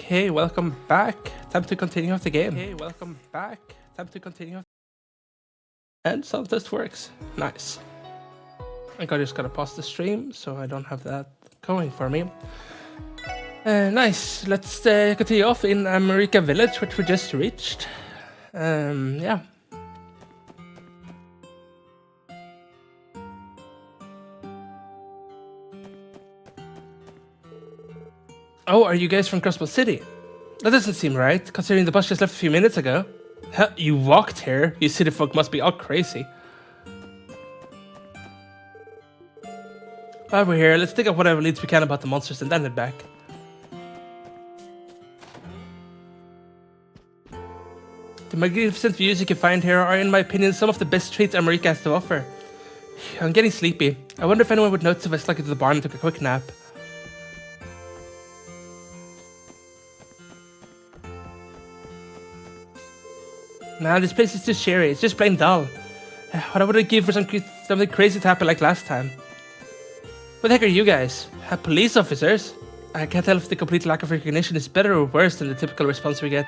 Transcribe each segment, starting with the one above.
Okay, welcome back. Time to continue off the game. And sound test works. Nice. I just gotta pause the stream so I don't have that going for me. Nice. Let's continue off in America Village, which we just reached. Yeah. Oh, are you guys from Crossbow City? That doesn't seem right, considering the bus just left a few minutes ago. Hell, you walked here? You city folk must be all crazy. While we're here, let's dig up whatever leads we can about the monsters and then head back. The magnificent views you can find here are, in my opinion, some of the best treats America has to offer. I'm getting sleepy. I wonder if anyone would notice if I snuck into the barn and took a quick nap. Man, this place is too cheery. It's just plain dull. What would I give for something crazy to happen like last time? What the heck are you guys? Police officers? I can't tell if the complete lack of recognition is better or worse than the typical response we get.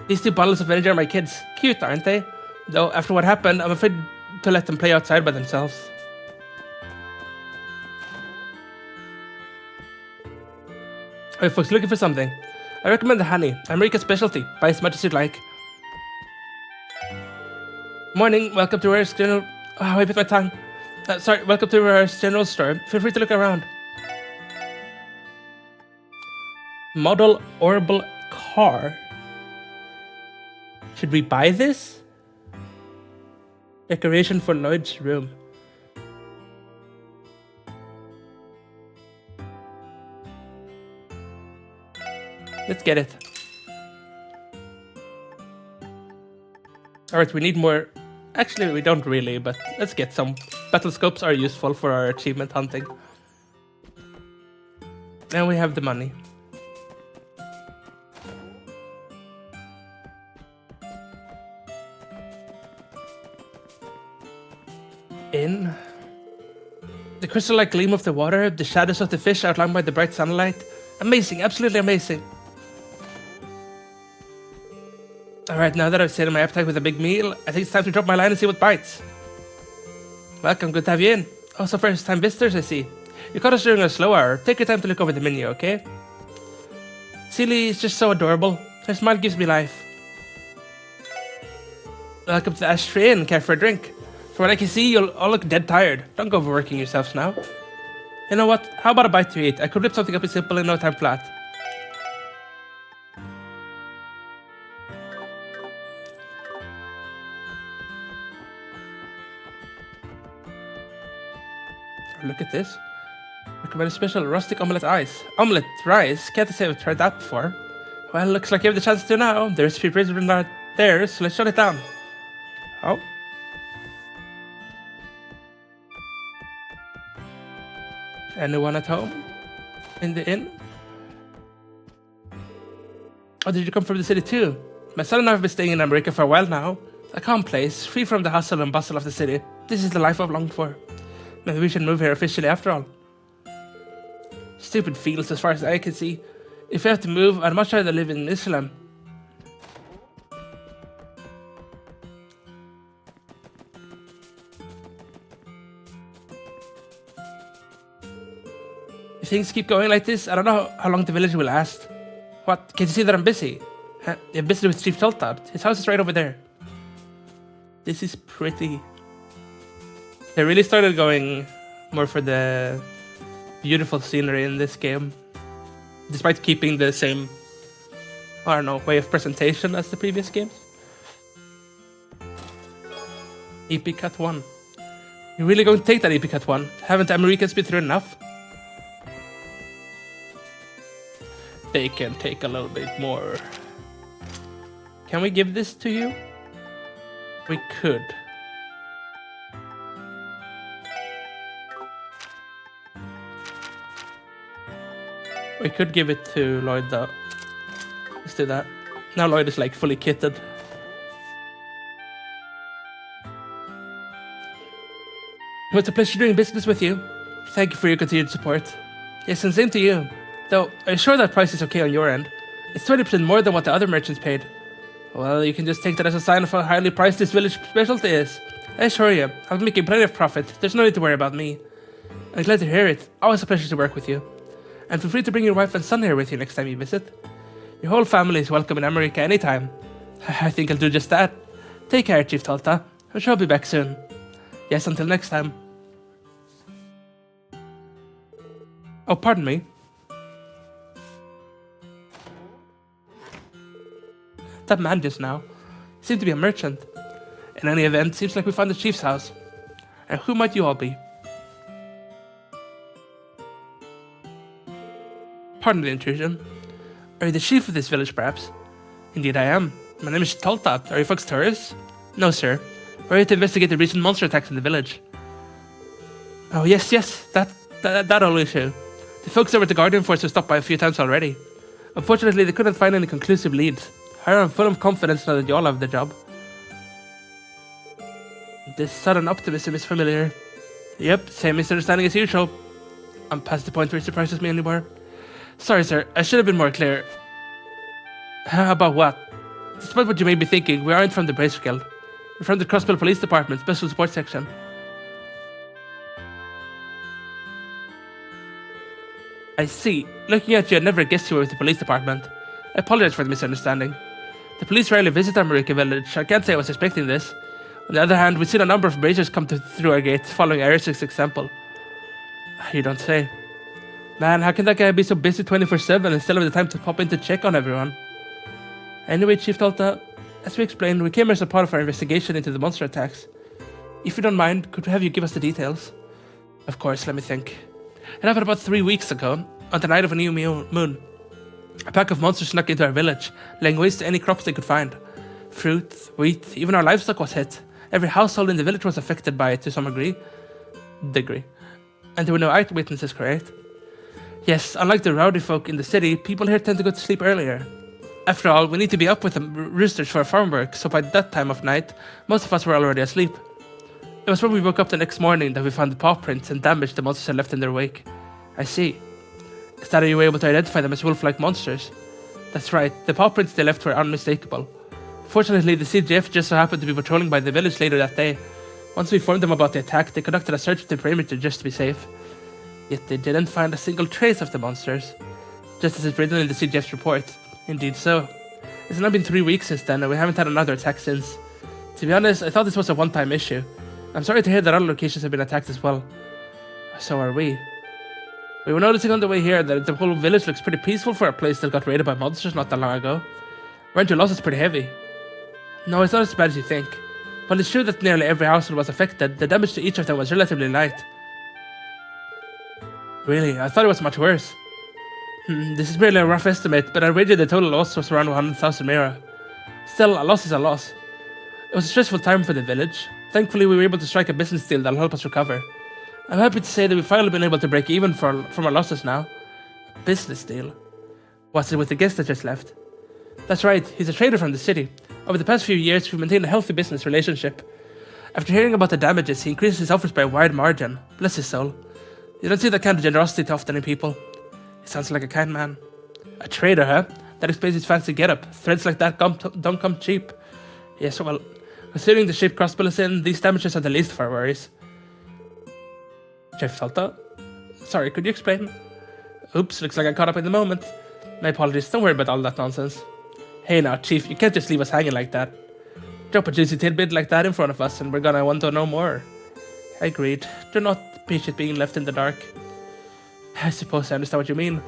These two bottles of energy are my kids. Cute, aren't they? Though, after what happened, I'm afraid to let them play outside by themselves. Alright folks, looking for something. I recommend the honey, America's specialty. Buy as much as you'd like. Morning, welcome to our general... Oh, I bit my tongue. Welcome to our general store. Feel free to look around. Model Orbital car. Should we buy this? Decoration for Lloyd's room. Let's get it. Alright, we need more. Actually, we don't really, but let's get some. Battle scopes are useful for our achievement hunting. And we have the money. In. The crystal-like gleam of the water, the shadows of the fish outlined by the bright sunlight. Amazing, absolutely amazing. Alright, now that I've sated my appetite with a big meal, I think it's time to drop my line and see what bites. Welcome, good to have you in. Oh, some first time visitors I see. You caught us during a slow hour. Take your time to look over the menu, okay? Seely is just so adorable. Her smile gives me life. Welcome to the Ashtray Inn. Care for a drink? From what I can see, you'll all look dead tired. Don't go overworking yourselves now. You know what? How about a bite to eat? I could whip something up as simple in no time flat. Look at this. Recommend a special rustic omelette ice. Omelette rice? Can't say I've tried that before. Well, looks like you have the chance to now. The recipe is written right there, so let's shut it down. Oh. Anyone at home? In the inn? Oh, did you come from the city too? My son and I have been staying in America for a while now. A calm place, free from the hustle and bustle of the city. This is the life I've longed for. Maybe we should move here officially after all. Stupid fields as far as I can see. If I have to move, I'd much rather live in Islam. If things keep going like this, I don't know how long the village will last. What? Can you see that I'm busy? Huh? I'm busy with Chief Toltard. His house is right over there. This is pretty. They really started going more for the beautiful scenery in this game. Despite keeping the same, I don't know, way of presentation as the previous games. EP Cut 1. You're really going to take that EP Cut 1? Haven't the Americans been through enough? They can take a little bit more. Can we give this to you? We could. We could give it to Lloyd though. Let's do that. Now Lloyd is like fully kitted. It was a pleasure doing business with you. Thank you for your continued support. Yes, and same to you. Though, are you sure that price is okay on your end? It's 20% more than what the other merchants paid. Well, you can just take that as a sign of how highly priced this village specialty is. I assure you, I'll be making plenty of profit. There's no need to worry about me. I'm glad to hear it. Always a pleasure to work with you. And feel free to bring your wife and son here with you next time you visit. Your whole family is welcome in America anytime. I think I'll do just that. Take care, Chief Talta. I'm sure I'll be back soon. Yes, until next time. Oh, pardon me. That man just now seemed to be a merchant. In any event, seems like we found the chief's house. And who might you all be? Pardon the intrusion. Are you the chief of this village, perhaps? Indeed I am. My name is Taltat. Are you folks tourists? No, sir. We're here to investigate the recent monster attacks in the village. Oh, yes, that old issue. The folks over at the Guardian Force have stopped by a few times already. Unfortunately, they couldn't find any conclusive leads. However, I'm full of confidence now that you all have the job. This sudden optimism is familiar. Yep, same misunderstanding as usual. I'm past the point where it surprises me anymore. Sorry, sir, I should have been more clear. About what? Despite what you may be thinking, we aren't from the Bracer Guild. We're from the Crossbill Police Department, Special Support Section. I see. Looking at you, I'd never guessed you were with the police department. I apologize for the misunderstanding. The police rarely visit our Marika village. I can't say I was expecting this. On the other hand, we've seen a number of bracers come through our gates, following Eric's example. You don't say. Man, how can that guy be so busy 24/7 and still have the time to pop in to check on everyone? Anyway, Chief Talta, as we explained, we came as a part of our investigation into the monster attacks. If you don't mind, could we have you give us the details? Of course, let me think. It happened about 3 weeks ago, on the night of a new moon. A pack of monsters snuck into our village, laying waste to any crops they could find. Fruit, wheat, even our livestock was hit. Every household in the village was affected by it to some degree. And there were no eyewitnesses, correct? Yes, unlike the rowdy folk in the city, people here tend to go to sleep earlier. After all, we need to be up with the roosters for our farm work, so by that time of night, most of us were already asleep. It was when we woke up the next morning that we found the paw prints and damage the monsters had left in their wake. I see. Is that how you were able to identify them as wolf-like monsters? That's right, the paw prints they left were unmistakable. Fortunately, the CGF just so happened to be patrolling by the village later that day. Once we informed them about the attack, they conducted a search of the perimeter just to be safe. Yet they didn't find a single trace of the monsters, just as it's written in the CGF's report. Indeed so. It's now been 3 weeks since then, and we haven't had another attack since. To be honest, I thought this was a one-time issue. I'm sorry to hear that other locations have been attacked as well. So are we. We were noticing on the way here that the whole village looks pretty peaceful for a place that got raided by monsters not that long ago. Weren't your losses pretty heavy? No, it's not as bad as you think. While it's true that nearly every household was affected, the damage to each of them was relatively light. Really, I thought it was much worse. This is merely a rough estimate, but I wager the total loss was around 100,000 Mira. Still, a loss is a loss. It was a stressful time for the village. Thankfully, we were able to strike a business deal that'll help us recover. I'm happy to say that we've finally been able to break even from our losses now. A business deal? Was it with the guest that just left? That's right, he's a trader from the city. Over the past few years, we've maintained a healthy business relationship. After hearing about the damages, he increased his offers by a wide margin. Bless his soul. You don't see that kind of generosity too often in people. He sounds like a kind man. A trader, huh? That explains his fancy getup. Threads like that don't come cheap. Yes, well, considering the shape Crossbill is in, these damages are the least of our worries. Chief Talta? Sorry, could you explain? Oops, looks like I caught up in the moment. My apologies, don't worry about all that nonsense. Hey now, Chief, you can't just leave us hanging like that. Drop a juicy tidbit like that in front of us and we're gonna want to know more. I agreed. Do not appreciate being left in the dark. I suppose I understand what you mean.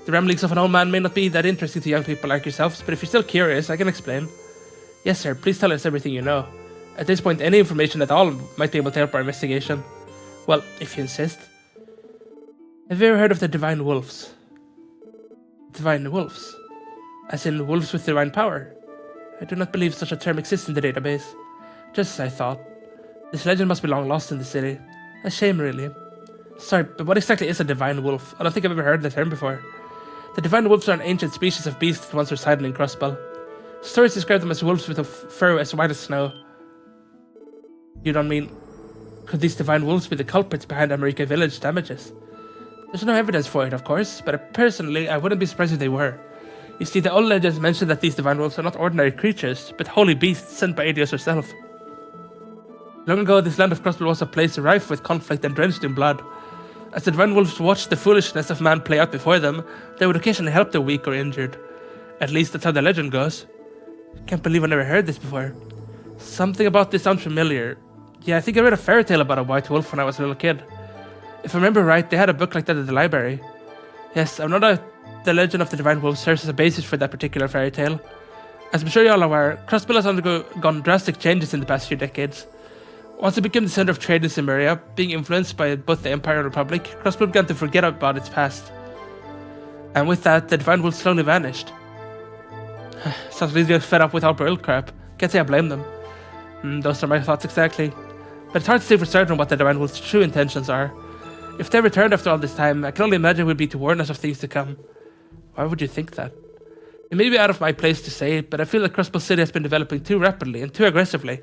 The ramblings of an old man may not be that interesting to young people like yourselves, but if you're still curious, I can explain. Yes, sir, please tell us everything you know. At this point, any information at all might be able to help our investigation. Well, if you insist. Have you ever heard of the Divine Wolves? Divine Wolves? As in wolves with divine power? I do not believe such a term exists in the database. Just as I thought. This legend must be long lost in the city. A shame, really. Sorry, but what exactly is a divine wolf? I don't think I've ever heard the term before. The divine wolves are an ancient species of beast that once resided in Crossbill. Stories describe them as wolves with a fur as white as snow. You don't mean... Could these divine wolves be the culprits behind America Village damages? There's no evidence for it, of course, but personally, I wouldn't be surprised if they were. You see, the old legends mention that these divine wolves are not ordinary creatures, but holy beasts sent by Aidios herself. Long ago, this land of Crossbell was a place rife with conflict and drenched in blood. As the divine wolves watched the foolishness of man play out before them, they would occasionally help the weak or injured. At least that's how the legend goes. Can't believe I never heard this before. Something about this sounds familiar. Yeah, I think I read a fairy tale about a white wolf when I was a little kid. If I remember right, they had a book like that at the library. Yes, I'm not a... The legend of the divine wolf serves as a basis for that particular fairy tale. As I'm sure you're all aware, Crossbell has undergone drastic changes in the past few decades. Once it became the center of trade in Cimmeria, being influenced by both the Empire and Republic, Crossbell began to forget about its past. And with that, the divine wolf slowly vanished. Sounds like they're fed up with our old crap. Can't say I blame them. Those are my thoughts exactly. But it's hard to say for certain what the divine wolf's true intentions are. If they returned after all this time, I can only imagine it would be to warn us of things to come. Why would you think that? It may be out of my place to say it, but I feel that Crossbell City has been developing too rapidly and too aggressively.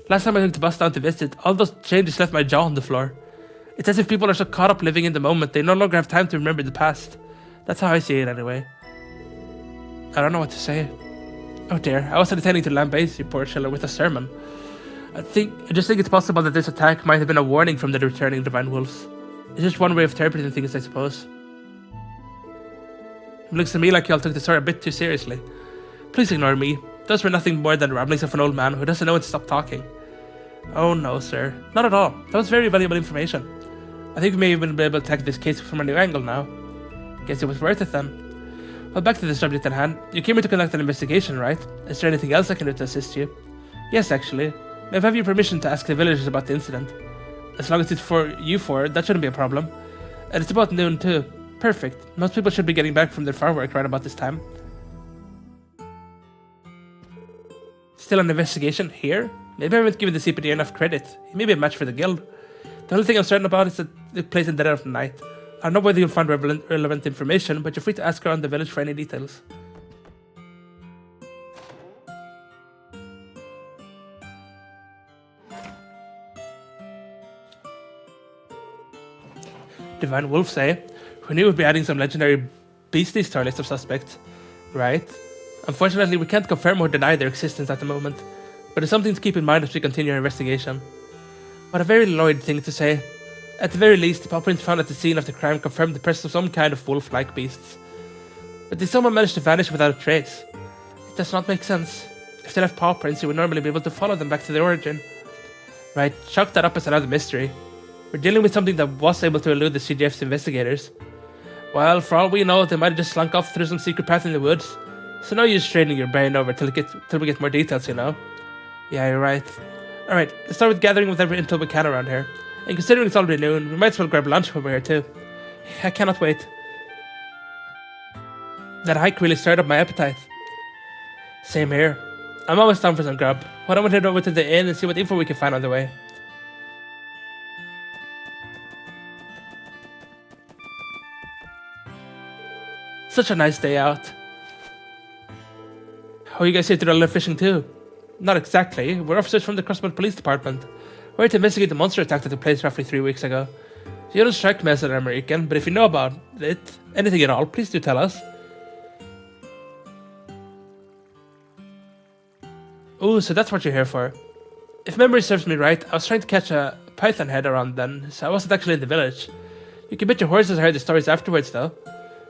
Last time I took the bus down to visit, all those changes left my jaw on the floor. It's as if people are so caught up living in the moment, they no longer have time to remember the past. That's how I see it anyway. I don't know what to say. Oh dear, I was intending to lambaste you, poor Schiller, with a sermon. I just think it's possible that this attack might have been a warning from the returning divine wolves. It's just one way of interpreting things, I suppose. It looks to me like y'all took the story a bit too seriously. Please ignore me. Those were nothing more than ramblings of an old man who doesn't know when to stop talking. Oh no, sir. Not at all. That was very valuable information. I think we may even be able to tackle this case from a new angle now. Guess it was worth it then. Well, back to the subject at hand. You came here to conduct an investigation, right? Is there anything else I can do to assist you? Yes, actually. May I have your permission to ask the villagers about the incident? As long as it's for you four, that shouldn't be a problem. And it's about noon too. Perfect. Most people should be getting back from their farm work right about this time. Still an investigation here? Maybe I haven't given the CPD enough credit. He may be a match for the guild. The only thing I'm certain about is that it plays in the dead of the night. I don't know whether you'll find relevant information, but you're free to ask around the village for any details. Divine Wolves, eh? Who knew we'd be adding some legendary beasties to our list of suspects? Right? Unfortunately, we can't confirm or deny their existence at the moment, but it's something to keep in mind as we continue our investigation. What a very Lloyd thing to say. At the very least, the paw prints found at the scene of the crime confirmed the presence of some kind of wolf-like beasts. But did someone manage to vanish without a trace? It does not make sense. If they left paw prints, you would normally be able to follow them back to their origin. Right, chalk that up as another mystery. We're dealing with something that was able to elude the CGF's investigators. Well, for all we know, they might have just slunk off through some secret path in the woods. So no use straining your brain over till we get more details, you know? Yeah, you're right. Alright, let's start with gathering whatever intel we can around here. And considering it's already noon, we might as well grab lunch when we're here too. I cannot wait. That hike really stirred up my appetite. Same here. I'm always down for some grub. Why don't we head over to the inn and see what info we can find on the way? Such a nice day out. Oh, you guys here to the fishing too? Not exactly. We're officers from the Crossbell Police Department. We're here to investigate the monster attack that took place roughly 3 weeks ago. You don't strike me as an American, but if you know about it, anything at all, please do tell us. Ooh, so that's what you're here for. If memory serves me right, I was trying to catch a python head around then, so I wasn't actually in the village. You can bet your horses I heard the stories afterwards though.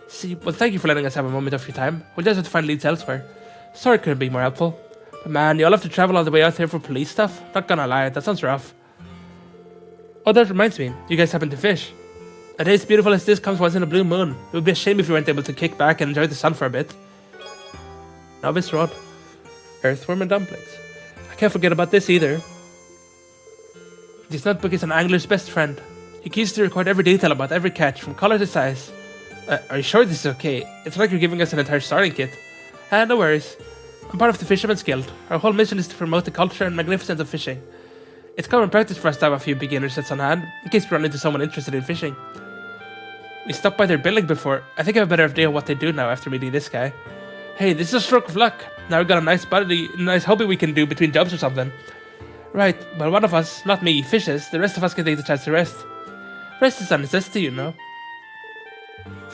See, well thank you for letting us have a moment of your time. We'll just have to find leads elsewhere. Sorry couldn't be more helpful. But man, you all have to travel all the way out here for police stuff? Not gonna lie, that sounds rough. Oh, that reminds me, you guys happen to fish. A day as beautiful as this comes once in a blue moon. It would be a shame if you weren't able to kick back and enjoy the sun for a bit. Novice Rod. Earthworm and dumplings. I can't forget about this either. This notebook is an angler's best friend. He keeps to record every detail about every catch, from color to size. Are you sure this is okay? It's like you're giving us an entire starting kit. No worries. I'm part of the Fisherman's Guild. Our whole mission is to promote the culture and magnificence of fishing. It's common practice for us to have a few beginner sets on hand, in case we run into someone interested in fishing. We stopped by their building before. I think I have a better idea of what they do now after meeting this guy. Hey, this is a stroke of luck. Now we've got a nice hobby we can do between jobs or something. Right, well one of us, not me, fishes. The rest of us can take the chance to rest. Rest is a necessity, you know.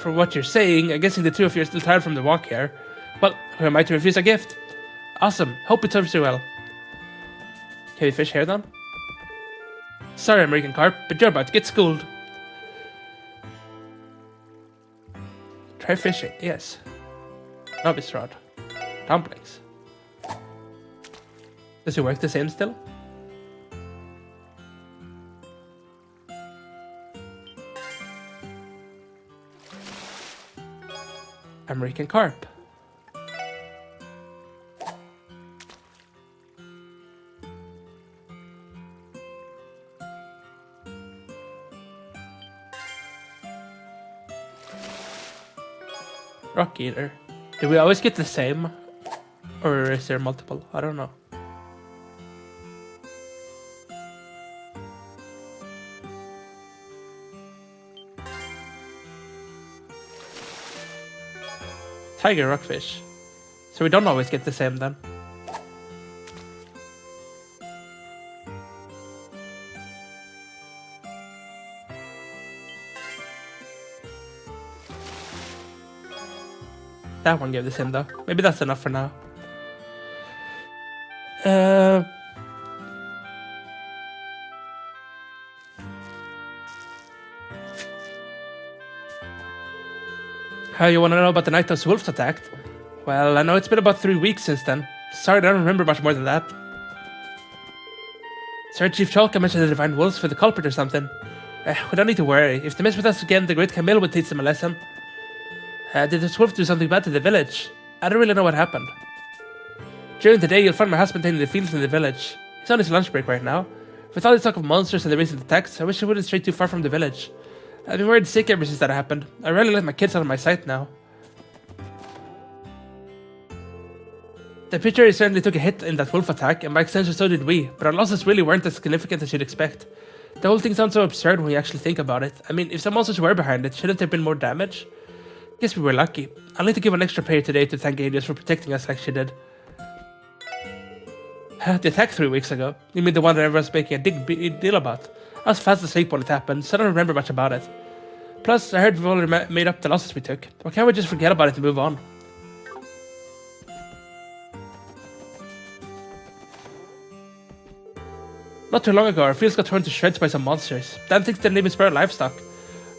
from what you're saying, I'm guessing the two of you are still tired from the walk here. Well, who am I to refuse a gift? Awesome. Hope it serves you well. Can we fish here then? Sorry, American carp, but you're about to get schooled. Try fishing, yes. Novice rod. Dumplings. Does it work the same still? American carp. Rock eater. Do we always get the same? Or is there multiple? I don't know. Tiger rockfish. So we don't always get the same then. That one gave the same though. Maybe that's enough for now. How you want to know about the night those wolves attacked? Well, I know it's been about 3 weeks since then. Sorry, I don't remember much more than that. Sir Chief Chalka mentioned the divine wolves for the culprit or something. We don't need to worry. If they mess with us again, the Great Camille would teach them a lesson. Did this wolf do something bad to the village? I don't really know what happened. During the day, you'll find my husband tending the fields in the village. He's on his lunch break right now. With all this talk of monsters and the recent attacks, I wish he wouldn't stray too far from the village. I've been worried sick ever since that happened. I rarely let my kids out of my sight now. The pitcher certainly took a hit in that wolf attack, and by extension so did we, but our losses really weren't as significant as you'd expect. The whole thing sounds so absurd when you actually think about it. I mean, if some monsters were behind it, shouldn't there have been more damage? Guess we were lucky. I'd like to give an extra prayer today to thank Adios for protecting us like she did. The attack 3 weeks ago? You mean the one that everyone's making a big deal about? I was fast asleep when it happened, so I don't remember much about it. Plus, I heard we've already made up the losses we took. Why can't we just forget about it and move on? Not too long ago, our fields got torn to shreds by some monsters. Dan thinks they didn't even spare livestock.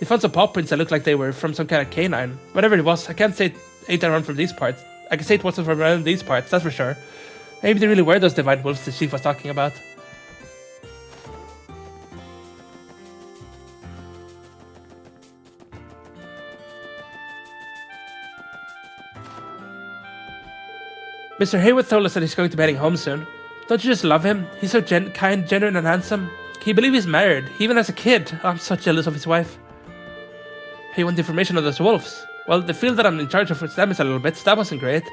We found some paw prints that looked like they were from some kind of canine. Whatever it was, I can't say it ain't around from these parts. I can say it wasn't from around these parts, that's for sure. Maybe they really were those divine wolves the chief was talking about. Mr. Haywood told us that he's going to be heading home soon. Don't you just love him? He's so kind, genuine, and handsome. Can you believe he's married? He even has a kid. Oh, I'm so jealous of his wife. Hey, you want information on those wolves? Well, the field that I'm in charge of with them is a little bit, so that wasn't great.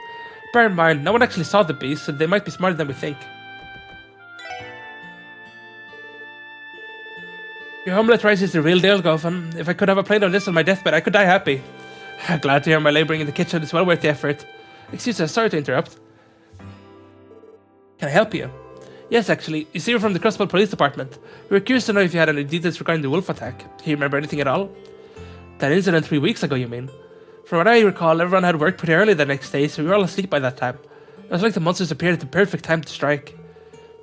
Bear in mind, no one actually saw the beast, so they might be smarter than we think. Your omelette rice is the real deal, Goffin. If I could have a plate of this on my deathbed, I could die happy. Glad to hear my labouring in the kitchen is well worth the effort. Excuse us, sorry to interrupt. Can I help you? Yes, actually. You see, we're from the Crossbow Police Department. We were curious to know if you had any details regarding the wolf attack. Can you remember anything at all? That incident 3 weeks ago, you mean? From what I recall, everyone had work pretty early the next day, so we were all asleep by that time. It was like the monsters appeared at the perfect time to strike.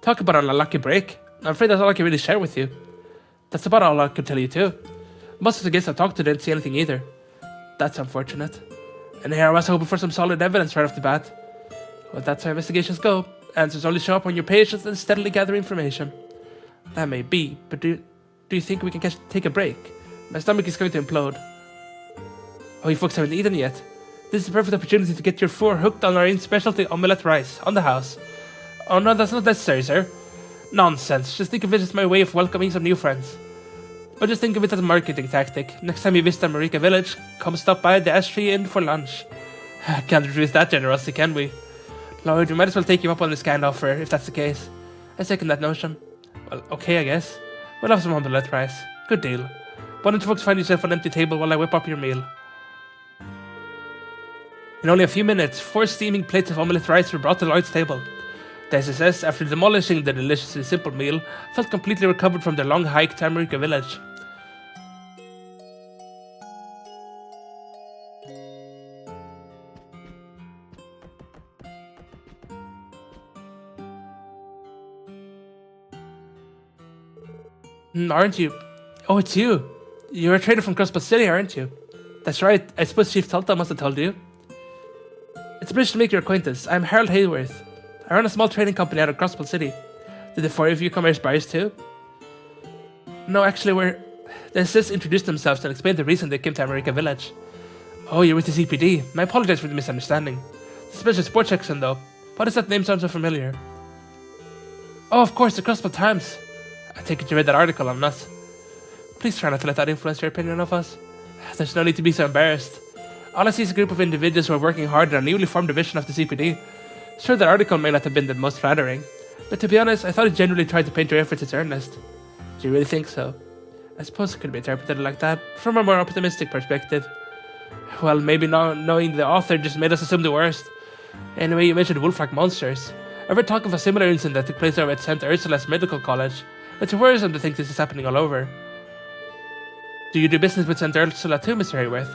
Talk about an unlucky break. I'm afraid that's all I can really share with you. That's about all I could tell you too. Most of the guests I talked to didn't see anything either. That's unfortunate. And here I was hoping for some solid evidence right off the bat. Well, that's how investigations go. Answers only show up when you're patient and steadily gather information. That may be, but do you think we can take a break? My stomach is going to implode. Oh, you folks haven't eaten yet? This is the perfect opportunity to get your four hooked on our own specialty omelette rice, on the house. Oh no, that's not necessary, sir. Nonsense, just think of it as my way of welcoming some new friends. Or just think of it as a marketing tactic. Next time you visit America Village, come stop by the Ash Tree Inn for lunch. Can't refuse that generosity, can we? Lord, we might as well take you up on this kind offer, if that's the case. I second that notion. Well, okay, I guess. We'll have some omelette rice. Good deal. Why don't you folks find yourself an empty table while I whip up your meal? In only a few minutes, 4 steaming plates of omelette rice were brought to Lloyd's table. The SSS, after demolishing the deliciously simple meal, felt completely recovered from their long hike to America Village. Aren't you? Oh, it's you. You're a trader from Crossbow City, aren't you? That's right. I suppose Chief Tulta must have told you. It's a pleasure to make your acquaintance. I'm Harold Hayworth. I run a small trading company out of Crossbow City. Did the four of you come here as buyers too? No, actually, they just introduced themselves and explained the reason they came to America Village. Oh, you're with the CPD. I apologize for the misunderstanding. The Special Sports Section, though. Why does that name sound so familiar? Oh, of course, the Crossbow Times. I take it you read that article on us. Please try not to let that influence your opinion of us. There's no need to be so embarrassed. All I see is a group of individuals who are working hard on a newly formed division of the CPD. Sure, that article may not have been the most flattering, but to be honest, I thought it genuinely tried to paint your efforts as earnest. Do you really think so? I suppose it could be interpreted like that, from a more optimistic perspective. Well, maybe not knowing the author just made us assume the worst. Anyway, you mentioned wolf-like monsters. I've heard talk of a similar incident that took place over at St. Ursula's Medical College. It's worrisome to think this is happening all over. Do you do business with St. Ursula too, Mr. Hayworth?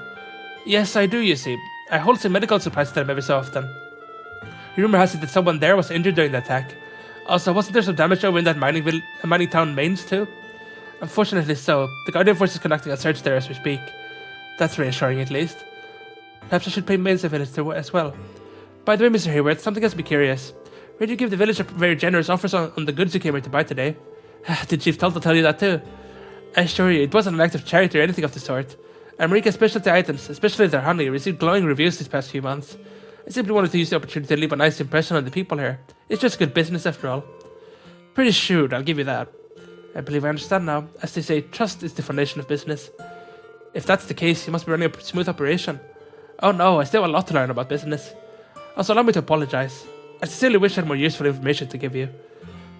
Yes, I do, you see. I wholesale medical supplies to them every so often. Rumor has it that someone there was injured during the attack. Also, wasn't there some damage over in that mining town Mainz too? Unfortunately so. The Guardian Force is conducting a search there as we speak. That's reassuring at least. Perhaps I should pay Mainz a visit as well. By the way, Mr. Hayworth, something has me curious. Where do you give the village a very generous offers on the goods you came here to buy today? Did Chief Tulta tell you that too? I assure you, it wasn't an act of charity or anything of the sort. America's specialty items, especially their honey, received glowing reviews these past few months. I simply wanted to use the opportunity to leave a nice impression on the people here. It's just good business after all. Pretty shrewd, I'll give you that. I believe I understand now. As they say, trust is the foundation of business. If that's the case, you must be running a smooth operation. Oh no, I still have a lot to learn about business. Also, allow me to apologize. I sincerely wish I had more useful information to give you.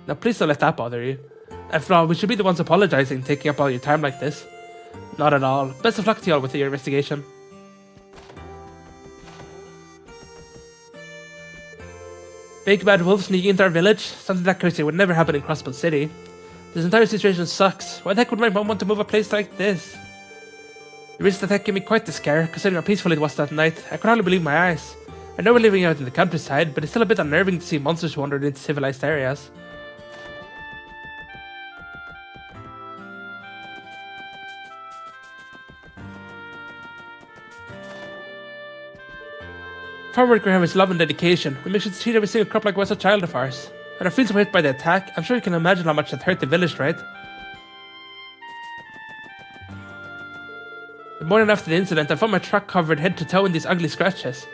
Now please don't let that bother you. After all, we should be the ones apologizing, taking up all your time like this. Not at all. Best of luck to you all with your investigation. Big bad wolves sneaking into our village? Something that crazy would never happen in Crossbow City. This entire situation sucks. Why the heck would my mom want to move a place like this? The recent attack gave me quite the scare, considering how peaceful it was that night. I could hardly believe my eyes. I know we're living out in the countryside, but it's still a bit unnerving to see monsters wandering into civilized areas. Farm worker have his love and dedication. We make sure to treat every single crop like it was a child of ours. And our fields were hit by the attack. I'm sure you can imagine how much that hurt the village, right? The morning after the incident, I found my truck covered head to toe in these ugly scratches.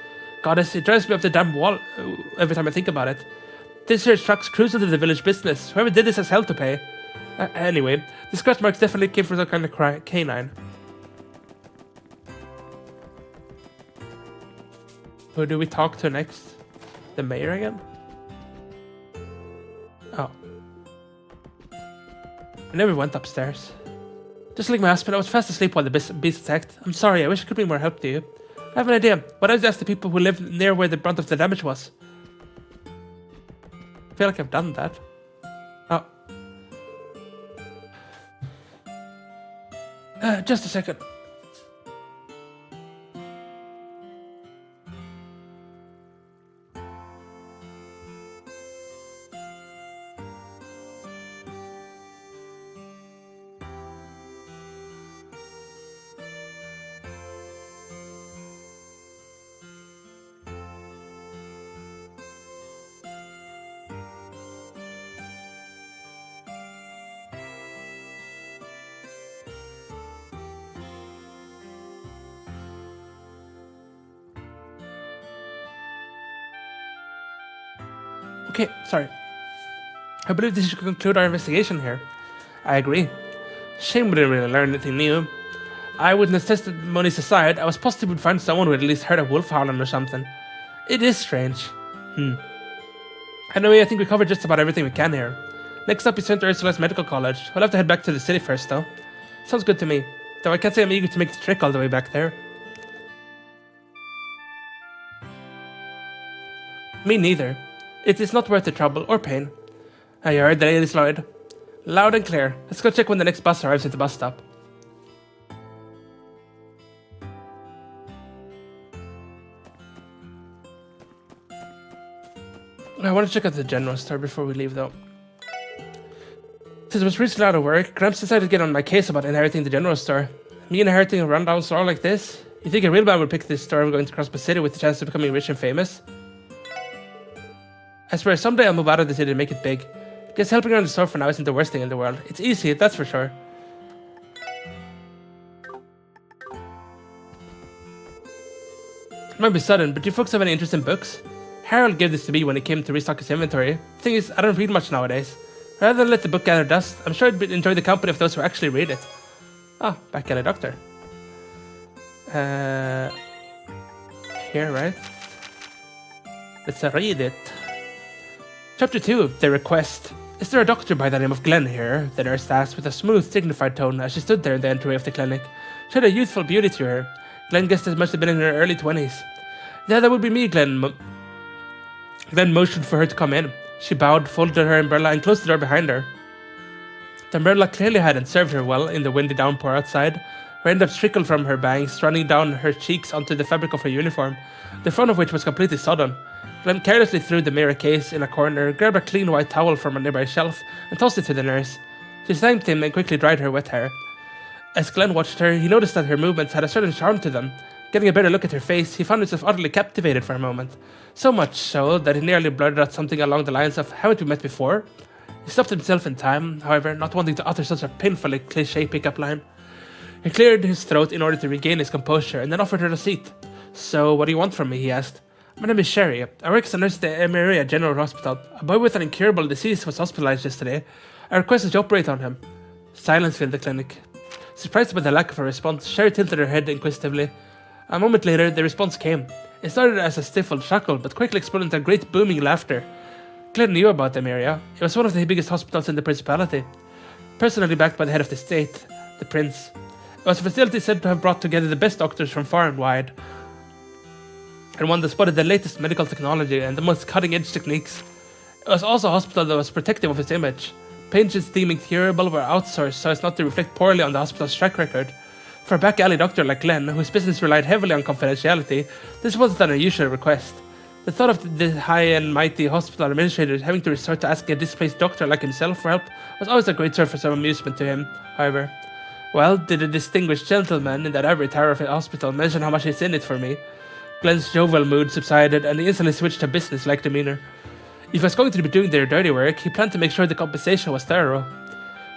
Goddess, it drives me up the damn wall every time I think about it. This year's truck's cruising to the village business. Whoever did this has hell to pay. Anyway, the scratch marks definitely came from some kind of canine. Who do we talk to next? The mayor again? Oh. I never went upstairs. Just like my husband, I was fast asleep while the beast attacked. I'm sorry, I wish I could be more help to you. I have an idea. Why don't you ask the people who live near where the brunt of the damage was? I feel like I've done that. Oh. Just a second. Okay, sorry. I believe this should conclude our investigation here. I agree. Shame we didn't really learn anything new. Eyewitness testimonies aside, I was positive we'd find someone who had at least heard a wolf howling or something. It is strange. Anyway, I think we covered just about everything we can here. Next up is St. Ursula's Medical College. We'll have to head back to the city first, though. Sounds good to me. Though I can't say I'm eager to make the trek all the way back there. Me neither. It is not worth the trouble or pain. You heard the ladies, Lloyd. Loud and clear. Let's go check when the next bus arrives at the bus stop. I want to check out the general store before we leave, though. Since I was recently out of work, Gramps decided to get on my case about inheriting the general store. Me inheriting a rundown store like this? You think a real man would pick this store going to cross the city with the chance of becoming rich and famous? I swear, someday I'll move out of the city and make it big. Guess helping around the store for now isn't the worst thing in the world. It's easy, that's for sure. It might be sudden, but do you folks have any interest in books? Harold gave this to me when he came to restock his inventory. The thing is, I don't read much nowadays. Rather than let the book gather dust, I'm sure I'd enjoy the company of those who actually read it. Ah, Back Alley Doctor. Here, right? Let's read it. Chapter 2, The Request. Is there a doctor by the name of Glenn here? The nurse asked with a smooth, dignified tone as she stood there in the entryway of the clinic. She had a youthful beauty to her. Glenn guessed it must have been in her early 20s. Yeah, that would be me, Glenn motioned for her to come in. She bowed, folded her umbrella, and closed the door behind her. The umbrella clearly hadn't served her well in the windy downpour outside. Raindrops trickled from her bangs, running down her cheeks onto the fabric of her uniform, the front of which was completely sodden. Glenn carelessly threw the mirror case in a corner, grabbed a clean white towel from a nearby shelf, and tossed it to the nurse. She thanked him and quickly dried her wet hair. As Glenn watched her, he noticed that her movements had a certain charm to them. Getting a better look at her face, he found himself utterly captivated for a moment. So much so that he nearly blurted out something along the lines of, "Haven't we met before?" He stopped himself in time, however, not wanting to utter such a painfully cliché pickup line. He cleared his throat in order to regain his composure and then offered her a seat. "So, what do you want from me?" he asked. "My name is Sherry. I work as a nurse at the Emeria General Hospital. A boy with an incurable disease was hospitalized yesterday. I requested to operate on him." Silence filled the clinic. Surprised by the lack of a response, Sherry tilted her head inquisitively. A moment later, the response came. It started as a stifled chuckle, but quickly exploded into great booming laughter. Glenn knew about the area. It was one of the biggest hospitals in the Principality. Personally backed by the head of the state, the Prince. It was a facility said to have brought together the best doctors from far and wide, and one that spotted the latest medical technology and the most cutting-edge techniques. It was also a hospital that was protective of its image. Patients deeming curable were outsourced so as not to reflect poorly on the hospital's track record. For a back-alley doctor like Glenn, whose business relied heavily on confidentiality, this wasn't an unusual request. The thought of the high and mighty hospital administrator having to resort to asking a displaced doctor like himself for help was always a great source of amusement to him, however. Well, did the distinguished gentleman in that ivory tower of the hospital mention how much he's in it for me? Glenn's jovial mood subsided and he instantly switched to business-like demeanor. If he was going to be doing their dirty work, he planned to make sure the compensation was thorough.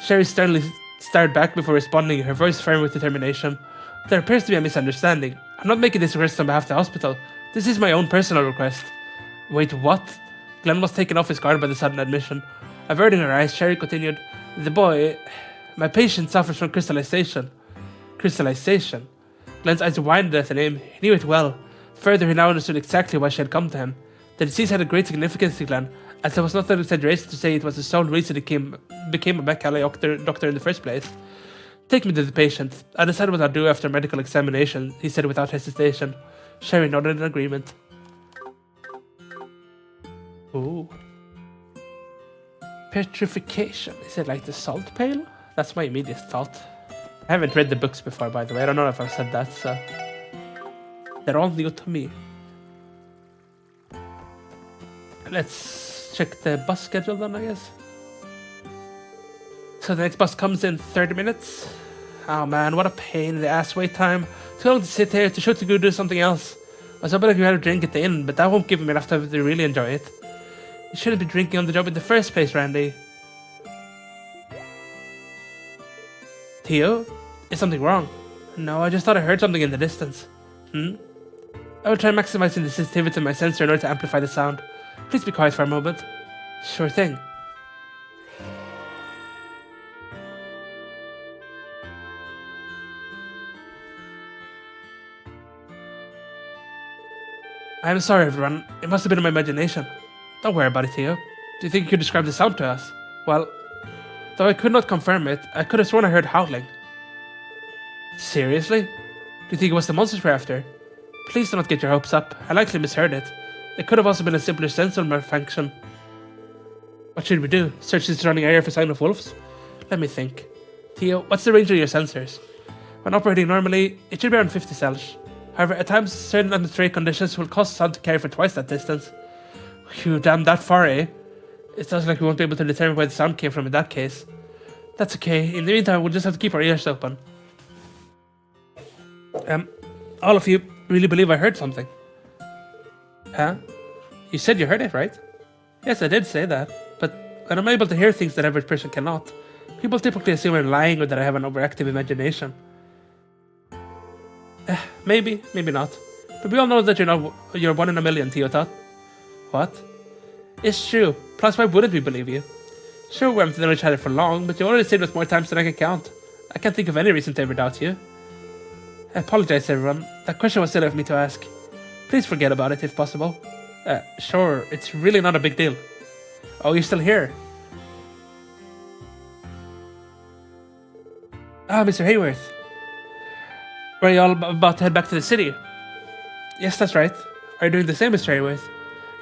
Sherry sternly stared back before responding, her voice firm with determination. "There appears to be a misunderstanding. I'm not making this request on behalf of the hospital. This is my own personal request." "Wait, what?" Glenn was taken off his guard by the sudden admission. Averting her eyes, Sherry continued, "The boy... my patient suffers from crystallization." Crystallization? Glenn's eyes widened at the name. He knew it well. Further, he now understood exactly why she had come to him. The disease had a great significance to Glenn, as it was not an exaggeration to say it was the sole reason he became a Back Alley doctor in the first place. "Take me to the patient. I'll decide what I'll do after medical examination," he said without hesitation. Sherry nodded in agreement. Ooh. Petrification. Is it like the salt pail? That's my immediate thought. I haven't read the books before, by the way. I don't know if I've said that, so... they're all new to me. Let's check the bus schedule then, I guess. So the next bus comes in 30 minutes. Oh man, what a pain in the ass wait time. Too long to sit here, too short to go do something else. I was hoping I could have a drink at the inn, but that won't give me enough time to really enjoy it. You shouldn't be drinking on the job in the first place, Randy. Theo? Is something wrong? No, I just thought I heard something in the distance. I will try maximizing the sensitivity of my sensor in order to amplify the sound. Please be quiet for a moment. Sure thing. I am sorry, everyone. It must have been my imagination. Don't worry about it, Theo. Do you think you could describe the sound to us? Well, though I could not confirm it, I could have sworn I heard howling. Seriously? Do you think it was the monsters we're after? Please do not get your hopes up. I likely misheard it. It could have also been a simpler sensor malfunction. What should we do? Search the surrounding area for sign of wolves? Let me think. Theo, what's the range of your sensors? When operating normally, it should be around 50 cells. However, at times, certain atmospheric conditions will cause sound to carry for twice that distance. Phew, damn that far, eh? It sounds like we won't be able to determine where the sound came from in that case. That's okay. In the meantime, we'll just have to keep our ears open. All of you really believe I heard something? Huh? You said you heard it, right? Yes, I did say that, but when I'm able to hear things that average person cannot, people typically assume I'm lying or that I have an overactive imagination. Maybe, maybe not. But we all know that you're 1 in a million, Teotot. What? It's true. Plus, why wouldn't we believe you? Sure, we haven't known each other for long, but you already said us more times than I can count. I can't think of any reason to ever doubt you. I apologize, everyone. That question was silly of me to ask. Please forget about it, if possible. Sure, it's really not a big deal. Oh, you're still here? Ah, Mr. Hayworth. Were you all about to head back to the city? Yes, that's right. Are you doing the same, Mr. Hayworth?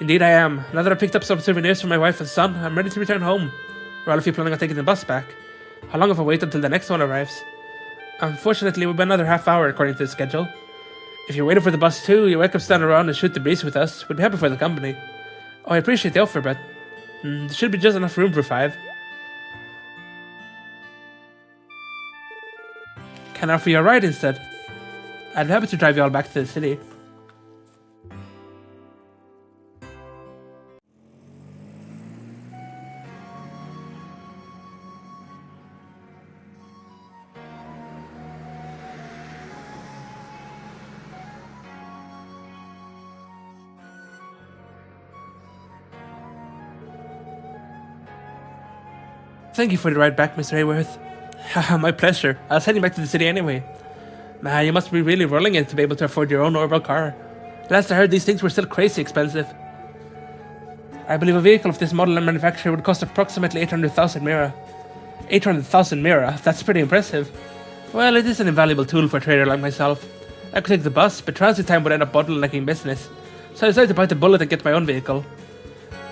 Indeed, I am. Now that I've picked up some souvenirs for my wife and son, I'm ready to return home. Are all of you planning on taking the bus back? How long of a wait until the next one arrives? Unfortunately, we'll be another half hour according to the schedule. If you're waiting for the bus too, you're welcome to stand around and shoot the breeze with us. We'd be happy for the company. Oh, I appreciate the offer, but there should be just enough room for 5. Can I offer you a ride instead? I'd be happy to drive you all back to the city. Thank you for the ride back, Mr. Hayworth. My pleasure. I was heading back to the city anyway. Man, you must be really rolling it to be able to afford your own Orville car. Last I heard, these things were still crazy expensive. I believe a vehicle of this model and manufacture would cost approximately 800,000 Mira. 800,000 Mira? That's pretty impressive. Well, it is an invaluable tool for a trader like myself. I could take the bus, but transit time would end up bottlenecking business. So I decided to bite the bullet and get my own vehicle.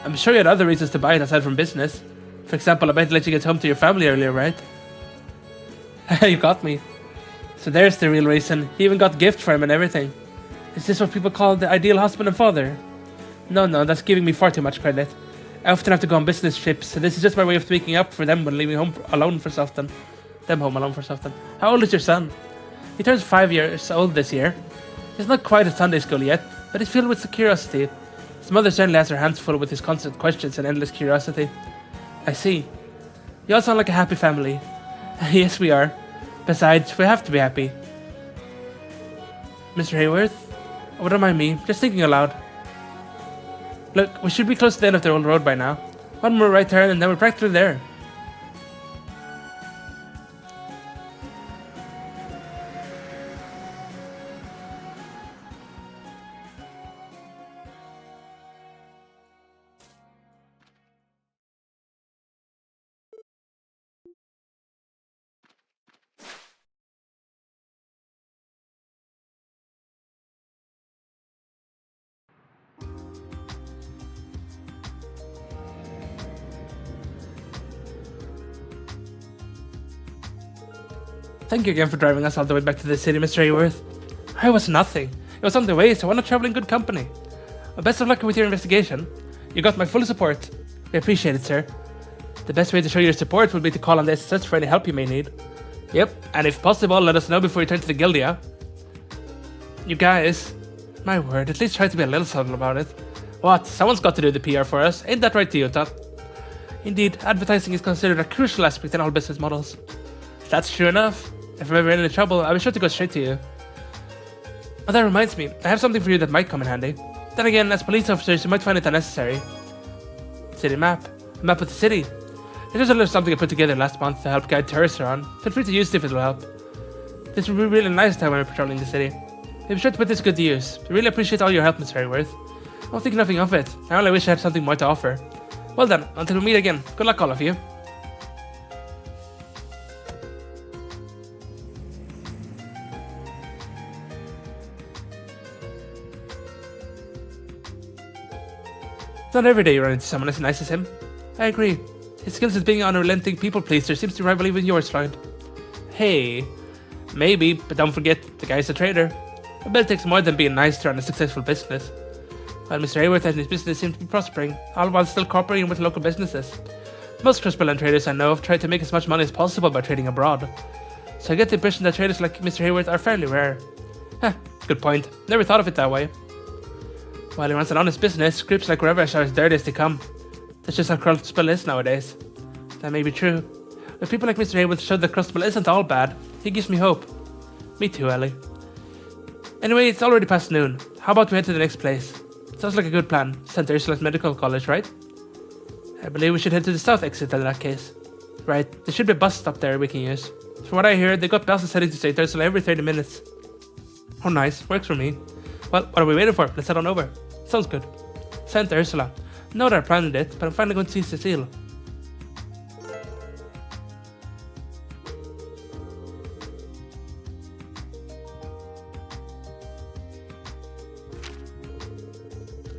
I'm sure you had other reasons to buy it aside from business. For example, I might let you get home to your family earlier, right? You got me. So there's the real reason. He even got a gift for him and everything. Is this what people call the ideal husband and father? No, that's giving me far too much credit. I often have to go on business trips, so this is just my way of making up for them when leaving home alone for something. How old is your son? He turns 5 years old this year. He's not quite at Sunday school yet, but he's filled with curiosity. His mother certainly has her hands full with his constant questions and endless curiosity. I see. You all sound like a happy family. Yes, we are. Besides, we have to be happy. Mr. Hayworth? Wouldn't mind me, just thinking aloud. Look, we should be close to the end of the old road by now. One more right turn and then we're practically there. Thank you again for driving us all the way back to the city, Mr. Hayworth. I was nothing. It was on the way, so why not travel in good company? Well, best of luck with your investigation. You got my full support. We appreciate it, sir. The best way to show your support would be to call on the SSS for any help you may need. Yep, and if possible, let us know before you turn to the Guildia. You guys, my word, at least try to be a little subtle about it. What? Someone's got to do the PR for us. Ain't that right, Teotot? Indeed, advertising is considered a crucial aspect in all business models. That's true enough. If I'm ever in any trouble, I'll be sure to go straight to you. Oh, that reminds me, I have something for you that might come in handy. Then again, as police officers, you might find it unnecessary. City map. A map of the city. It's just a little something I put together last month to help guide tourists around. Feel free to use it if it will help. This would be really nice time when we're patrolling the city. Be sure to put this to good use. We really appreciate all your help, Mr. Hayworth. I don't think nothing of it. I only wish I had something more to offer. Well then, until we meet again, good luck all of you. Not every day you run into someone as nice as him. I agree. His skills as being an unrelenting people pleaser seems to rival even yours, Floyd. Hey, maybe, but don't forget, the guy's a trader. A bill takes more than being nice to run a successful business. While Mr. Hayworth and his business seem to be prospering, all while still cooperating with local businesses. Most cross-border traders I know of try to make as much money as possible by trading abroad. So I get the impression that traders like Mr. Hayward are fairly rare. Huh, good point. Never thought of it that way. While he runs an honest business, groups like Ravage are as dirty as they come. That's just how Crossbell is nowadays. That may be true. But people like Mr. Hayward show that Crossbell isn't all bad. He gives me hope. Me too, Ellie. Anyway, it's already past noon. How about we head to the next place? Sounds like a good plan. St. Ursula's Medical College, right? I believe we should head to the south exit in that case. Right, there should be a bus stop there we can use. From what I hear, they got buses heading to St. Ursula every 30 minutes. Oh nice, works for me. Well, what are we waiting for? Let's head on over. Sounds good. St. Ursula. Know that I planned it, but I'm finally going to see Cecile.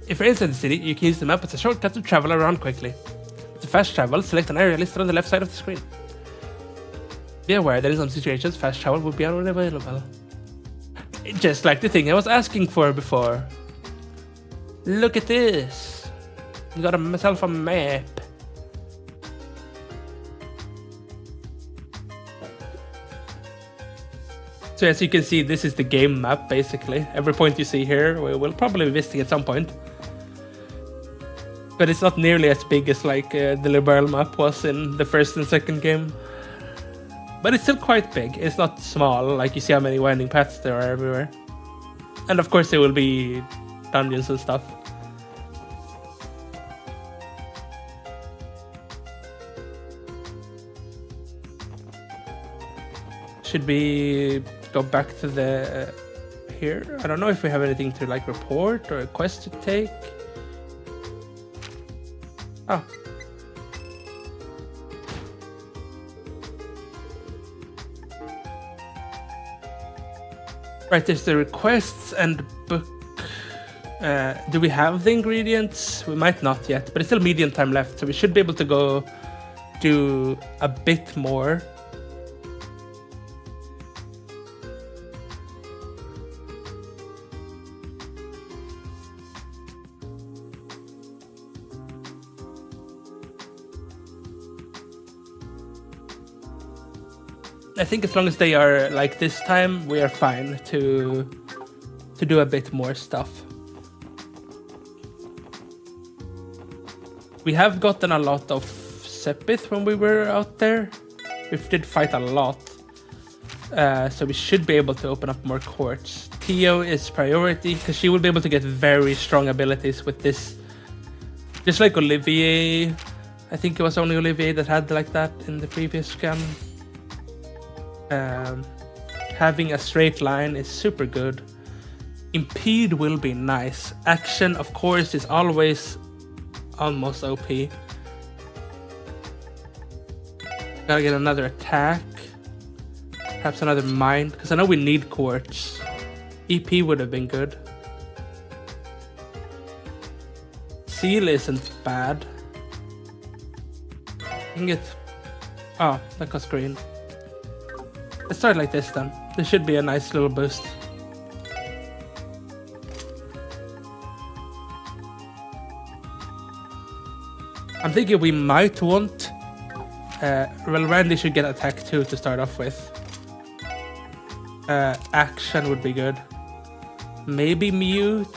If you're inside the city, you can use the map as a shortcut to travel around quickly. To fast travel, select an area listed on the left side of the screen. Be aware that in some situations, fast travel will be unavailable. Just like the thing I was asking for before. Look at this. I got myself a map. So as you can see, this is the game map, basically. Every point you see here, we will probably be visiting at some point. But it's not nearly as big as like the Liberal map was in the first and second game. But it's still quite big. It's not small, like you see how many winding paths there are everywhere. And of course there will be dungeons and stuff. Should we go back to the here? I don't know if we have anything to like report or a quest to take. Oh. Right, there's the requests and book. Do we have the ingredients? We might not yet, but it's still medium time left, so we should be able to go do a bit more. I think as long as they are like this time, we are fine to do a bit more stuff. We have gotten a lot of Sepith when we were out there. We did fight a lot. So we should be able to open up more courts. Theo is priority because she will be able to get very strong abilities with this. Just like Olivier. I think it was only Olivier that had like that in the previous scan. Having a straight line is super good. Impede will be nice. Action, of course, is always almost OP. Gotta get another attack. Perhaps another mind, because I know we need quartz. EP would have been good. Seal isn't bad. I can get... Oh, that costs green. Let's start like this then. This should be a nice little boost. I'm thinking we might want... well, Randy should get attack 2 to start off with. Action would be good. Maybe mute.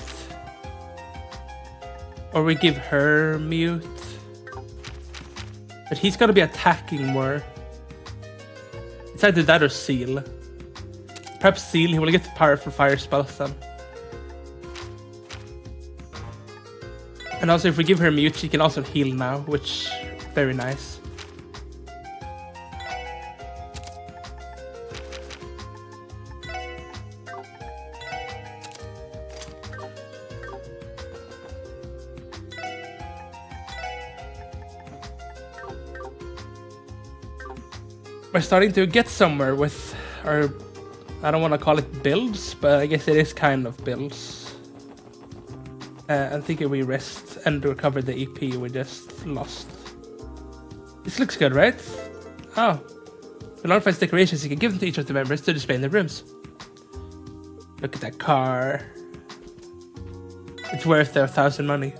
Or we give her mute. But he's gonna be attacking more. It's either that or seal. Perhaps seal, he will get powerful fire spells then. And also if we give her mute, she can also heal now, which very nice. We're starting to get somewhere with our, I don't want to call it builds, but I guess it is kind of builds. I'm thinking we rest and recover the EP we just lost. This looks good, right? Oh. With Lorify's decorations, you can give them to each of the members to display in their rooms. Look at that car. It's worth their 1,000 money.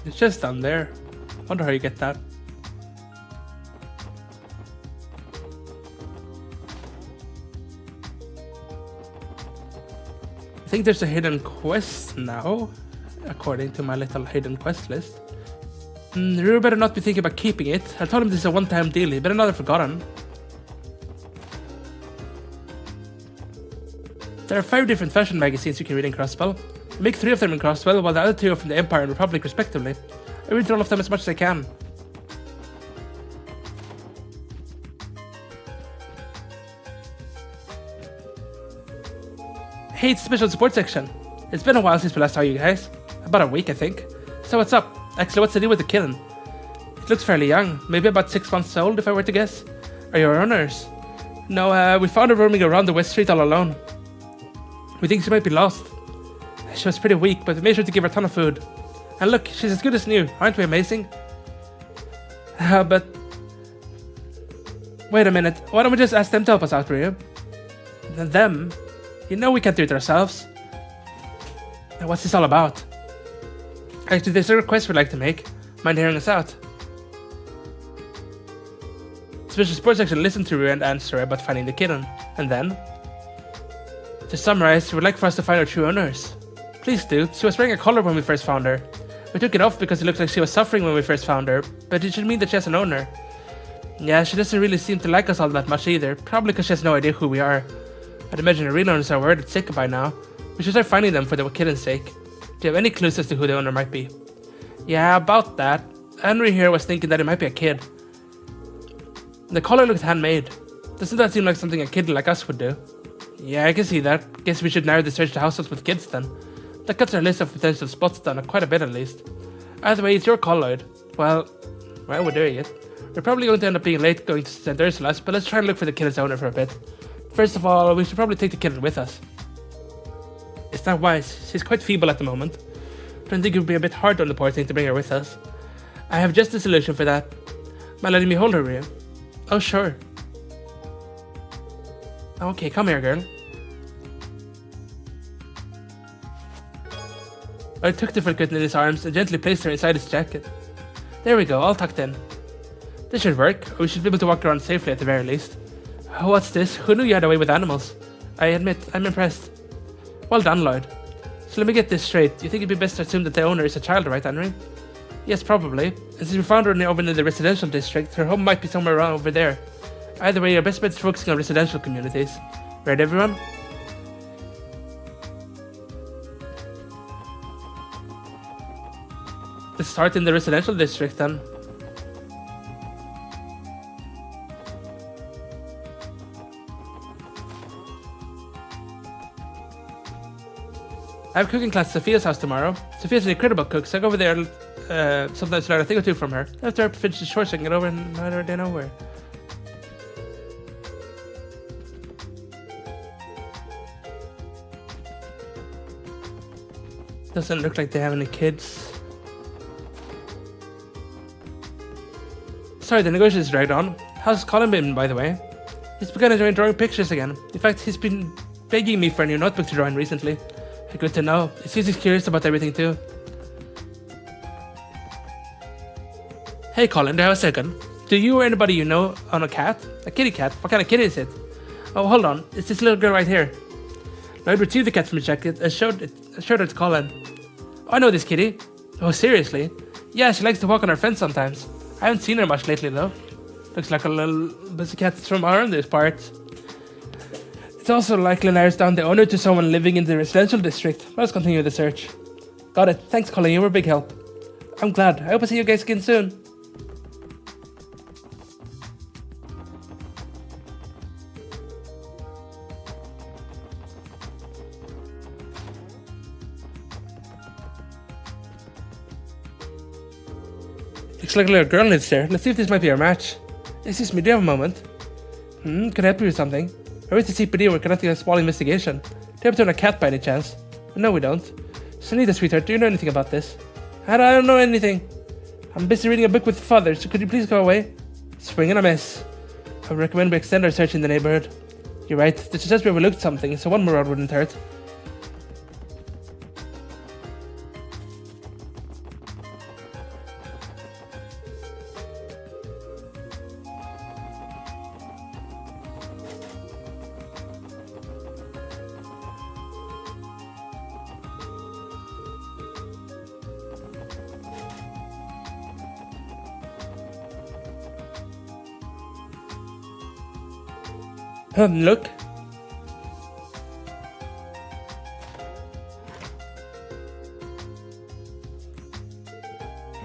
It's just down there. Wonder how you get that. I think there's a hidden quest now, according to my little hidden quest list. Ruru better not be thinking about keeping it. I told him this is a one-time deal. He better not have forgotten. There are 5 different fashion magazines you can read in Crossbell. I make 3 of them in Crossbell, while the other 2 are from the Empire and Republic respectively. I read through all of them as much as I can. Hey, it's the special support section. It's been a while since we last saw you guys. About a week, I think. So what's up? Actually, what's the deal with the kitten? It looks fairly young, maybe about 6 months old if I were to guess. Are you our owners? No, we found her roaming around the West Street all alone. We think she might be lost. She was pretty weak, but we made sure to give her a ton of food. And look, she's as good as new. Aren't we amazing? But... Wait a minute. Why don't we just ask them to help us out, Ryu? Them? You know we can't do it ourselves. Now, what's this all about? Actually, there's a request we'd like to make. Mind hearing us out? Special Sports section listened to Ryu and answer about finding the kitten. And then... To summarize, she would like for us to find her true owners. Please do. She was wearing a collar when we first found her. We took it off because it looked like she was suffering when we first found her, but it should mean that she has an owner. Yeah, she doesn't really seem to like us all that much either, probably because she has no idea who we are. I'd imagine her real owners are worried and sick by now. We should start finding them for the kitten's sake. Do you have any clues as to who the owner might be? Yeah, about that. Henry here was thinking that it might be a kid. The collar looked handmade. Doesn't that seem like something a kid like us would do? Yeah, I can see that. Guess we should narrow the search to households with kids then. That cuts our list of potential spots down quite a bit at least. Either way, it's your call, Lloyd. Well, we're doing it. We're probably going to end up being late going to St. Ursula's, but let's try and look for the kitten's owner for a bit. First of all, we should probably take the kitten with us. It's not wise. She's quite feeble at the moment. Don't think it would be a bit hard on the poor thing to bring her with us. I have just a solution for that. Mind letting me hold her, Ryu? Oh, sure. Okay, come here, girl. I took the kitten in his arms and gently placed her inside his jacket. There we go, all tucked in. This should work, or we should be able to walk around safely at the very least. Oh, what's this? Who knew you had a way with animals? I admit, I'm impressed. Well done, Lloyd. So let me get this straight. You think it'd be best to assume that the owner is a child, right, Henry? Yes, probably. And since we found her over in the residential district, her home might be somewhere around over there. Either way, your best bet is focusing on residential communities. Right, everyone? Let's start in the residential district then. I have cooking class at Sophia's house tomorrow. Sophia's an incredible cook, so I go over there sometimes to learn a thing or two from her. After I finish the chores, I can get over and let her know where. Doesn't look like they have any kids. Sorry, the negotiations dragged on. How's Colin been, by the way? He's begun enjoying drawing pictures again. In fact, he's been begging me for a new notebook to draw in recently. Good to know. It seems he's curious about everything too. Hey Colin, do you have a second? Do you or anybody you know own a cat? A kitty cat? What kind of kitty is it? Oh, hold on. It's this little girl right here. Lloyd retrieved the cat from his jacket and showed her to Colin. Oh, I know this kitty. Oh, seriously? Yeah, she likes to walk on her fence sometimes. I haven't seen her much lately though. Looks like a little pussycat from around this part. It's also likely narrows down the owner to someone living in the residential district. Let's continue the search. Got it. Thanks, Colin. You were a big help. I'm glad. I hope I see you guys again soon. Looks like a little girl lives there. Let's see if this might be our match. Excuse me, do you have a moment? Can I help you with something? Or is the CPD we're conducting a small investigation? Do you happen to own a cat by any chance? No, we don't. Sunita, sweetheart, do you know anything about this? I don't know anything. I'm busy reading a book with father, so could you please go away? Swinging a miss. I would recommend we extend our search in the neighborhood. You're right, this suggests we overlooked something, so one more road wouldn't hurt. Look.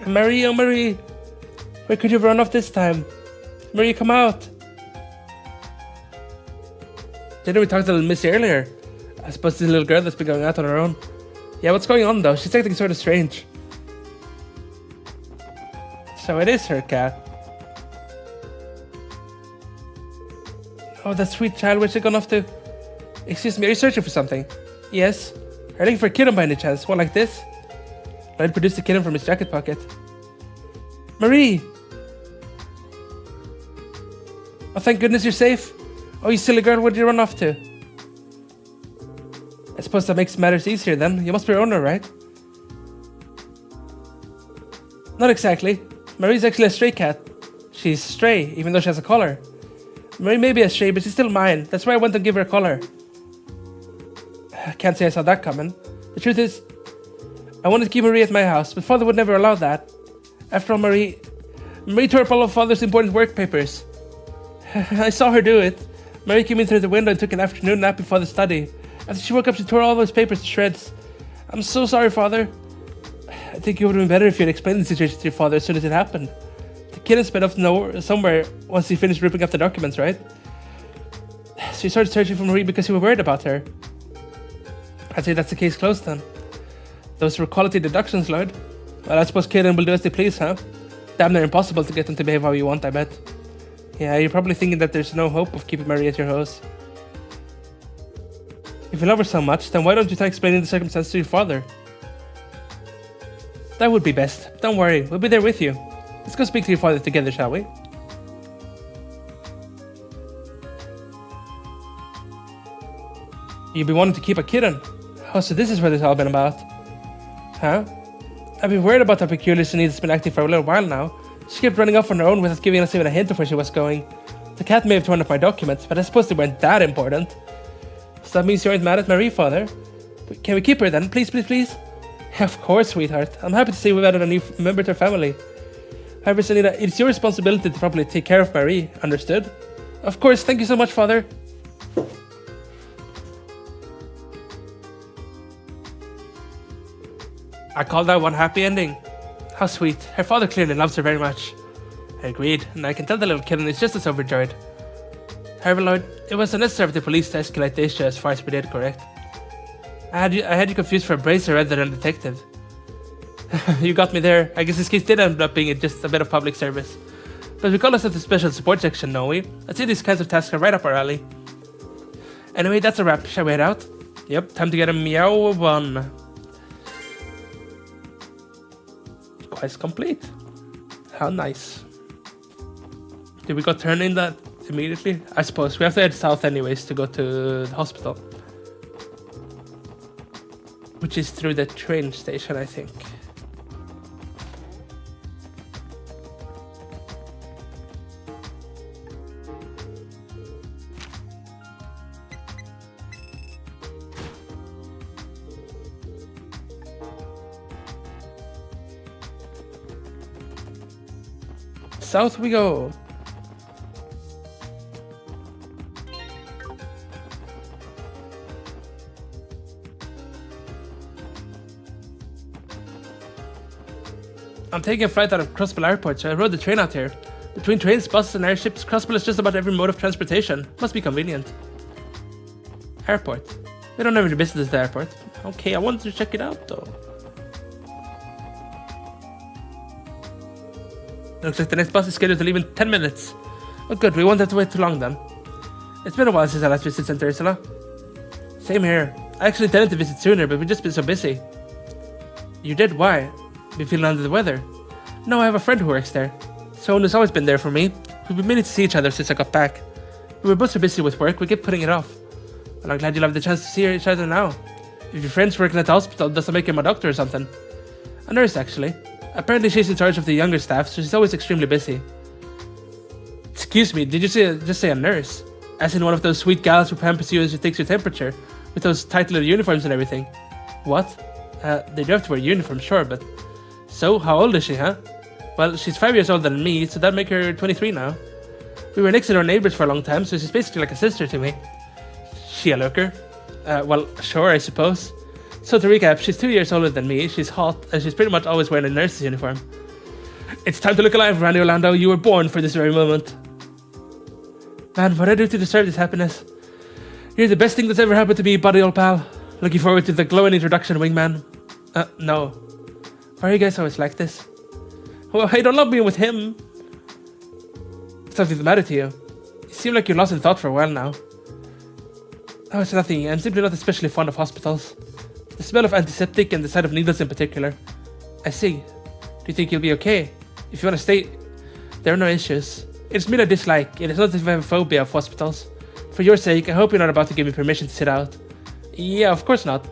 Marie, oh Marie. Where could you run off this time? Marie, come out. Didn't we talk to little Missy earlier? I suppose this little girl that's been going out on her own. Yeah, what's going on though? She's acting sort of strange. So it is her cat. Oh, that sweet child, where's she gone off to? Excuse me, are you searching for something? Yes. Are you looking for a kitten by any chance? One like this? Lloyd produced the kitten from his jacket pocket. Marie! Oh, thank goodness you're safe. Oh, you silly girl, where did you run off to? I suppose that makes matters easier then. You must be her owner, right? Not exactly. Marie's actually a stray cat. She's stray, even though she has a collar. Marie may be a stray, but she's still mine. That's why I went to give her a collar. I can't say I saw that coming. The truth is, I wanted to keep Marie at my house, but Father would never allow that. After all, Marie tore up all of Father's important work papers. I saw her do it. Marie came in through the window and took an afternoon nap before the study. After she woke up, she tore all those papers to shreds. I'm so sorry, Father. I think it would have been better if you'd explained the situation to your father as soon as it happened. The kid has been off somewhere once he finished ripping up the documents, right? So you started searching for Marie because you were worried about her. I'd say that's the case closed then. Those were quality deductions, Lloyd. Well, I suppose Kaden will do as they please, huh? Damn near impossible to get them to behave how you want, I bet. Yeah, you're probably thinking that there's no hope of keeping Marie at your house. If you love her so much, then why don't you try explaining the circumstances to your father? That would be best. Don't worry, we'll be there with you. Let's go speak to your father together, shall we? You've been wanting to keep a kitten. Oh, so this is what it's all been about. Huh? I've been worried about how peculiar Sinead's been acting for a little while now. She kept running off on her own without giving us even a hint of where she was going. The cat may have torn up my documents, but I suppose they weren't that important. So that means you aren't mad at Marie, Father? Can we keep her then? Please, please, please? Of course, sweetheart. I'm happy to see we've added a new member to our family. However, Sunita, it's your responsibility to properly take care of Marie, understood? Of course, thank you so much, Father. I call that one happy ending. How sweet. Her father clearly loves her very much. I agreed, and I can tell the little kitten is just as overjoyed. However, Lloyd, it was unnecessary for the police to escalate the issue as far as we did, correct? I had you confused for a bracer rather than a detective. You got me there. I guess this case did end up being just a bit of public service. But we call ourselves the special support section, don't we? I'd say these kinds of tasks are right up our alley. Anyway, that's a wrap. Shall we head out? Yep, time to get a meow one. Quest complete. How nice. Did we go turn in that immediately? I suppose we have to head south anyways to go to the hospital, which is through the train station, I think. South we go. I'm taking a flight out of Crossbill Airport, so I rode the train out here. Between trains, buses, and airships, Crossbill is just about every mode of transportation. Must be convenient. Airport. We don't have any business at the airport. Okay, I wanted to check it out though. Looks like the next bus is scheduled to leave in 10 minutes. Oh good, we won't have to wait too long then. It's been a while since I last visited St. Ursula. Same here. I actually intended to visit sooner, but we've just been so busy. You did? Why? Been feeling under the weather? No, I have a friend who works there. Someone who's always been there for me. We've been meaning to see each other since I got back. We were both so busy with work, we kept putting it off. Well, I'm glad you'll have the chance to see each other now. If your friend's working at the hospital, doesn't make him a doctor or something. A nurse, actually. Apparently she's in charge of the younger staff, so she's always extremely busy. Excuse me, did you just say a nurse? As in one of those sweet gals who pampers you as she takes your temperature, with those tight little uniforms and everything. What? They do have to wear uniforms, sure, but... So, how old is she, huh? Well, she's 5 years older than me, so that'd make her 23 now. We were next door neighbors for a long time, so she's basically like a sister to me. She a looker? Well, sure, I suppose. So to recap, she's 2 years older than me, she's hot, and she's pretty much always wearing a nurse's uniform. It's time to look alive, Randy Orlando. You were born for this very moment. Man, what I do to deserve this happiness? You're the best thing that's ever happened to me, buddy old pal. Looking forward to the glowing introduction, wingman. No. Why are you guys always like this? Well, I don't love being with him. Something's the matter to you. You seem like you're lost in thought for a while now. Oh, it's nothing. I'm simply not especially fond of hospitals. The smell of antiseptic and the sight of needles in particular. I see. Do you think you'll be okay? If you want to stay, there are no issues. It's me I dislike. It is not that I have a phobia of hospitals. For your sake, I hope you're not about to give me permission to sit out. Yeah, of course not.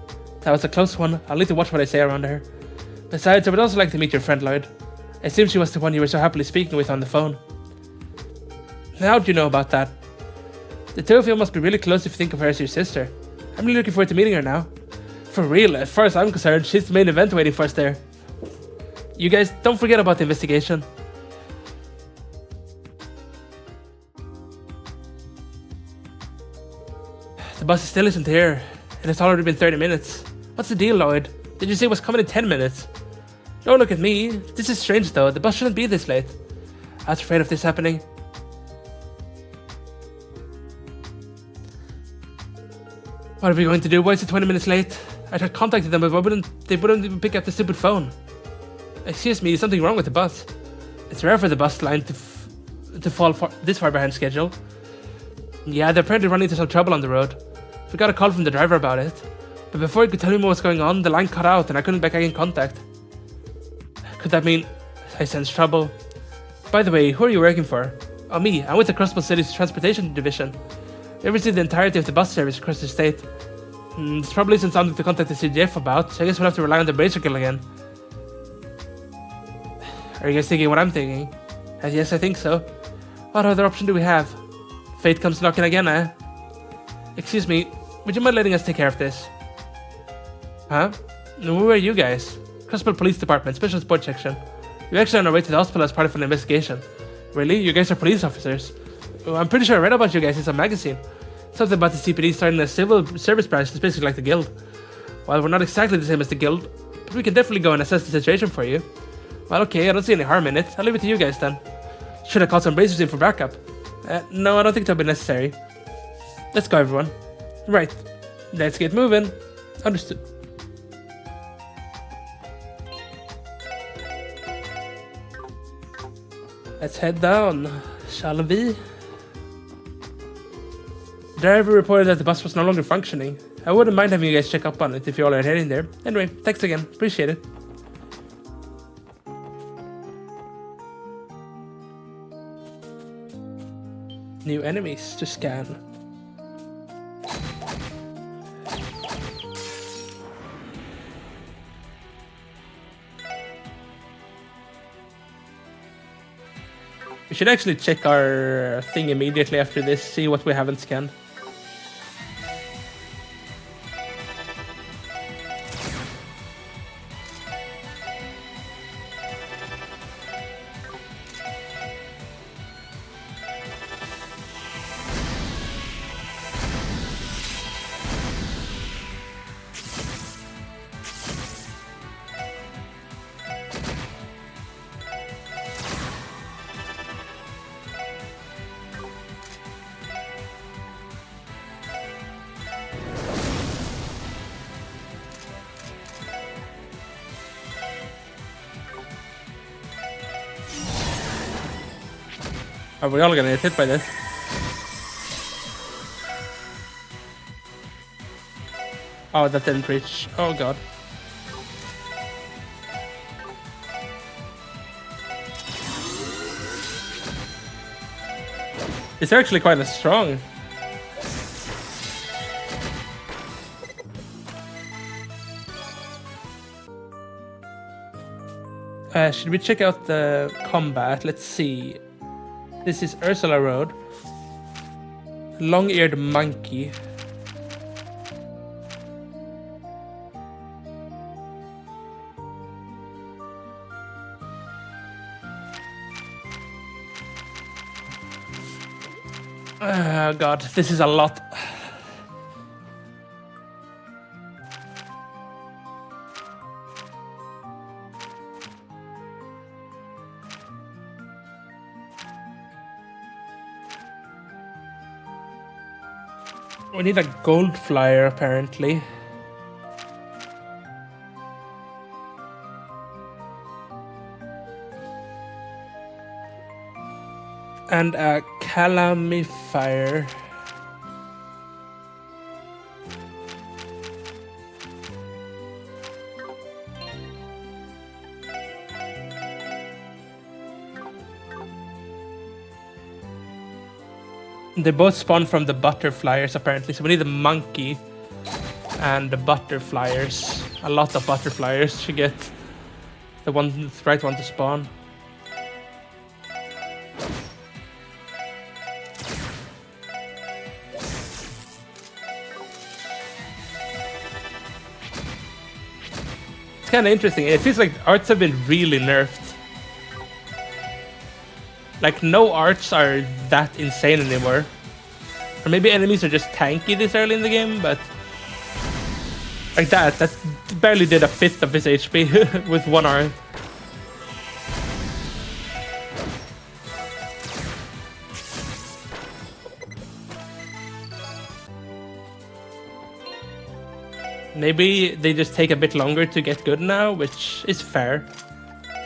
That was a close one. I'll need to watch what I say around her. Besides, I would also like to meet your friend, Lloyd. I assume she was the one you were so happily speaking with on the phone. How'd you know about that? The two of you must be really close if you think of her as your sister. I'm really looking forward to meeting her now. For real, as far as I'm concerned, she's the main event waiting for us there. You guys, don't forget about the investigation. The bus still isn't here, and it's already been 30 minutes. What's the deal, Lloyd? Did you say it was coming in 10 minutes? Don't look at me. This is strange though, the bus shouldn't be this late. I was afraid of this happening. What are we going to do? Why is it 20 minutes late? I tried contacting them, but they wouldn't even pick up the stupid phone. Excuse me, is something wrong with the bus? It's rare for the bus line to fall this far behind schedule. Yeah, they're apparently running into some trouble on the road. We got a call from the driver about it. But before he could tell me what was going on, the line cut out and I couldn't get back in contact. Could that mean I sense trouble? By the way, who are you working for? Oh, me. I'm with the Crossbow City's Transportation Division. We oversee the entirety of the bus service across the state. This probably isn't something to contact the CDF about, so I guess we'll have to rely on the Bracer Guild again. Are you guys thinking what I'm thinking? Yes, I think so. What other option do we have? Fate comes knocking again, eh? Excuse me, would you mind letting us take care of this? Huh? Who are you guys? Crossbow Police Department, Special Sports Section. We're actually on our way to the hospital as part of an investigation. Really? You guys are police officers? Oh, I'm pretty sure I read about you guys in some magazine. Something about the CPD starting a civil service branch that's basically like the guild. Well, we're not exactly the same as the guild, but we can definitely go and assess the situation for you. Well, okay, I don't see any harm in it. I'll leave it to you guys then. Should I call some bracers in for backup? No, I don't think that'll be necessary. Let's go, everyone. Right. Let's get moving. Understood. Let's head down, shall we? The driver reported that the bus was no longer functioning. I wouldn't mind having you guys check up on it if you all are heading there. Anyway, thanks again. Appreciate it. New enemies to scan. We should actually check our thing immediately after this, see what we haven't scanned. Are we all gonna get hit by this? Oh, that didn't reach. Oh god. It's actually quite a strong. Should we check out the combat? Let's see. This is Ursula Road. Long-eared monkey. Oh god, this is a lot. We need a gold flyer, apparently. And a calamifier. They both spawn from the butterfliers, apparently. So we need the monkey and the butterfliers. A lot of butterfliers to get the right one to spawn. It's kind of interesting. It feels like arts have been really nerfed. Like, no arts are that insane anymore. Or maybe enemies are just tanky this early in the game, but... Like that barely did a fifth of his HP with one art. Maybe they just take a bit longer to get good now, which is fair.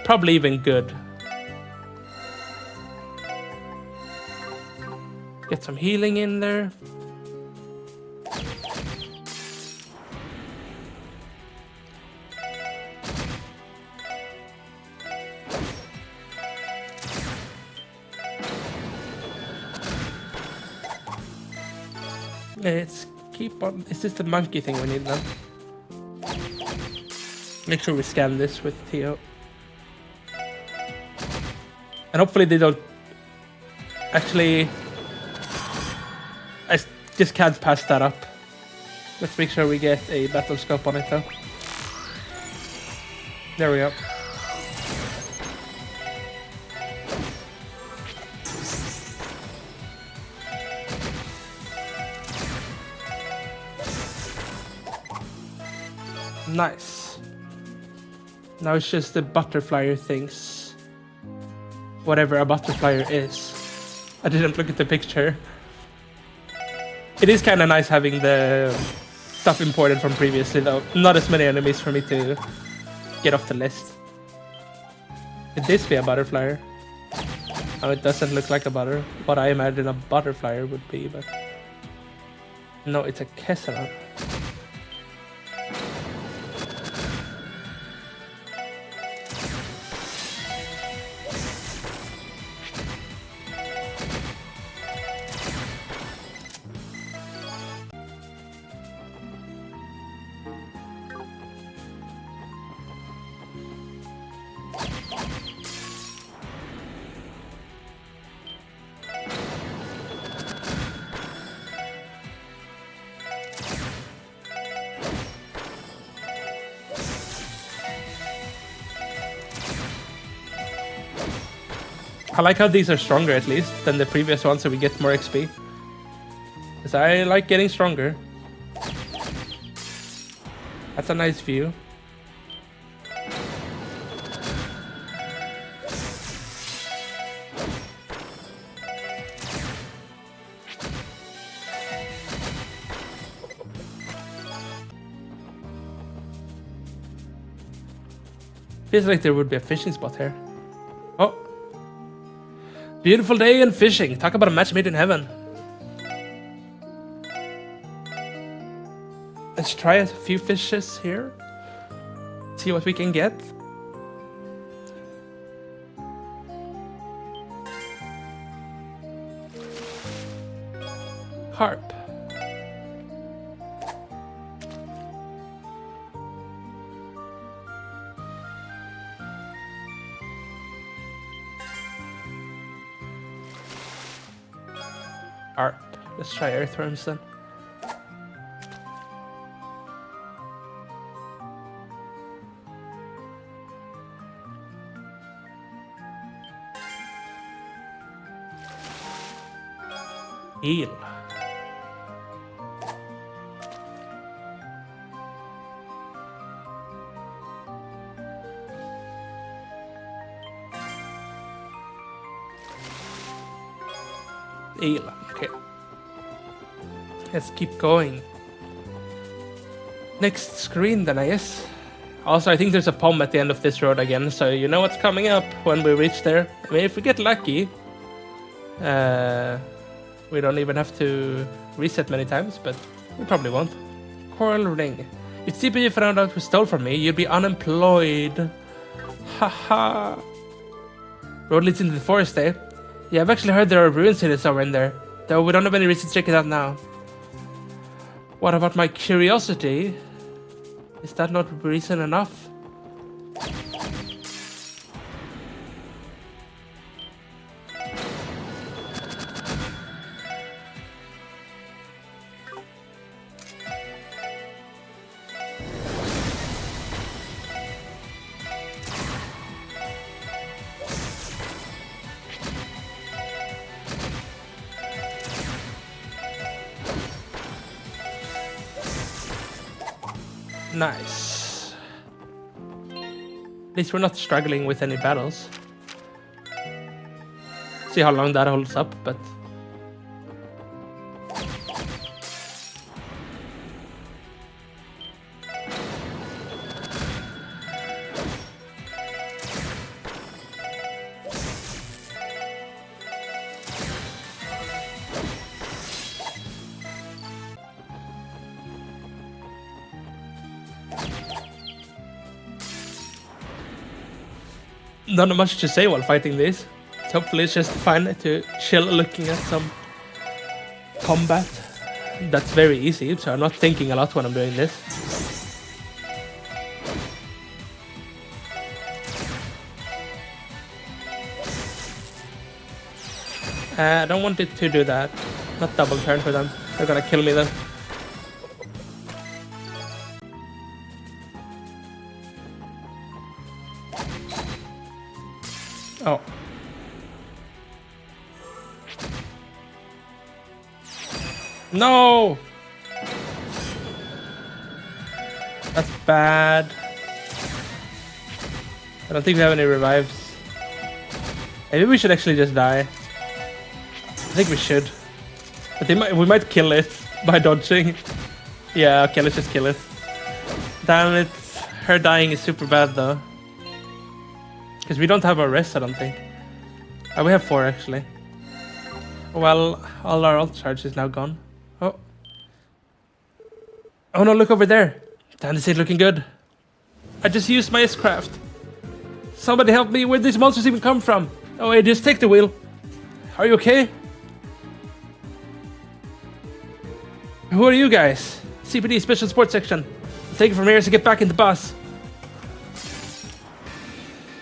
Probably even good. Get some healing in there. Let's keep on. Is this the monkey thing we need now? Make sure we scan this with Theo. And hopefully they don't... Actually... I just can't pass that up. Let's make sure we get a battle scope on it though. There we go. Nice. Now it's just the butterflyer things. Whatever a butterflyer is. I didn't look at the picture. It is kind of nice having the stuff imported from previously though. Not as many enemies for me to get off the list. Could this be a butterflyer? Oh, it doesn't look like a what I imagine a butterflyer would be, but... No, it's a Kesseran. I like how these are stronger at least than the previous ones, so we get more XP. Because I like getting stronger. That's a nice view. Feels like there would be a fishing spot here. Oh. Beautiful day and fishing. Talk about a match made in heaven. Let's try a few fishes here. See what we can get. Carp. Carp. Let's try earthworms then. Heal. Heal. Okay. Let's keep going. Next screen then, I guess. Also, I think there's a pom at the end of this road again, so you know what's coming up when we reach there. I mean, if we get lucky, we don't even have to reset many times, but we probably won't. Coral ring. If CPU found out who stole from me, you'd be unemployed. Haha. Road leads into the forest, eh? Yeah, I've actually heard there are ruins hidden somewhere in there, though we don't have any reason to check it out now. What about my curiosity? Is that not reason enough? Nice. At least we're not struggling with any battles. See how long that holds up, but... Not much to say while fighting this. Hopefully it's just fun to chill looking at some combat. That's very easy, so I'm not thinking a lot when I'm doing this. I don't want it to do that. Not double turn for them. They're gonna kill me then. Oh. No! That's bad. I don't think we have any revives. Maybe we should actually just die. I think we should. But we might kill it by dodging. Yeah, okay, let's just kill it. Damn it. Her dying is super bad though. Because we don't have our rest, I don't think. Oh, we have 4 actually. Well, all our ult charge is now gone. Oh. Oh no, look over there. Damn, this ain't looking good. I just used my S-craft. Somebody help me, where these monsters even come from? Oh, hey, just take the wheel. Are you okay? Who are you guys? CPD Special Sports Section. I'll take it from here to get back in the bus.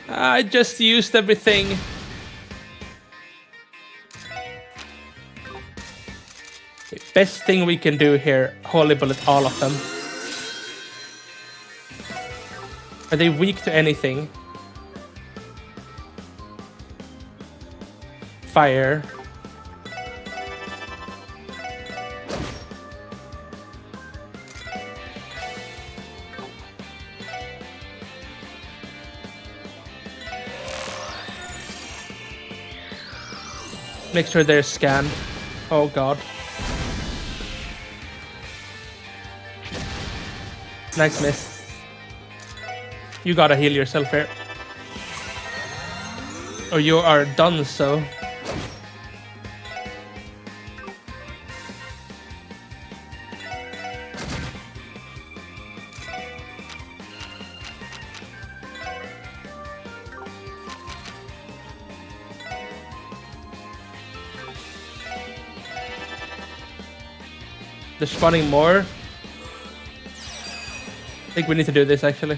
I just used everything. Okay, best thing we can do here, Holy Bullet all of them. Are they weak to anything? Fire. Make sure they're scanned. Oh god. Nice miss. You gotta heal yourself here. Or you are done so. They're spawning more. I think we need to do this actually.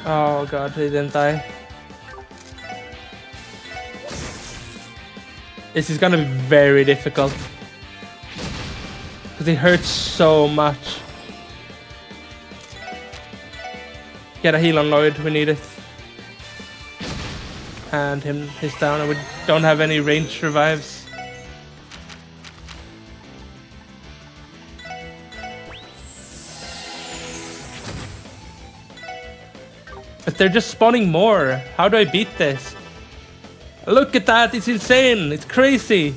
Oh god, he didn't die. This is gonna be very difficult. Because it hurts so much. Get a heal on Lloyd, we need it. And he's down, and we don't have any ranged revives. But they're just spawning more. How do I beat this? Look at that, it's insane, it's crazy.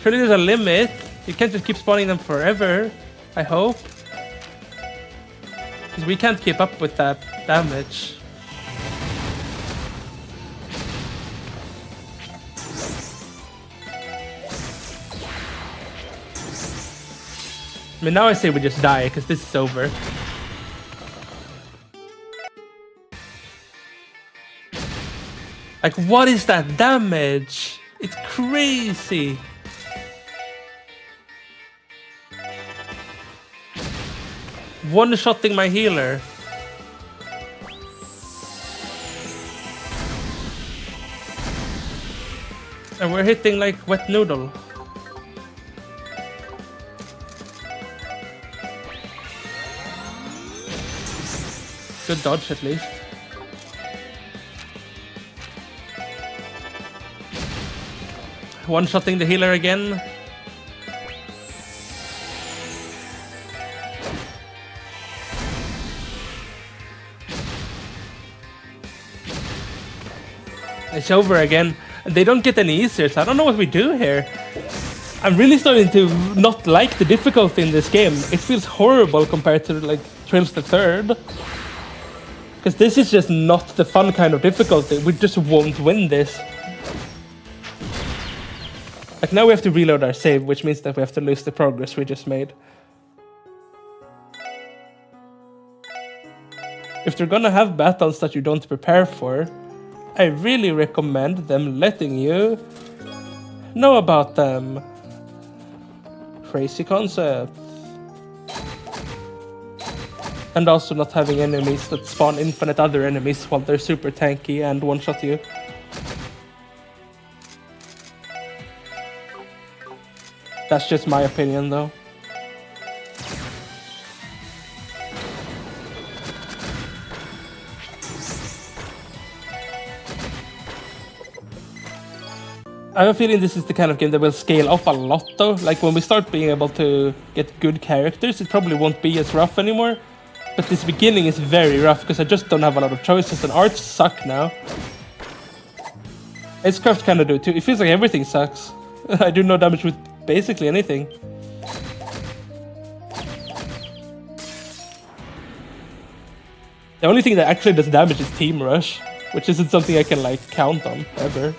Surely there's a limit. You can't just keep spawning them forever, I hope. Because we can't keep up with that damage. I mean, now I say we just die, because this is over. Like, what is that damage? It's crazy. One-shotting my healer. And we're hitting like wet noodle. Good dodge at least. One-shotting the healer again. It's over again. They don't get any easier, so I don't know what we do here. I'm really starting to not like the difficulty in this game. It feels horrible compared to like Trails the Third. Because this is just not the fun kind of difficulty. We just won't win this. Like now we have to reload our save, which means that we have to lose the progress we just made. If they're gonna have battles that you don't prepare for, I really recommend them letting you know about them. Crazy concept. And also not having enemies that spawn infinite other enemies while they're super tanky and one-shot you. That's just my opinion, though. I have a feeling this is the kind of game that will scale off a lot, though. Like, when we start being able to get good characters, it probably won't be as rough anymore. But this beginning is very rough, because I just don't have a lot of choices, and arts suck now. Acecraft kind of do, too. It feels like everything sucks. I do no damage with basically anything. The only thing that actually does damage is Team Rush, which isn't something I can like count on ever.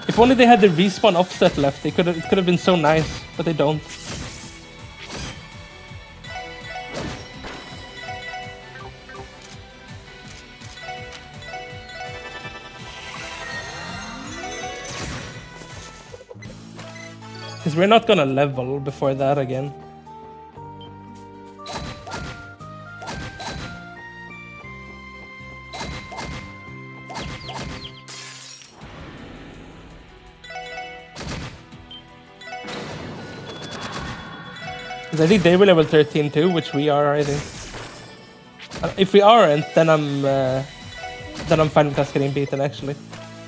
If only they had the respawn offset left, it could have been so nice, but they don't. Because we're not gonna level before that again. Because I think they were level 13 too, which we are, I think. If we aren't, then I'm fine with us getting beaten, actually.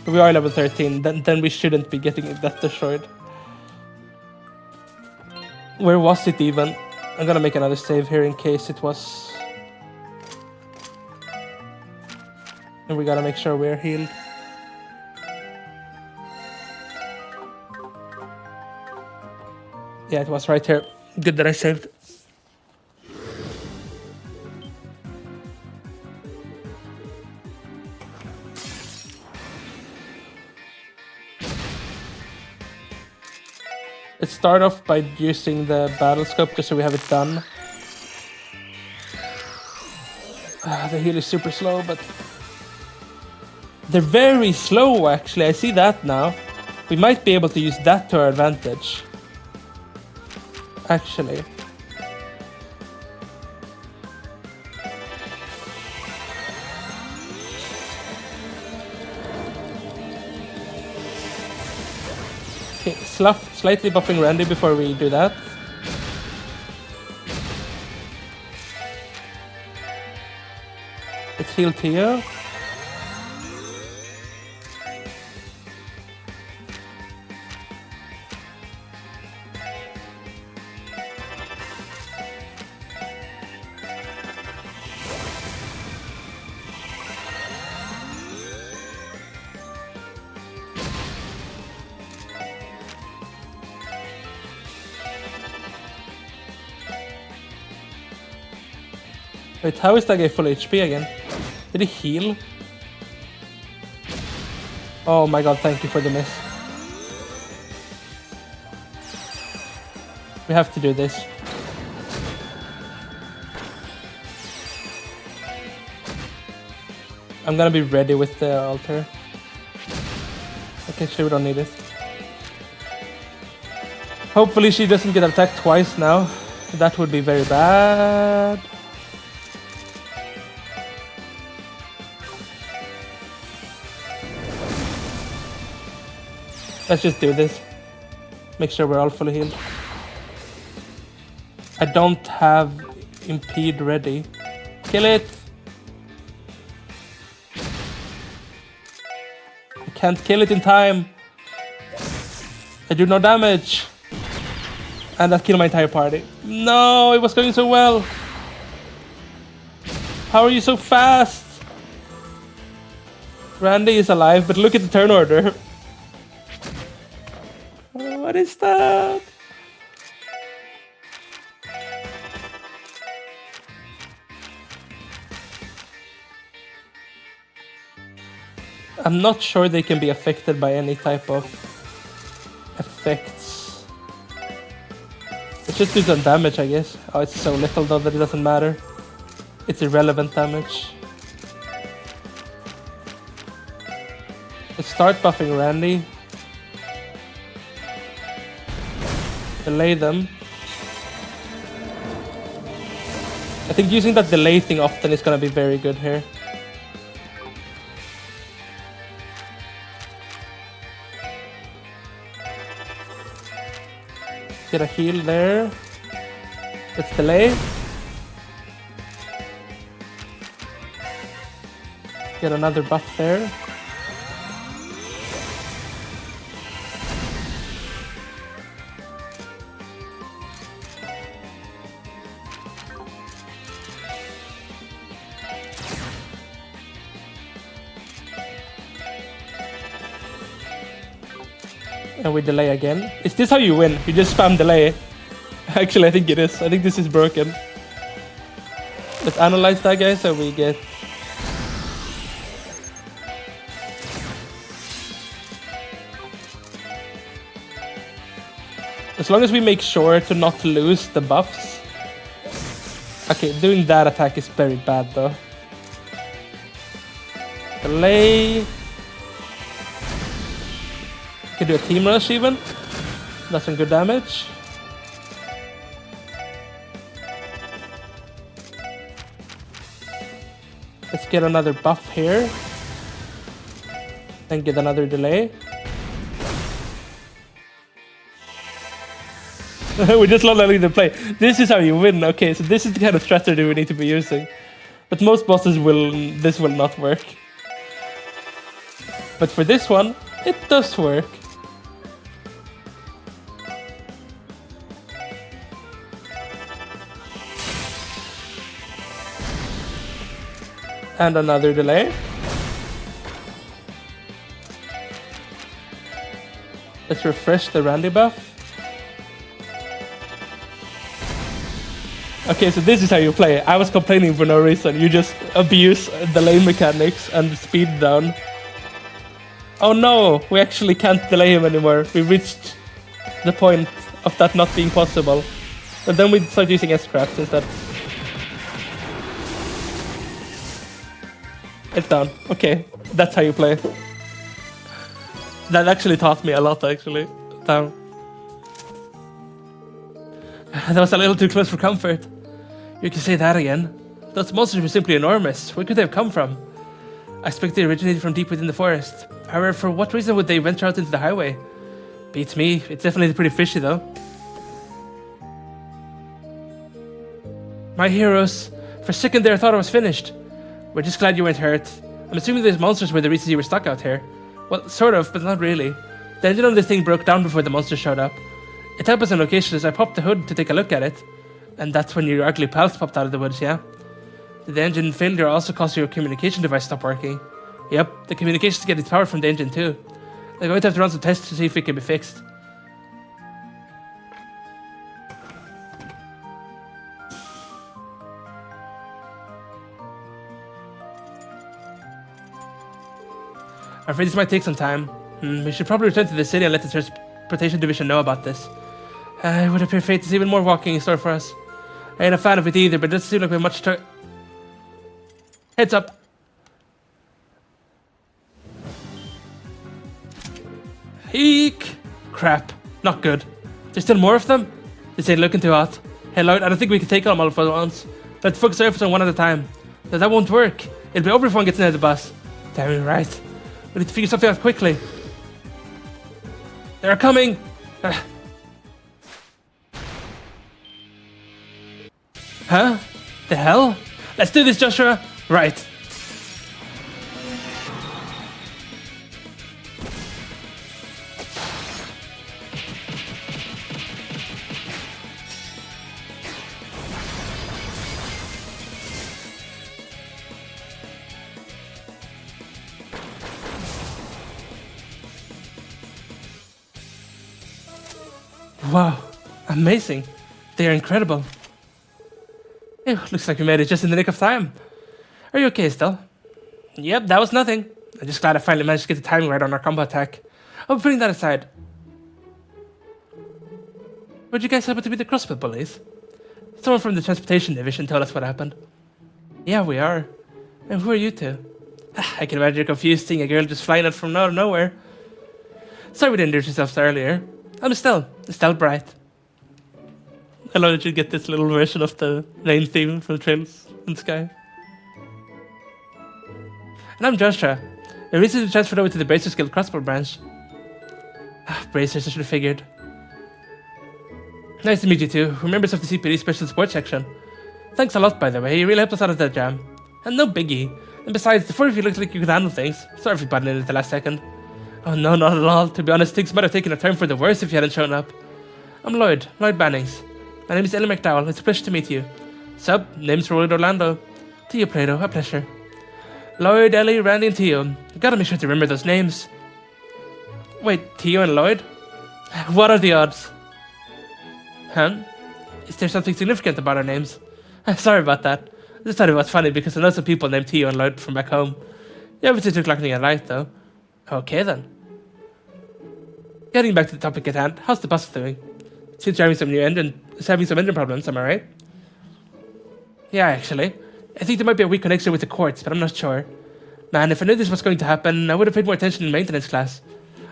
If we are level 13, then we shouldn't be getting that destroyed. Where was it even? I'm gonna make another save here in case it was. And we gotta make sure we're healed. Yeah, it was right here. Good that I saved. Let's start off by using the battle scope just so we have it done. The heal is super slow, but they're very slow actually. I see that now. We might be able to use that to our advantage. Actually. Okay, slightly buffing Randy before we do that. Let's heal Tio. Wait, how is that guy full HP again? Did he heal? Oh my god, thank you for the miss. We have to do this. I'm gonna be ready with the altar. Okay, sure, we don't need it. Hopefully she doesn't get attacked twice now. That would be very bad. Let's just do this. Make sure we're all fully healed. I don't have Impede ready. Kill it! I can't kill it in time. I do no damage. And that killed my entire party. No, it was going so well. How are you so fast? Randy is alive, but look at the turn order. What is that? I'm not sure they can be affected by any type of effects. Let's just do some damage, I guess. Oh, it's so little though that it doesn't matter. It's irrelevant damage. Let's start buffing Randy. Delay them. I think using that delay thing often is gonna be very good here. Get a heal there. Let's delay. Get another buff there. And we delay again. Is this how you win? You just spam delay? Actually, I think it is. I think this is broken. Let's analyze that, guys, so we get... As long as we make sure to not lose the buffs. Okay, doing that attack is very bad, though. Delay... Can do a team rush even. That's some good damage. Let's get another buff here. And get another delay. We're just not letting them play. This is how you win. Okay, so this is the kind of strategy we need to be using. But most bosses this will not work. But for this one, it does work. And another delay. Let's refresh the Randy buff. Okay, so this is how you play. I was complaining for no reason. You just abuse delay mechanics and speed down. Oh no, we actually can't delay him anymore. We reached the point of that not being possible. And then we start using S-Craft instead. It's done. Okay, that's how you play. That actually taught me a lot, actually. Damn. That was a little too close for comfort. You can say that again. Those monsters were simply enormous. Where could they have come from? I expect they originated from deep within the forest. However, for what reason would they venture out into the highway? Beats me. It's definitely pretty fishy, though. My heroes. For a second there, I thought I was finished. We're just glad you weren't hurt. I'm assuming those monsters were the reason you were stuck out here. Well, sort of, but not really. The engine on this thing broke down before the monsters showed up. It helped us on location as I popped the hood to take a look at it. And that's when your ugly pals popped out of the woods, yeah? Did the engine failure also cause your communication device stop working? Yep, the communications get its power from the engine too. They're going to have to run some tests to see if it can be fixed. I'm afraid this might take some time. We should probably return to the city and let the transportation division know about this. It would appear fate is even more walking in store for us. I ain't a fan of it either, but it doesn't seem like we have much to... Heads up. Eek! Crap. Not good. There's still more of them? This ain't looking too hot. Hey Lloyd, I don't think we can take on all of them at once. Let's focus our efforts on one at a time. That won't work. It'll be over if one gets near the bus. Damn, you're right. We need to figure something out quickly. They're coming! Huh? The hell? Let's do this, Joshua! Right. Wow, amazing. They are incredible. Ew, looks like we made it just in the nick of time. Are you okay, Estelle? Yep, that was nothing. I'm just glad I finally managed to get the timing right on our combo attack. I'll be putting that aside. Would you guys happen to be the CrossFit bullies? Someone from the transportation division told us what happened. Yeah, we are. And who are you two? I can imagine you're confused seeing a girl just flying out from out of nowhere. Sorry we didn't introduce ourselves earlier. I'm Estelle Bright. I love that you get this little version of the rain theme from Trails in the Sky. And I'm Joshua. I recently transferred over to the Bracers Guild Crossbow branch. Bracers, I should have figured. Nice to meet you too. We're members of the CPD Special Support Section. Thanks a lot, by the way. You really helped us out of that jam. And no biggie. And besides, the four of you looked like you could handle things. Sorry if you butted in at the last second. Oh no, not at all. To be honest, things might have taken a turn for the worse if you hadn't shown up. I'm Lloyd Bannings. My name is Ellie McDowell. It's a pleasure to meet you. Sup, name's Lloyd Orlando. Tio Prado, a pleasure. Lloyd, Ellie, Randy, and Tio. I gotta make sure to remember those names. Wait, Tio and Lloyd? What are the odds? Huh? Is there something significant about our names? Sorry about that. I just thought it was funny because I know some people named Tio and Lloyd from back home. You obviously took Lockney and right, though. Okay then. Getting back to the topic at hand, how's the bus doing? Seems you're having some engine problems, am I right? Yeah, actually. I think there might be a weak connection with the quartz, but I'm not sure. Man, if I knew this was going to happen, I would have paid more attention in maintenance class.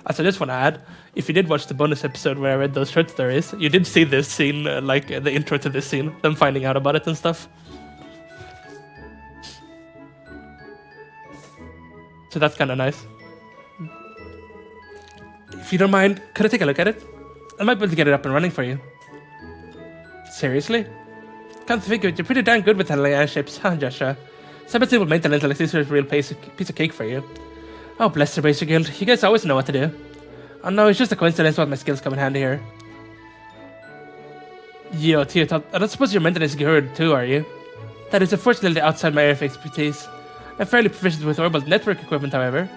Also, I just want to add, if you did watch the bonus episode where I read those short stories, you did see this scene, the intro to this scene, them finding out about it and stuff. So that's kind of nice. If you don't mind, could I take a look at it? I might be able to get it up and running for you. Seriously? Come to think of it, you're pretty damn good with handling airships, huh, Joshua? So I bet simple maintenance like this is a real piece of cake for you. Oh, bless the Bracer Guild, you guys always know what to do. Oh no, it's just a coincidence what my skills come in handy here. Yo, Tio, I don't suppose you're maintenance good too, are you? That is unfortunately outside my area of expertise. I'm fairly proficient with orbital network equipment, however.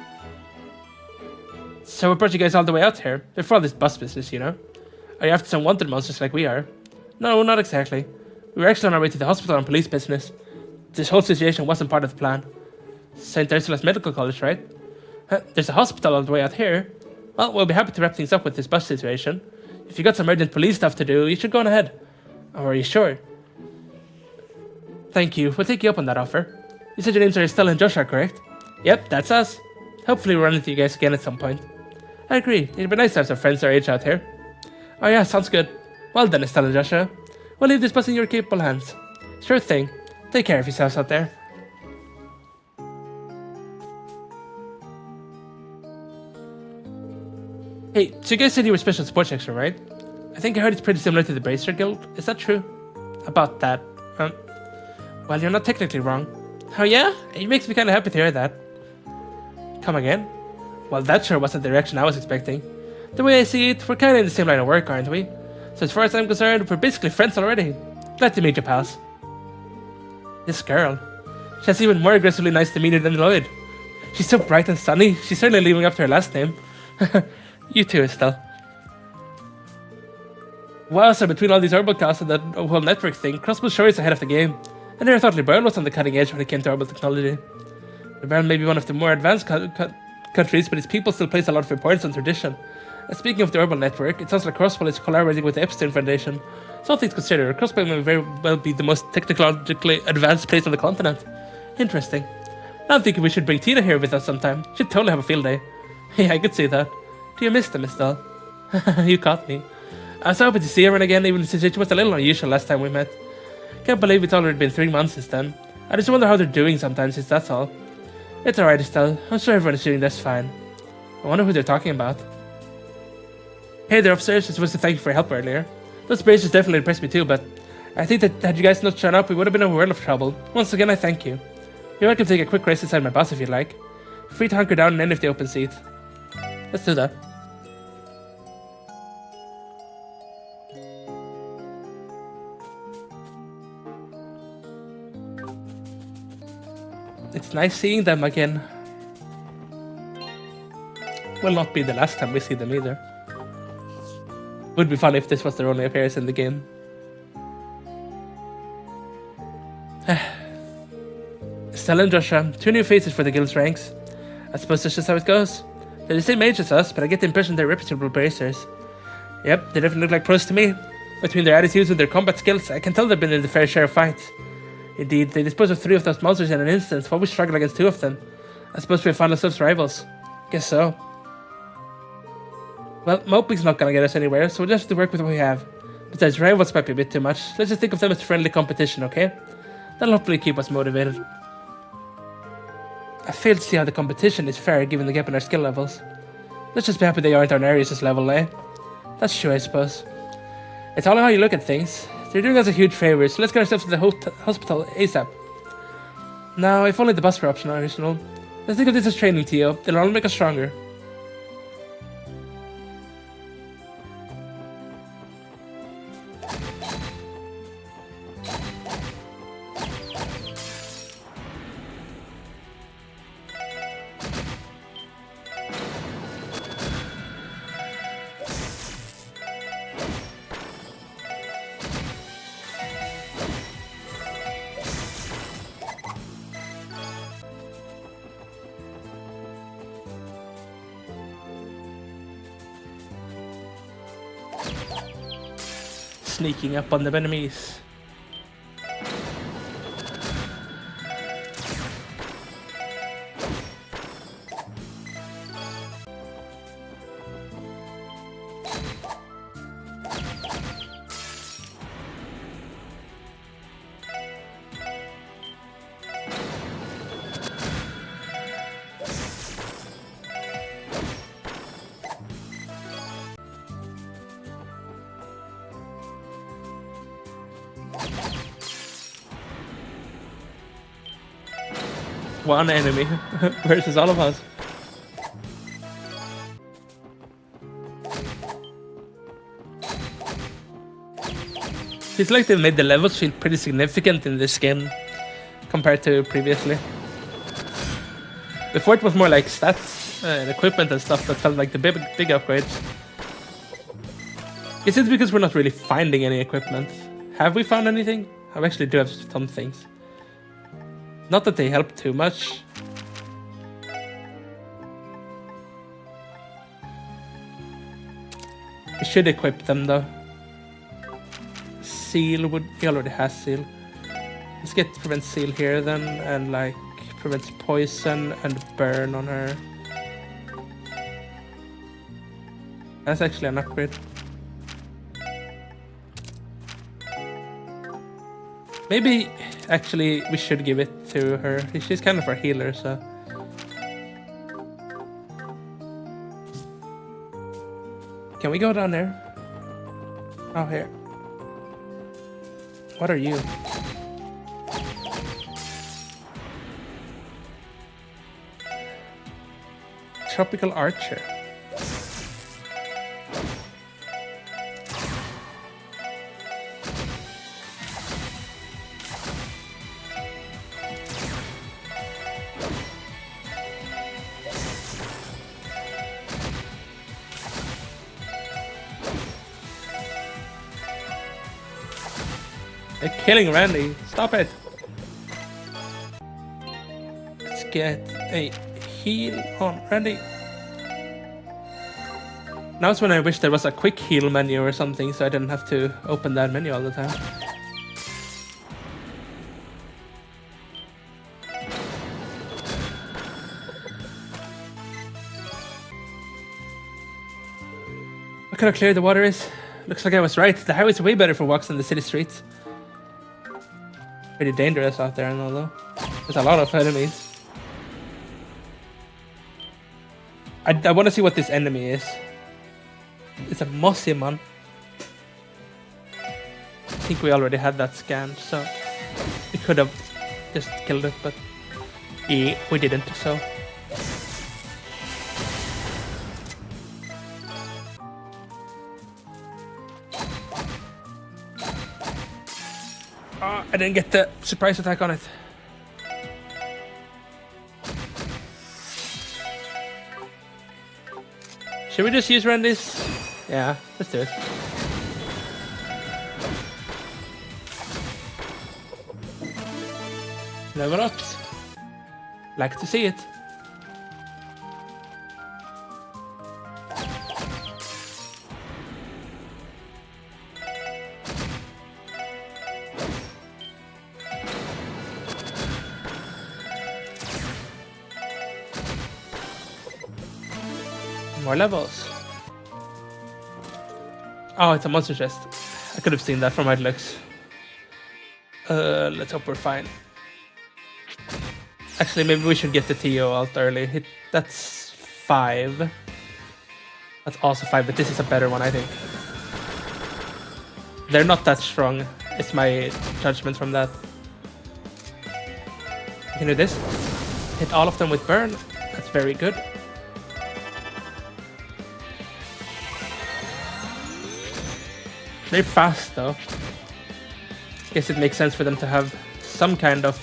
So what brought you guys all the way out here? Before all this bus business, you know? Are you after some wanted monsters like we are? No, not exactly. We were actually on our way to the hospital on police business. This whole situation wasn't part of the plan. St. Ursula's Medical College, right? There's a hospital all the way out here. Well, we'll be happy to wrap things up with this bus situation. If you got some urgent police stuff to do, you should go on ahead. Oh, are you sure? Thank you. We'll take you up on that offer. You said your names are Estelle and Joshua, correct? Yep, that's us. Hopefully we'll run into you guys again at some point. I agree. It'd be nice to have some friends our age out here. Oh yeah, sounds good. Well done, Estelle and Joshua. We'll leave this bus in your capable hands. Sure thing. Take care of yourselves out there. Hey, so you guys said you were special support section, right? I think I heard it's pretty similar to the Bracer Guild. Is that true? About that. Well, you're not technically wrong. Oh yeah? It makes me kind of happy to hear that. Come again? Well, that sure wasn't the reaction I was expecting. The way I see it, we're kind of in the same line of work, aren't we? So as far as I'm concerned, we're basically friends already. Glad to meet you, pals. This girl. She has even more aggressively nice demeanor than Lloyd. She's so bright and sunny, she's certainly living up to her last name. You too, Estelle. Wow, so between all these Orbitalcasts and that whole network thing, Crossbow sure is ahead of the game. I never thought Liberl was on the cutting edge when it came to orbital technology. Liberl may be one of the more advanced countries, but its people still place a lot of importance on tradition. And speaking of the Orbital network, it sounds like Crossbow is collaborating with the Epstein Foundation. So all things considered, Crossbow may very well be the most technologically advanced place on the continent. Interesting. Now I'm thinking we should bring Tina here with us sometime. She'd totally have a field day. Yeah, I could see that. Do you miss them, Estelle? You caught me. I was hoping to see everyone again, even since it was a little unusual last time we met. Can't believe it's already been 3 months since then. I just wonder how they're doing sometimes, since that's all. It's alright, Estelle. I'm sure everyone is doing just fine. I wonder who they're talking about. Hey there, upstairs. I'm supposed to thank you for your help earlier. Those braces definitely impressed me too, but I think that had you guys not shown up, we would have been in a world of trouble. Once again, I thank you. You're welcome to take a quick rest inside my bus if you'd like. Feel free to hunker down in any of the open seats. Let's do that. It's nice seeing them again. Will not be the last time we see them either. Would be fun if this was their only appearance in the game. Stella and Joshua, 2 new faces for the guild's ranks. I suppose that's just how it goes. They're the same age as us, but I get the impression they're reputable bracers. Yep, they definitely look like pros to me. Between their attitudes and their combat skills, I can tell they've been in the fair share of fights. Indeed, they dispose of 3 of those monsters in an instant, while we struggle against 2 of them. I suppose we found ourselves rivals. Guess so. Well, moping's not gonna get us anywhere, so we'll just have to work with what we have. Besides, rivals might be a bit too much. Let's just think of them as friendly competition, okay? That'll hopefully keep us motivated. I fail to see how the competition is fair given the gap in our skill levels. Let's just be happy they aren't on Arius' level, eh? That's true, I suppose. It's all how you look at things. They're doing us a huge favor, so let's get ourselves to the hospital ASAP. Now, if only the bus were optional. Let's think of this as training, Tio. It'll only make us stronger. Sneaking up on the enemies. One enemy versus all of us. It's like they've made the levels feel pretty significant in this game compared to previously. Before it was more like stats and equipment and stuff that felt like the big upgrades. Is it because we're not really finding any equipment? Have we found anything? I actually do have some things. Not that they help too much. We should equip them though. Seal would... he already has seal. Let's get prevent seal here then, and like prevents poison and burn on her. That's actually an upgrade. Maybe actually we should give it to her. She's kind of our healer, so. Can we go down there? Oh, here. What are you? tropical archer. They're killing Randy. Stop it. Let's get a heal on Randy. Now's when I wish there was a quick heal menu or something so I didn't have to open that menu all the time. Look how clear the water is. Looks like I was right. The highway's way better for walks than the city streets. Pretty dangerous out there, and although there's a lot of enemies. I want to see what this enemy is. It's a Mossymon. I think we already had that scanned, so we could have just killed it, but we didn't, so. I didn't get the surprise attack on it. Should we just use Randy's? Yeah, let's do it. Level up. Like to see it. More levels. Oh, it's a monster chest. I could have seen that from my looks. Let's hope we're fine. Actually, maybe we should get the TO alt early. That's 5. That's also 5, but this is a better one, I think. They're not that strong. It's my judgment from that. You can do this. Hit all of them with burn. That's very good. They're fast though. Guess it makes sense for them to have some kind of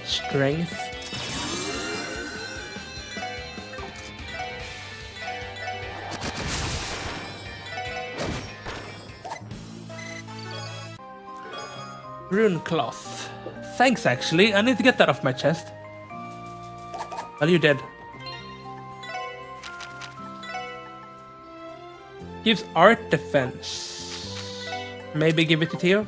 strength. Rune cloth. Thanks actually, I need to get that off my chest. Well, you did. Gives art defense. Maybe give it to Tio?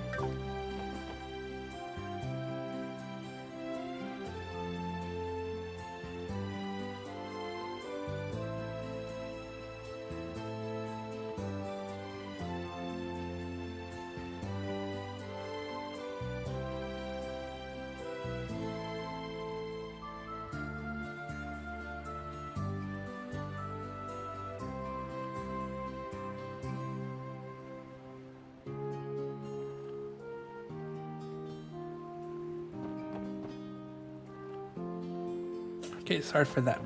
Okay, sorry for that.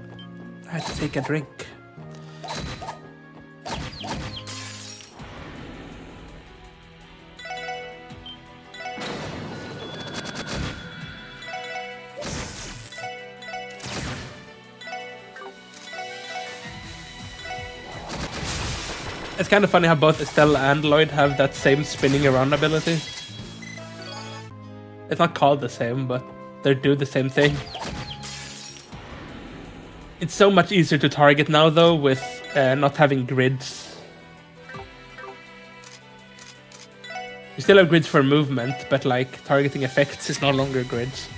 I had to take a drink. It's kind of funny how both Estelle and Lloyd have that same spinning around ability. It's not called the same, but they do the same thing. It's so much easier to target now, though, with not having grids. You still have grids for movement, but like targeting effects is no longer grids.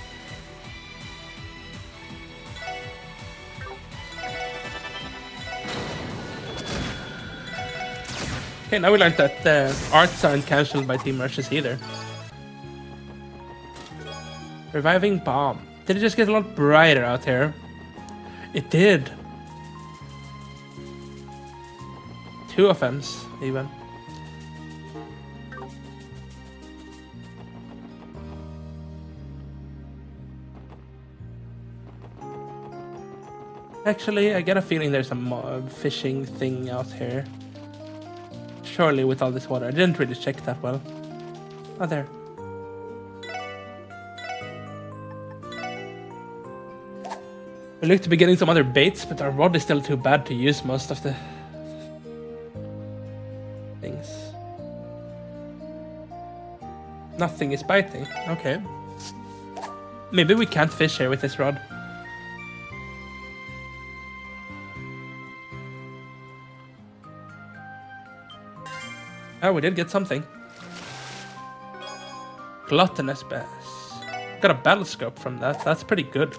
Okay, now we learned that arts aren't cancelled by team rushes either. Reviving bomb. Did it just get a lot brighter out here? It did. 2 offense, even. Actually, I get a feeling there's a fishing thing out here. Surely with all this water. I didn't really check that well. Oh, there. We look to be getting some other baits, but our rod is still too bad to use most of the things. Nothing is biting. Okay. Maybe we can't fish here with this rod. Oh, we did get something. Gluttonous bass. Got a battle scope from that. That's pretty good.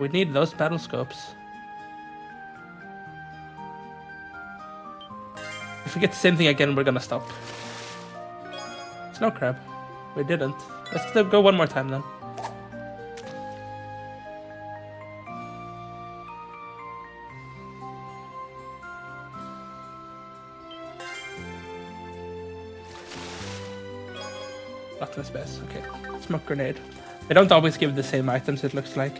We need those battle scopes. If we get the same thing again, we're gonna stop. Snow crab. We didn't. Let's go one more time then. Gluttonous bass. Okay. Smoke grenade. They don't always give the same items, it looks like.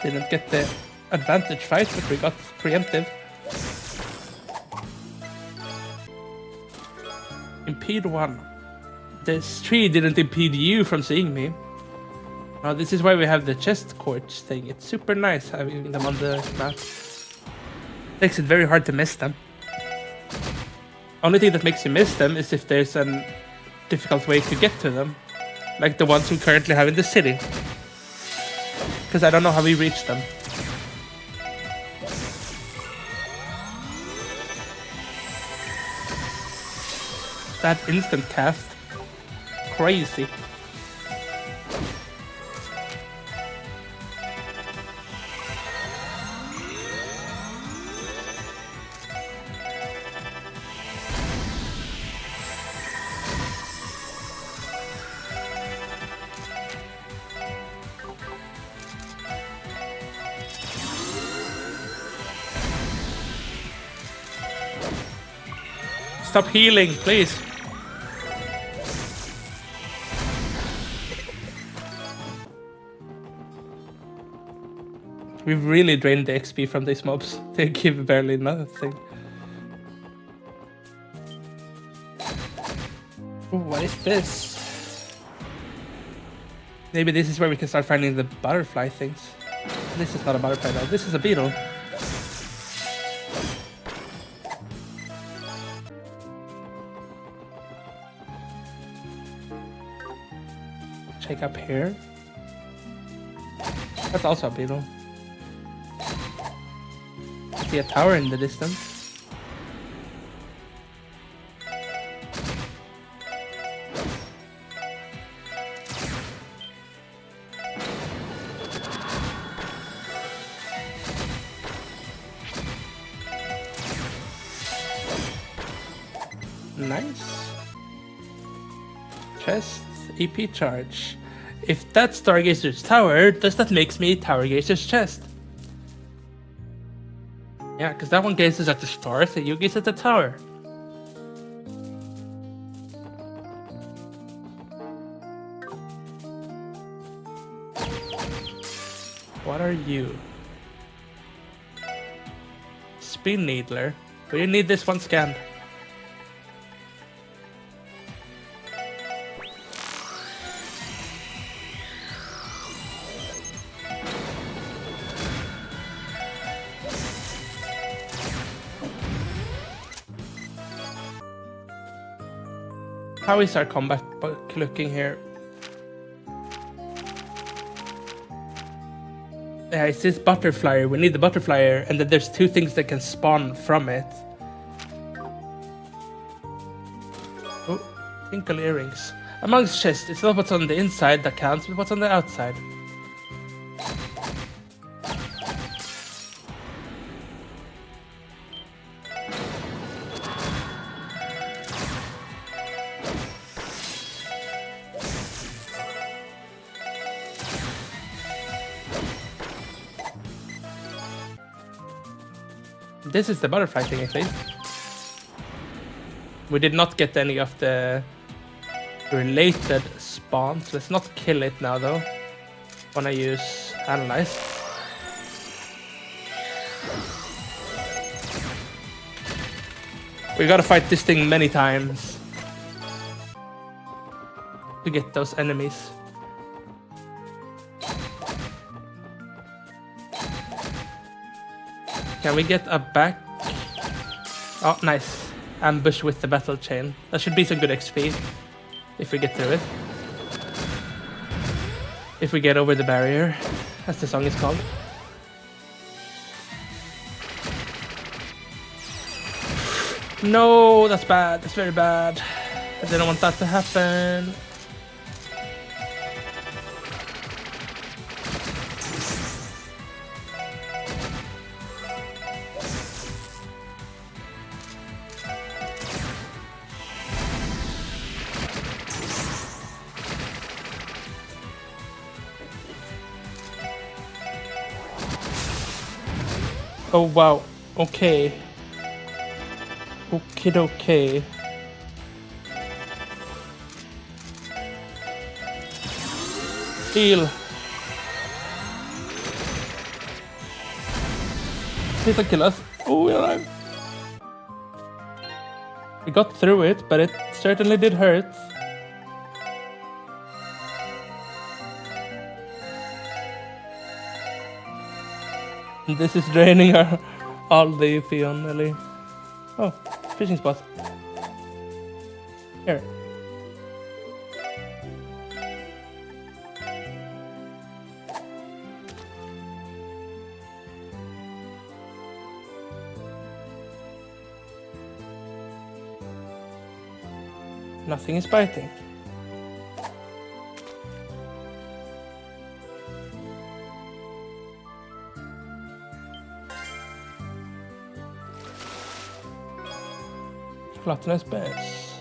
Didn't get the advantage fight, but we got preemptive. Impede 1. This tree didn't impede you from seeing me. Oh, this is why we have the chest courts thing. It's super nice having them on the map. Makes it very hard to miss them. Only thing that makes you miss them is if there's a difficult way to get to them. Like the ones we currently have in the city. Because I don't know how we reach them. That instant cast. Crazy. Stop healing, please. We've really drained the XP from these mobs. They give barely nothing. Ooh, what is this? Maybe this is where we can start finding the butterfly things. This is not a butterfly though, this is a beetle. Check up here. That's also a beetle. I see a tower in the distance. Nice. Chest. EP charge. If that's Stargazer's tower, does that makes me Towergazer's chest? Yeah, because that one gazes at the stars and you gaze at the tower. What are you? Spin Needler. Do you need this one scanned? How is our combat book looking here? Yeah, it says butterfly. We need the butterfly, and then there's two things that can spawn from it. Oh, tinkle earrings. Amongst chests, it's not what's on the inside that counts, but what's on the outside. This is the butterfly thing, at least. We did not get any of the related spawns. Let's not kill it now, though. Wanna use Analyze. We gotta fight this thing many times to get those enemies. Can we get a back? Oh, nice. Ambush with the battle chain. That should be some good XP if we get through it. If we get over the barrier, as the song is called. No, that's bad. That's very bad. I didn't want that to happen. Oh wow. Okay. Okay. Heal. Please don't kill us. Oh, we're alive. We got through it, but it certainly did hurt. This is draining our all the EP on Ellie. Oh, fishing spot. Here. Nothing is biting. Gluttonous baits.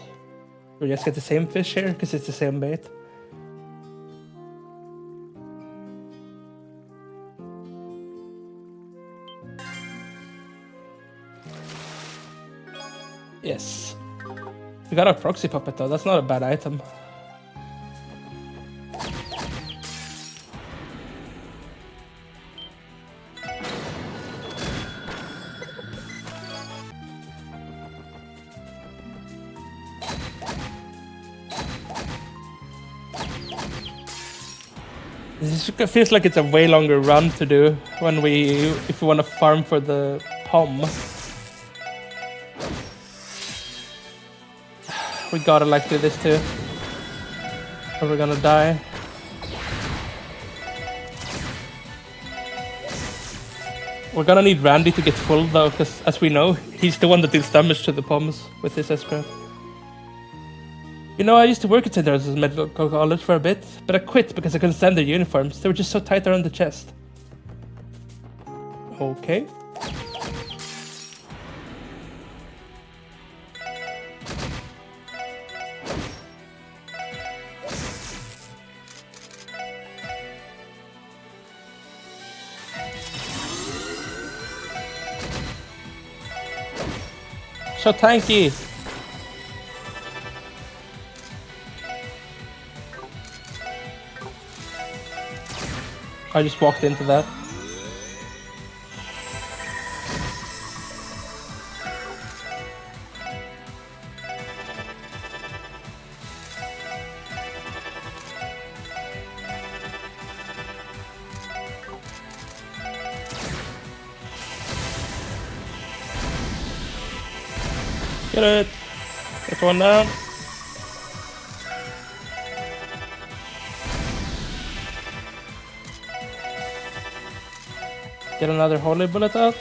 We just get the same fish here because it's the same bait. Yes. We got a proxy puppet though, that's not a bad item. This feels like it's a way longer run to do when if we want to farm for the pom. We gotta like do this too, or we're gonna die. We're gonna need Randy to get full though, because as we know, he's the one that deals damage to the poms with his S-Craft. You know, I used to work at St. Joseph's Medical College for a bit, but I quit because I couldn't stand their uniforms. They were just so tight around the chest. Okay. So tanky. I just walked into that. Get it! Get one down. Get another holy bullet out.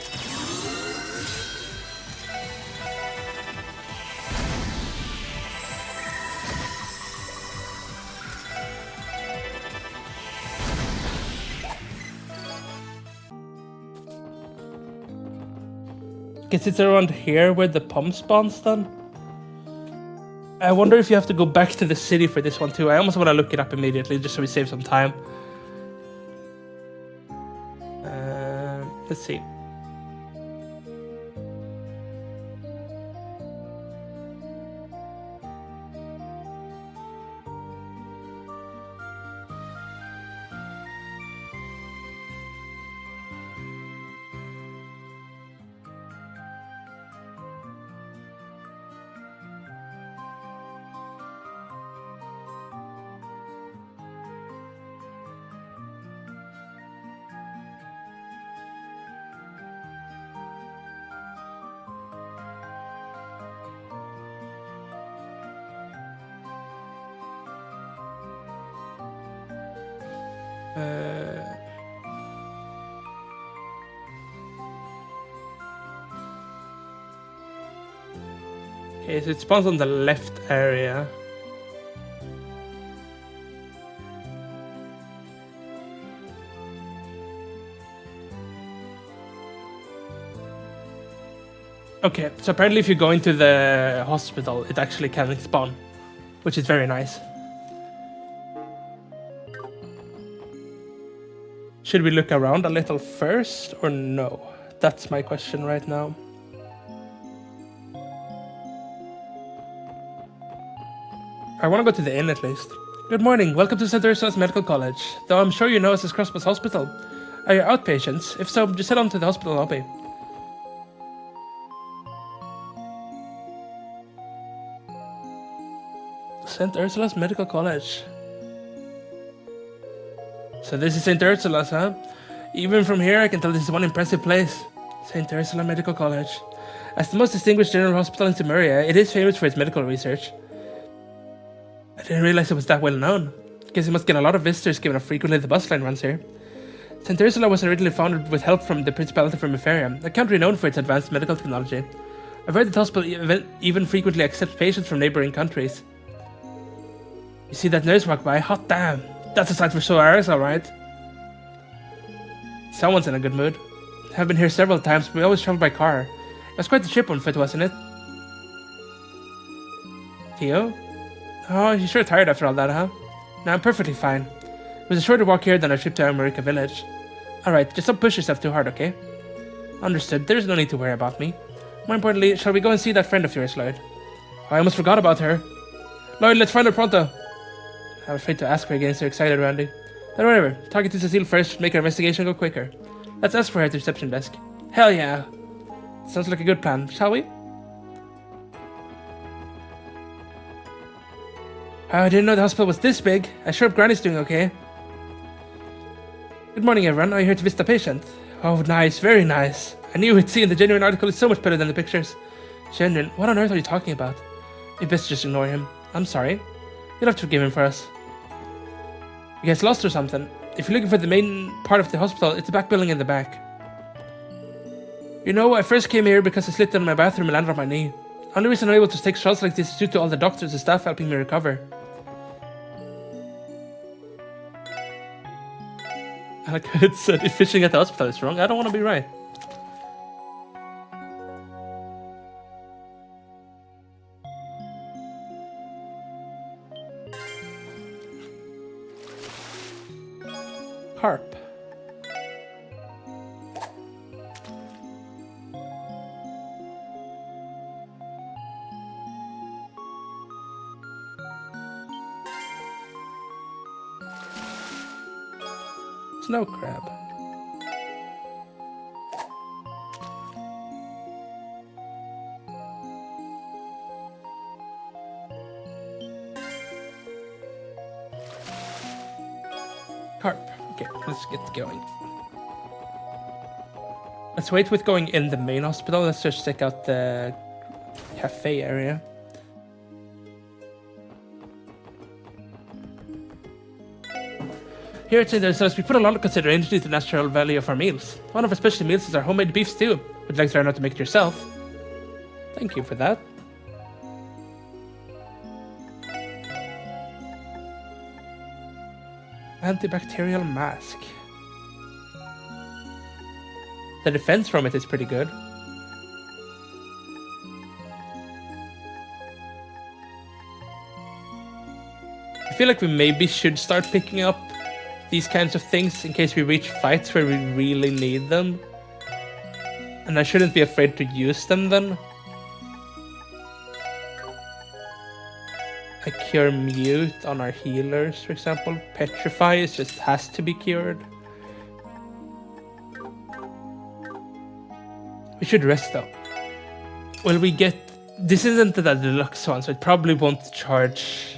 Guess it's around here where the pom spawns then. I wonder if you have to go back to the city for this one too. I almost want to look it up immediately just so we save some time. Let's see. Okay, so it spawns on the left area. Okay, so apparently if you go into the hospital, it actually can spawn, which is very nice. Should we look around a little first or no? That's my question right now. I want to go to the inn at least. Good morning, welcome to St. Ursula's Medical College. Though I'm sure you know us as Crossbows Hospital. Are you outpatients? If so, just head on to the hospital lobby. St. Ursula's Medical College. So this is St. Ursula's, huh? Even from here, I can tell this is one impressive place. St. Ursula Medical College. As the most distinguished general hospital in Cimmeria, it is famous for its medical research. I didn't realize it was that well known. Guess it must get a lot of visitors given how frequently the bus line runs here. St. Ursula was originally founded with help from the Principality of Emeferia, a country known for its advanced medical technology. I've heard the hospital even frequently accepts patients from neighboring countries. You see that nurse walk by? Hot damn! That's a sight for sore eyes, alright. Someone's in a good mood. I've been here several times, but we always travel by car. It was quite the trip on foot, wasn't it? Theo? Oh, you're sure tired after all that, huh? No, I'm perfectly fine. It was a shorter walk here than our trip to America Village. Alright, just don't push yourself too hard, okay? Understood, there's no need to worry about me. More importantly, shall we go and see that friend of yours, Lloyd? Oh, I almost forgot about her. Lloyd, let's find her pronto. I'm afraid to ask her again, so excited, Randy. But whatever, talking to Cecile first should make our investigation go quicker. Let's ask for her at the reception desk. Hell yeah! Sounds like a good plan, shall we? Oh, I didn't know the hospital was this big. I sure hope Granny's doing okay. Good morning, everyone. Are you here to visit a patient? Oh, nice. Very nice. I knew we'd see in the genuine article is so much better than the pictures. Genuine? What on earth are you talking about? You best just ignore him. I'm sorry. You'll have to forgive him for us. You guys lost or something? If you're looking for the main part of the hospital, it's the back building in the back. You know, I first came here because I slipped down in my bathroom and landed on my knee. The only reason I'm able to take shots like this is due to all the doctors and staff helping me recover. Like it said, if fishing at the hospital is wrong, I don't want to be right. Carp. Snow crab. Carp. Okay, let's get going. Let's wait with going in the main hospital. Let's just check out the cafe area. Here at St. Ursula's, we put a lot of consideration into the natural value of our meals. One of our specialty meals is our homemade beef stew. Would you like to learn how to make it yourself? Thank you for that. Antibacterial mask. The defense from it is pretty good. I feel like we maybe should start picking up these kinds of things in case we reach fights where we really need them. And I shouldn't be afraid to use them then. I cure mute on our healers, for example. Petrify is just has to be cured. We should rest though. Will we get... This isn't the deluxe one, so it probably won't charge.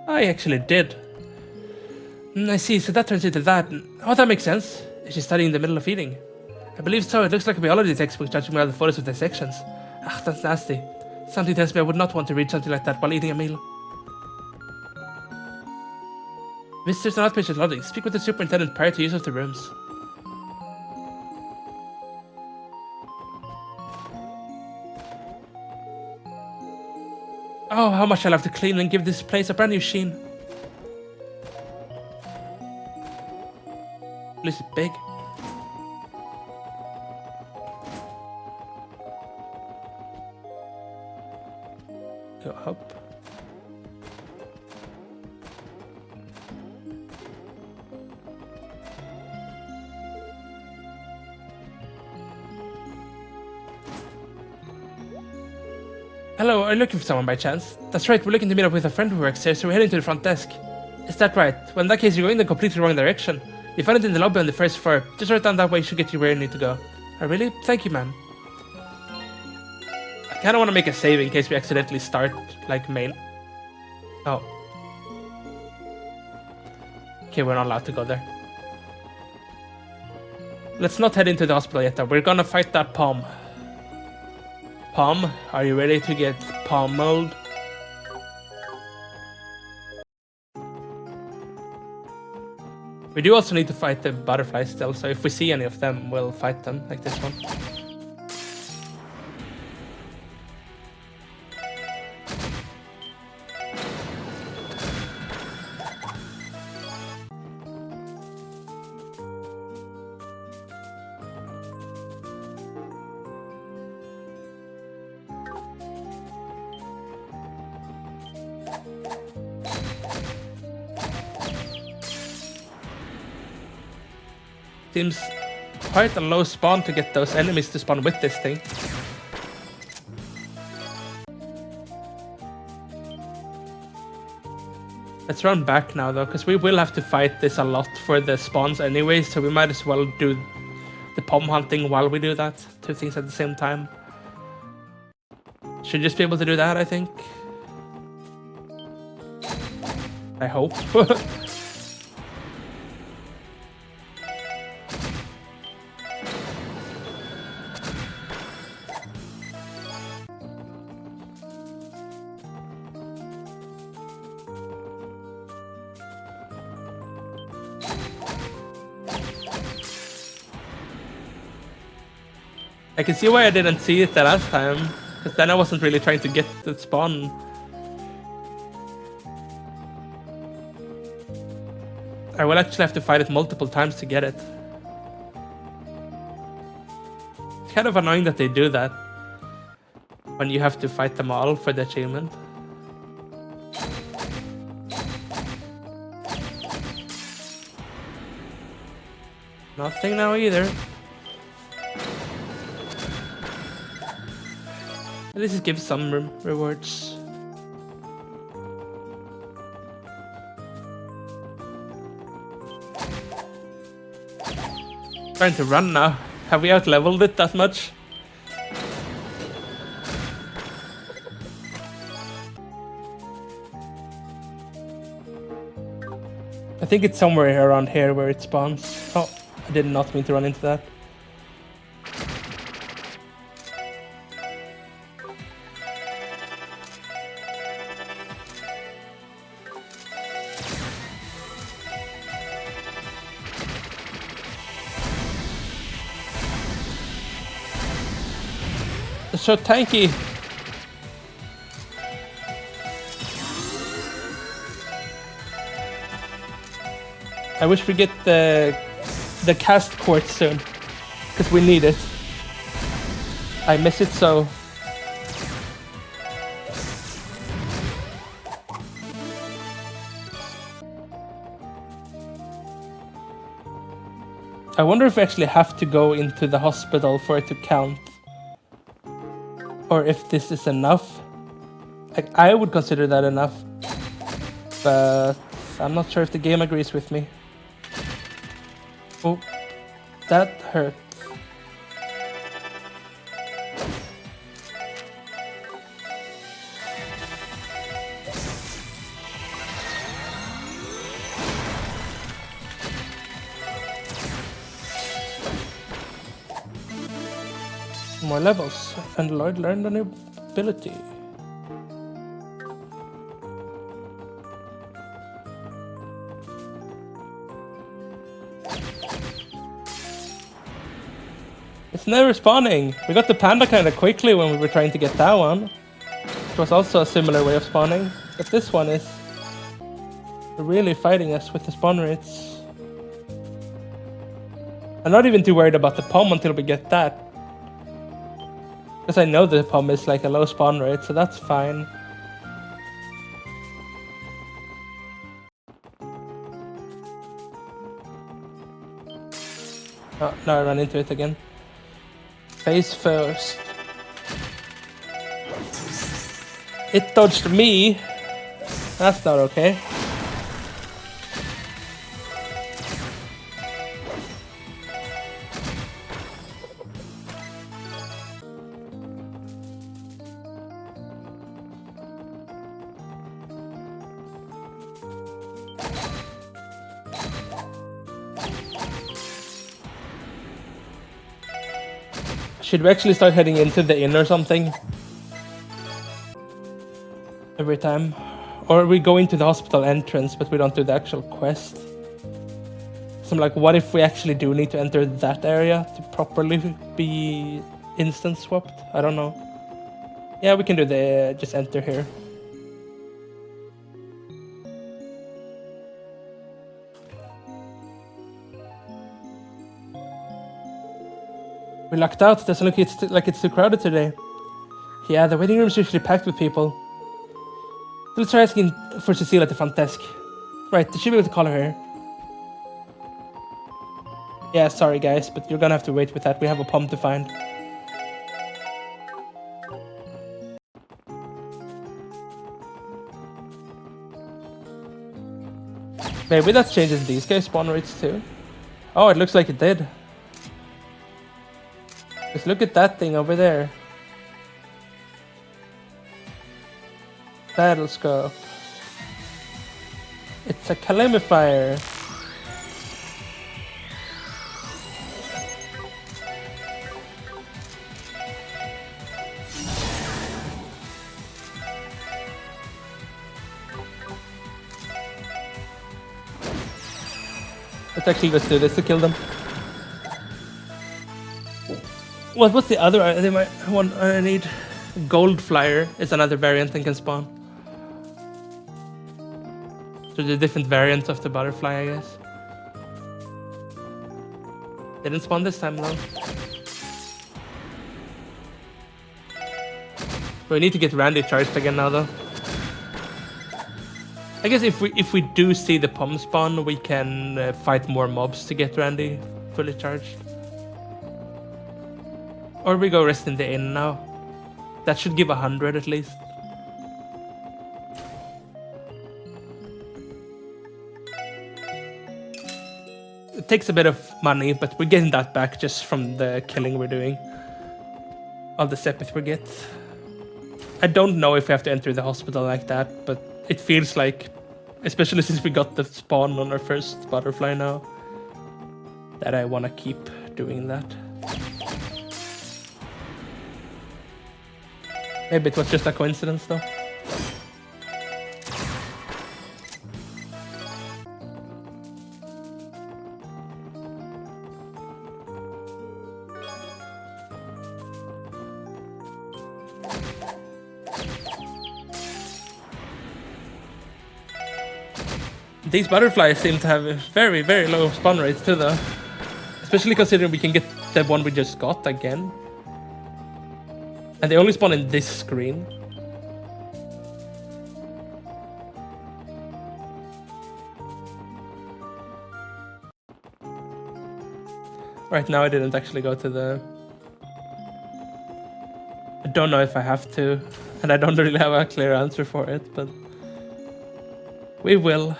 I actually did. I see, so that turns into that. Oh, that makes sense. Is she studying in the middle of eating? I believe so. It looks like a biology textbook judging by all the photos with dissections. Ah, that's nasty. Something tells me I would not want to read something like that while eating a meal. Visitors and outpatient lodging. Speak with the superintendent prior to use of the rooms. Oh, how much I'll have to clean and give this place a brand new sheen. This is big. Go up. Hello, are you looking for someone by chance? That's right, we're looking to meet up with a friend who works here, so we're heading to the front desk. Is that right? Well, in that case, you're going in the completely wrong direction. You found it in the lobby on the first floor. Just right down that way should get you where you need to go. Oh, really? Thank you, ma'am. I kinda wanna make a save in case we accidentally start, like, main. Oh. Okay, we're not allowed to go there. Let's not head into the hospital yet, though. We're gonna fight that Pom. Pom, are you ready to get pommeled? We do also need to fight the butterflies still, so if we see any of them, we'll fight them, like this one. Seems quite a low spawn to get those enemies to spawn with this thing. Let's run back now though, because we will have to fight this a lot for the spawns anyway, so we might as well do the Pom hunting while we do that. Two things at the same time. Should just be able to do that, I think. I hope. I can see why I didn't see it the last time, because then I wasn't really trying to get the spawn. I will actually have to fight it multiple times to get it. It's kind of annoying that they do that when you have to fight them all for the achievement. Nothing now either. This is give some rewards. Trying to run now. Have we out-leveled it that much? I think it's somewhere around here where it spawns. Oh, I did not mean to run into that. It's so tanky. I wish we get the cast quartz soon, because we need it. I miss it so. I wonder if we actually have to go into the hospital for it to count. Or if this is enough. Like, I would consider that enough. But I'm not sure if the game agrees with me. Oh, that hurt. More levels, and Lloyd learned a new ability. It's never spawning. We got the panda kind of quickly when we were trying to get that one. It was also a similar way of spawning. But this one is really fighting us with the spawn rates. I'm not even too worried about the POM until we get that. Because I know the POM is like a low spawn rate, so that's fine. Oh, now I ran into it again. Face first. It dodged me. That's not okay. Should we actually start heading into the inn or something? Every time? Or we go into the hospital entrance, but we don't do the actual quest. So I'm like, what if we actually do need to enter that area to properly be instant swapped? I don't know. Yeah, we can do the just enter here. We lucked out. Doesn't look like it's too crowded today. Yeah, the waiting room is usually packed with people. Let's try asking for Cecile at the front desk. Right, they should be able to call her here. Yeah, sorry guys, but you're gonna have to wait with that. We have a POM to find. Maybe that changes these guys' spawn rates too. Oh, it looks like it did. Just look at that thing over there. Battle scope. It's a calamifier. Let's do this to kill them. What's the other? I need Gold Flyer is another variant and can spawn. So the different variants of the butterfly, I guess. Didn't spawn this time though. We need to get Randy charged again now though. I guess if we do see the POM spawn, we can fight more mobs to get Randy fully charged. Or we go rest in the inn now. That should give 100 at least. It takes a bit of money, but we're getting that back just from the killing we're doing. All the sepith we get. I don't know if we have to enter the hospital like that, but it feels like, especially since we got the spawn on our first butterfly now, that I want to keep doing that. Maybe it was just a coincidence though. These butterflies seem to have very, very low spawn rates too though. Especially considering we can get the one we just got again. And they only spawn in this screen. Right now I didn't actually go to the... I don't know if I have to. And I don't really have a clear answer for it, but... we will.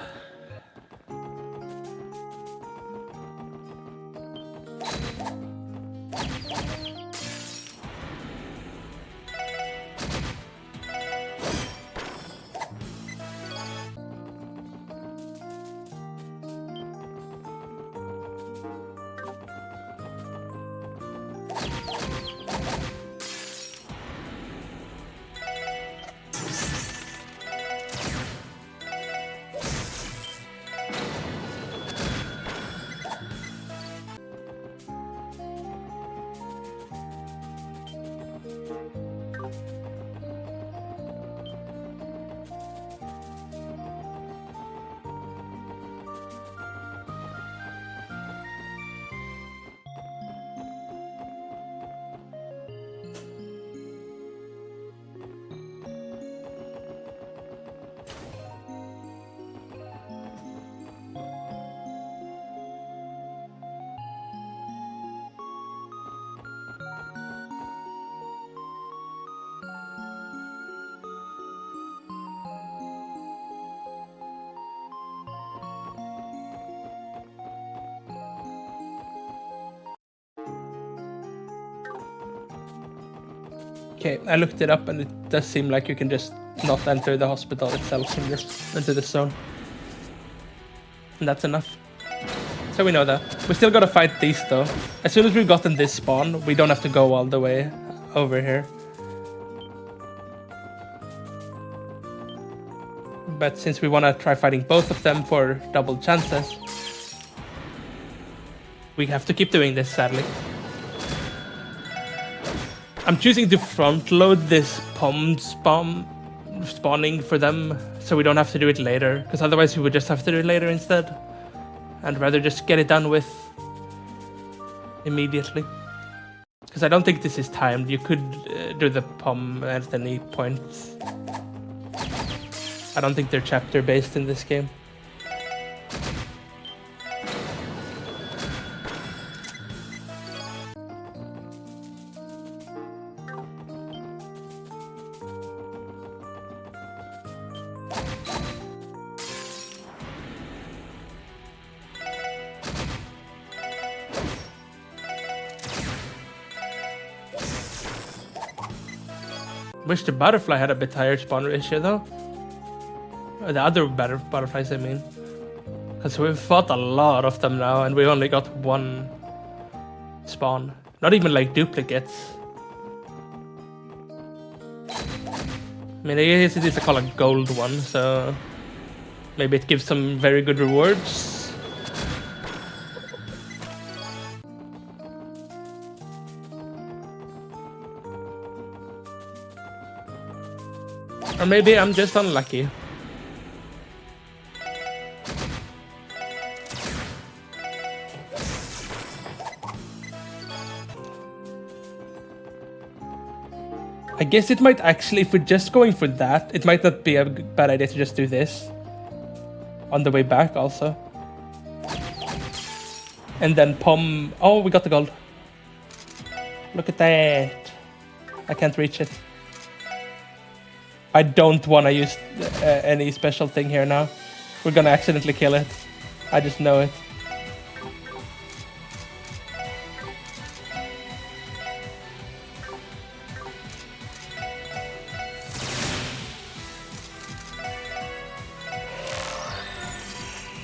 Okay, I looked it up and it does seem like you can just not enter the hospital itself and just into the zone. And that's enough. So we know that. We still gotta fight these though. As soon as we've gotten this spawn, we don't have to go all the way over here. But since we wanna try fighting both of them for double chances, we have to keep doing this, sadly. I'm choosing to front load this POM spawning for them so we don't have to do it later, because otherwise we would just have to do it later instead. And rather just get it done with immediately. Because I don't think this is timed. You could do the POM at any point. I don't think they're chapter based in this game. Wish the butterfly had a bit higher spawn ratio though. Or the other butterflies, I mean. Because we've fought a lot of them now and we only got one spawn. Not even like duplicates. I mean, I guess it is called a gold one, so maybe it gives some very good rewards. Or maybe I'm just unlucky. I guess it might actually, if we're just going for that, it might not be a bad idea to just do this. On the way back also. And then POM... Oh, we got the gold. Look at that. I can't reach it. I don't want to use any special thing here now. We're gonna accidentally kill it. I just know it.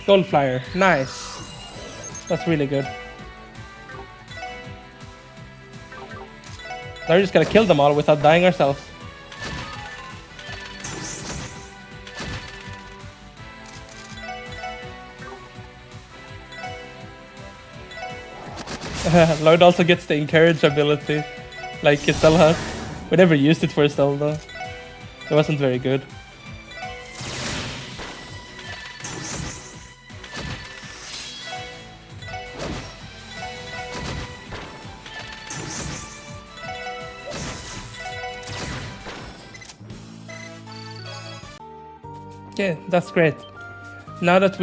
Gold flyer, nice. That's really good. Now we're just gonna kill them all without dying ourselves. Lloyd also gets the encourage ability, like Estelle had. We never used it for Estelle though. It wasn't very good. Yeah, that's great. Now that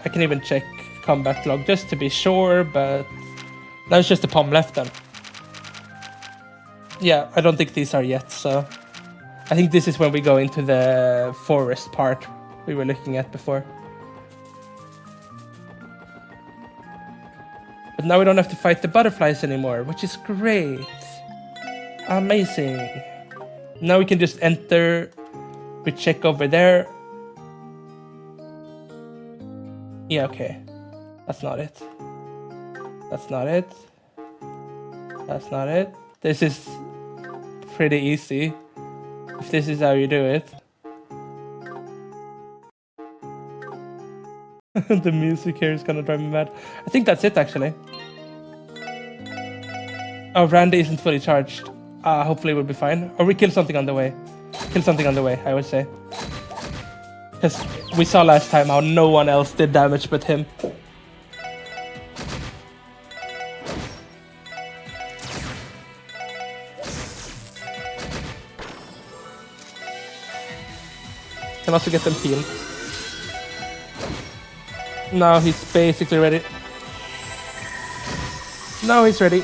I can even check combat log just to be sure, but now it's just the POM left then. Yeah, I don't think these are yet, so I think this is when we go into the forest part we were looking at before. But now we don't have to fight the butterflies anymore, which is great. Amazing. Now we can just enter, we check over there. Yeah, okay. That's not it. That's not it. That's not it. This is pretty easy, if this is how you do it. The music here is gonna drive me mad. I think that's it, actually. Oh, Randy isn't fully charged. Hopefully we'll be fine. Or we kill something on the way. Kill something on the way, I would say. Because we saw last time how no one else did damage but him. Can also get them healed. Now he's basically ready. Now he's ready.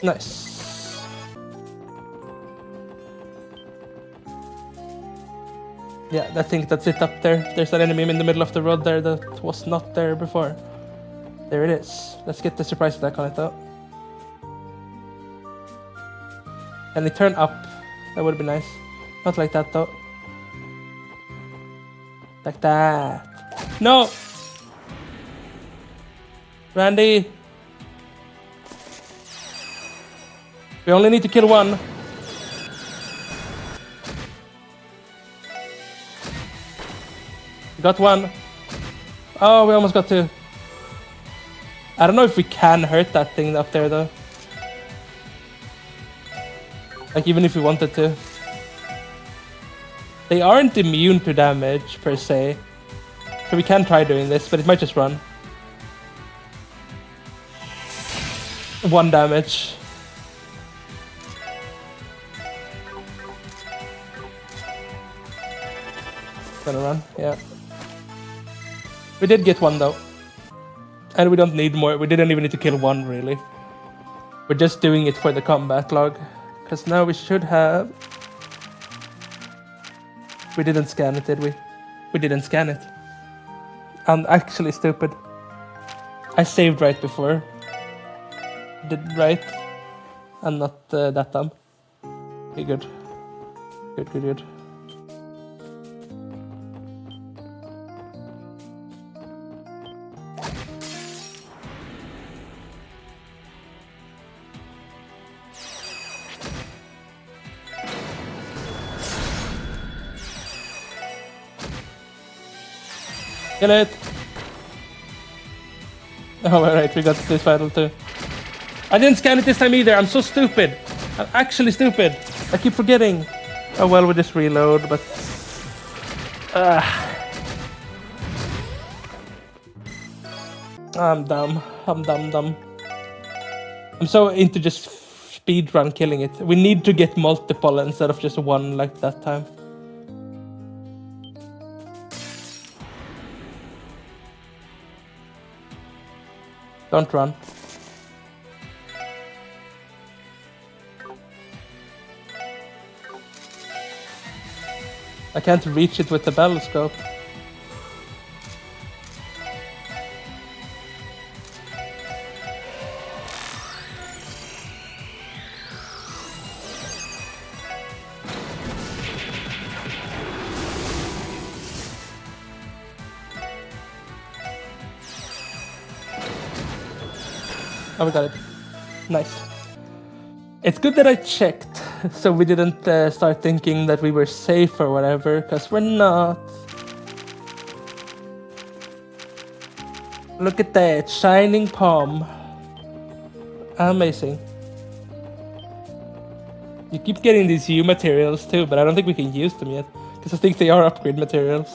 Nice. Yeah, I think that's it up there. There's an enemy in the middle of the road there that was not there before. There it is. Let's get the surprise attack on it though. And they turn up. That would be nice. Not like that though. Like that. No! Randy! We only need to kill one. We got one. Oh, we almost got two. I don't know if we can hurt that thing up there though. Like even if we wanted to. They aren't immune to damage per se. So we can try doing this, but it might just run. 1 damage. Gonna run, yeah. We did get one though. And we don't need more. We didn't even need to kill one really. We're just doing it for the combat log. Because now we should have... We didn't scan it, did we? We didn't scan it. I'm actually stupid. I saved right before. Did right. I'm not that dumb. Okay, good. Good. Kill it! Oh, alright, we got this final too. I didn't scan it this time either, I'm so stupid! I'm actually stupid! I keep forgetting! Oh well, we just reload, but... I'm dumb. I'm dumb. I'm so into just speedrun killing it. We need to get multiple instead of just one like that time. Don't run. I can't reach it with the battle scope. Oh, we got it. Nice. It's good that I checked, so we didn't start thinking that we were safe or whatever, because we're not. Look at that, shining palm. Amazing. You keep getting these U materials too, but I don't think we can use them yet, because I think they are upgrade materials.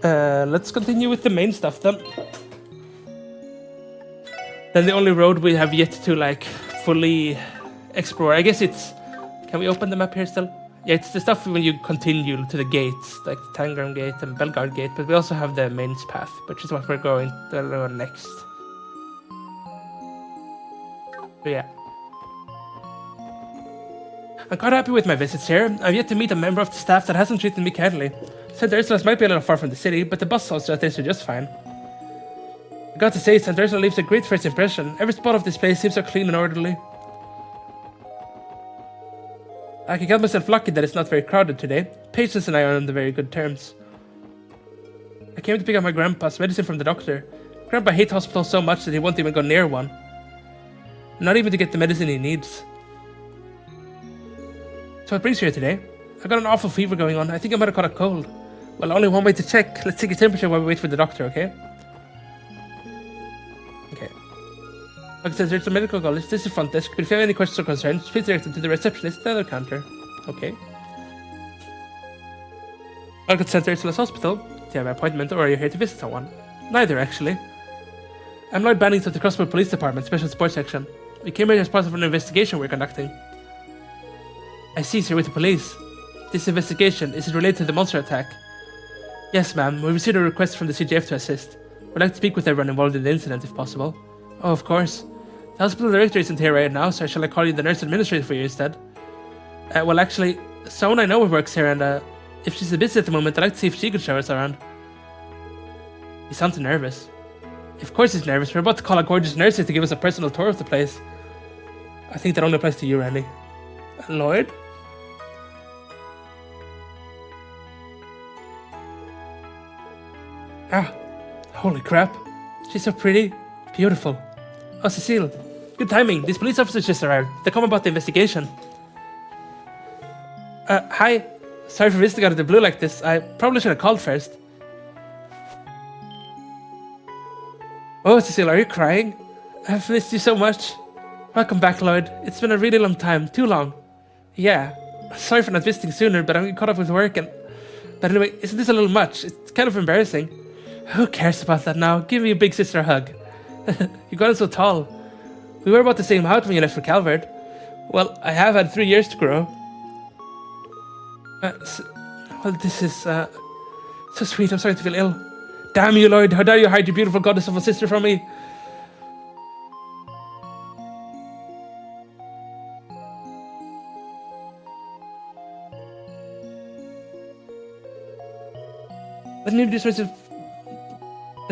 Let's continue with the main stuff then. Then the only road we have yet to like fully explore, I guess it's... Can we open the map here still? Yeah, it's the stuff when you continue to the gates, like the Tangram Gate and Belgard Gate, but we also have the mains path, which is what we're going to learn next. So yeah. I'm quite happy with my visits here. I've yet to meet a member of the staff that hasn't treated me kindly. St. Ursula's might be a little far from the city, but the bus stops out there are just fine. I got to say, St. Ursula leaves a great first impression. Every spot of this place seems so clean and orderly. I can count myself lucky that it's not very crowded today. Patience and I are on very good terms. I came to pick up my grandpa's medicine from the doctor. Grandpa hates hospitals so much that he won't even go near one. Not even to get the medicine he needs. So what brings you here today? I got an awful fever going on. I think I might have caught a cold. Well, only one way to check. Let's take your temperature while we wait for the doctor, okay? Okay. Like I said, there's a medical college. This is the front desk, but if you have any questions or concerns, please direct them to the receptionist at the other counter. Okay. Welcome to St. Ursula's Hospital. Do you have an appointment, or are you here to visit someone? Neither, actually. I'm Lloyd Bannings of the Crossbow Police Department, Special Sports Section. We came here as part of an investigation we're conducting. I see, sir, with the police. This investigation, is it related to the monster attack? Yes, ma'am. We received a request from the CGF to assist. We'd like to speak with everyone involved in the incident, if possible. Oh, of course. The hospital director isn't here right now, so shall I call you the nurse administrator for you instead? Well, actually, someone I know works here, and if she's busy at the moment, I'd like to see if she could show us around. He sounds nervous. Of course he's nervous. We're about to call a gorgeous nurse to give us a personal tour of the place. I think that only applies to you, Randy. Lloyd? Ah, holy crap. She's so pretty. Beautiful. Oh, Cecile. Good timing. These police officers just arrived. They're coming about the investigation. Hi. Sorry for visiting out of the blue like this. I probably should have called first. Oh, Cecile, are you crying? I've missed you so much. Welcome back, Lloyd. It's been a really long time. Too long. Yeah. Sorry for not visiting sooner, but I'm caught up with work and... But anyway, isn't this a little much? It's kind of embarrassing. Who cares about that now? Give me a big sister hug. You got so tall. We were about the same height when you left for Calvert. Well, I have had 3 years to grow. Well, this is so sweet. I'm starting to feel ill. Damn you, Lloyd. How dare you hide your beautiful goddess of a sister from me? Let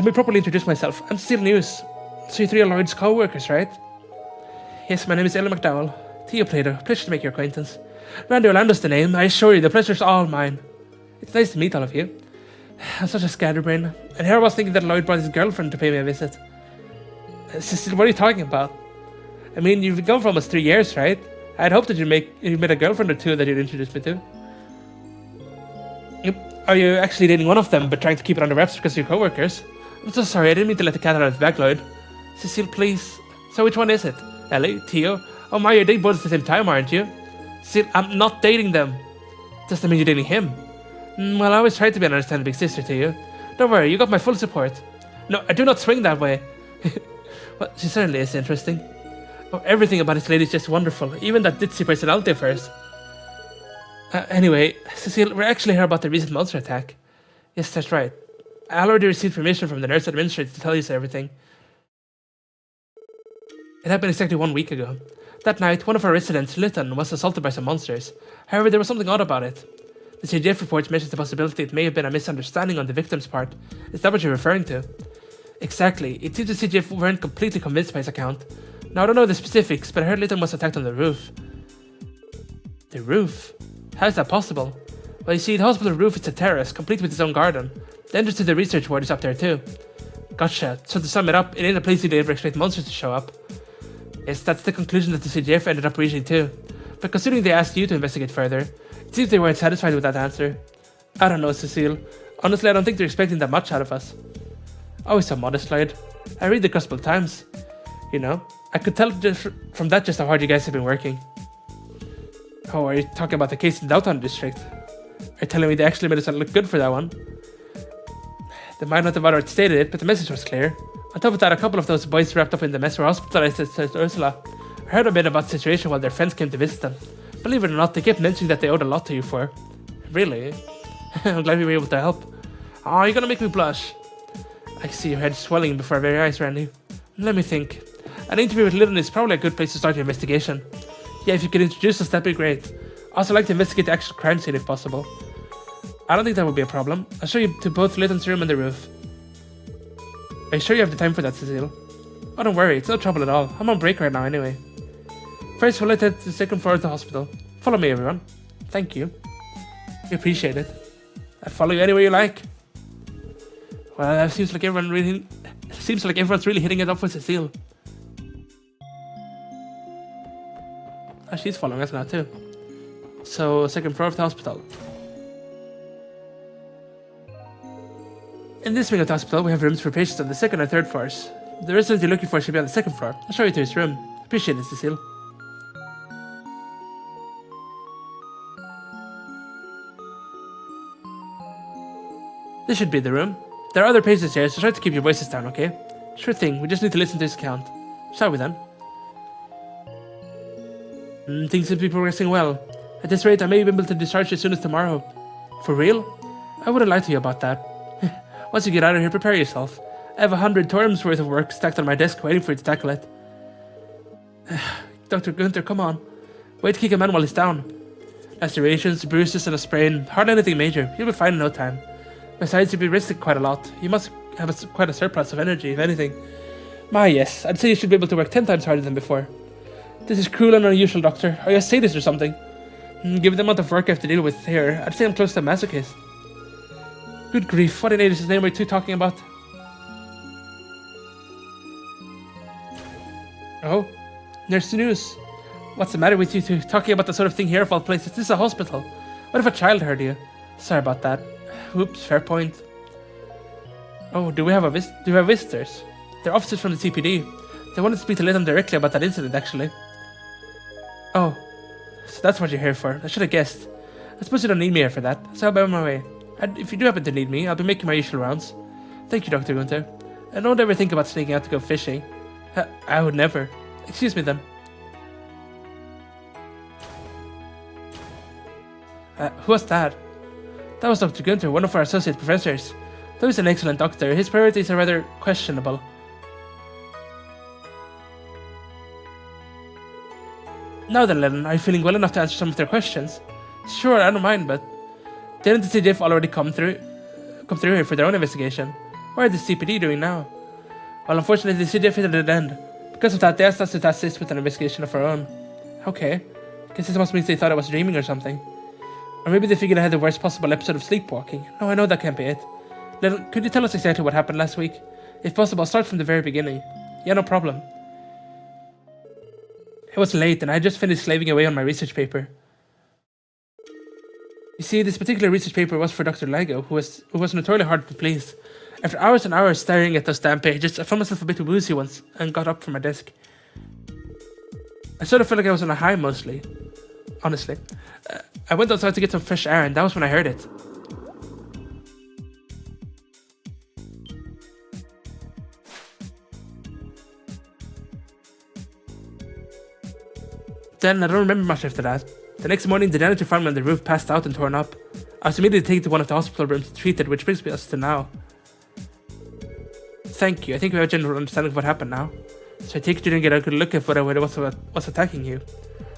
me properly introduce myself. I'm Cecile News. So you three are Lloyd's co-workers, right? Yes, my name is Ella McDowell. Theo Plato. Pleasure to make your acquaintance. Randy Orlando's the name. I assure you, the pleasure's all mine. It's nice to meet all of you. I'm such a scatterbrain. And here I was thinking that Lloyd brought his girlfriend to pay me a visit. Cecile, what are you talking about? I mean, you've been gone for almost 3 years, right? I'd hoped that you met a girlfriend or two that you'd introduce me to. Are you actually dating one of them, but trying to keep it under wraps because you're co-workers? I'm so sorry, I didn't mean to let the cat out of the bag, Lloyd. Cecile, please. So which one is it? Ellie? Theo? Oh my, you're dating both at the same time, aren't you? Cecile, I'm not dating them. Does that mean you're dating him? Well, I always try to be an understanding big sister to you. Don't worry, you got my full support. No, I do not swing that way. Well, she certainly is interesting. Oh, everything about this lady is just wonderful, even that ditzy personality of hers. Anyway, Cecile, we're actually here about the recent monster attack. Yes, that's right. I already received permission from the nurse administrator to tell you everything. It happened exactly 1 week ago. That night, one of our residents, Lytton, was assaulted by some monsters. However, there was something odd about it. The CGF report mentions the possibility it may have been a misunderstanding on the victim's part. Is that what you're referring to? Exactly. It seems the CGF weren't completely convinced by his account. Now, I don't know the specifics, but I heard Lytton was attacked on the roof. The roof? How is that possible? Well, you see, the hospital roof is a terrace, complete with its own garden. The entrance to the research ward is up there too. Gotcha. So to sum it up, it ain't a place you'd ever expect monsters to show up. Yes, that's the conclusion that the CGF ended up reaching too. But considering they asked you to investigate further, it seems they weren't satisfied with that answer. I don't know, Cecile. Honestly, I don't think they're expecting that much out of us. Always so modest, Lloyd. I read the Gospel Times. You know, I could tell from that just how hard you guys have been working. Oh, are you talking about the case in Downtown District? Are you telling me they actually made us look good for that one? They might not have outstated it, but the message was clear. On top of that, a couple of those boys wrapped up in the mess were hospitalized at St. Ursula. I heard a bit about the situation while their friends came to visit them. Believe it or not, they kept mentioning that they owed a lot to you for. Really? I'm glad we were able to help. Oh, you're gonna make me blush. I can see your head swelling before our very eyes, Randy. Let me think. An interview with Lytton is probably a good place to start your investigation. Yeah, if you could introduce us, that'd be great. Also like to investigate the actual crime scene if possible. I don't think that would be a problem. I'll show you to both Lytton's room and the roof. Are you sure you have the time for that, Cecile? Oh, don't worry, it's no trouble at all. I'm on break right now anyway. First, we'll head to the second floor of the hospital. Follow me, everyone. Thank you. We appreciate it. I'll follow you anywhere you like. Well, it seems like everyone's really hitting it up with Cecile. Oh, she's following us now too. So, second floor of the hospital. In this wing of the hospital, we have rooms for patients on the second and third floors. The resident you're looking for should be on the second floor. I'll show you to his room. Appreciate it, Cecile. This should be the room. There are other patients here, so try to keep your voices down, okay? Sure thing, we just need to listen to his account. Shall we then? Things seem to be progressing well. At this rate, I may be able to discharge you as soon as tomorrow. For real? I wouldn't lie to you about that. Once you get out of here, prepare yourself. I have 100 terms worth of work stacked on my desk waiting for you to tackle it. Dr. Gunther, come on. Wait to kick a man while he's down. Lacerations, bruises, and a sprain. Hardly anything major. You'll be fine in no time. Besides, you'll be risking quite a lot. You must have quite a surplus of energy, if anything. My, yes, I'd say you should be able to work 10 times harder than before. This is cruel and unusual, Doctor. Are you a sadist or something? Given the amount of work I have to deal with here, I'd say I'm close to a masochist. Good grief, what in Hades' name are you two talking about? Oh, there's the news. What's the matter with you two talking about the sort of thing here of all places? This is a hospital. What if a child heard you? Sorry about that. Oops, fair point. Oh, do we have visitors? They're officers from the CPD. They wanted to speak to Lytton directly about that incident, actually. Oh, so that's what you're here for. I should have guessed. I suppose you don't need me here for that, so I'll be on my way. And if you do happen to need me, I'll be making my usual rounds. Thank you, Dr. Gunther. And don't ever think about sneaking out to go fishing. I would never. Excuse me then. Who was that? That was Dr. Gunther, one of our associate professors. Though he's an excellent doctor, his priorities are rather questionable. Now then, Lennon, are you feeling well enough to answer some of their questions? Sure, I don't mind, but didn't the CDF already come through here for their own investigation? What are the CPD doing now? Well, unfortunately, the CDF hit a dead end. Because of that, they asked us to assist with an investigation of our own. Okay. Guess this must mean they thought I was dreaming or something. Or maybe they figured I had the worst possible episode of sleepwalking. No, I know that can't be it. Lennon, could you tell us exactly what happened last week? If possible, start from the very beginning. Yeah, no problem. It was late, and I had just finished slaving away on my research paper. You see, this particular research paper was for Dr. Ligo, who was notoriously hard to please. After hours and hours staring at those damn pages, I found myself a bit woozy once, and got up from my desk. I sort of felt like I was on a high, mostly. Honestly. I went outside to get some fresh air, and that was when I heard it. Then I don't remember much after that. The next morning, the janitor found me on the roof, passed out and torn up. I was immediately taken to one of the hospital rooms treated, which brings us to now. Thank you. I think we have a general understanding of what happened now. So I take it you didn't get a good look at what was attacking you.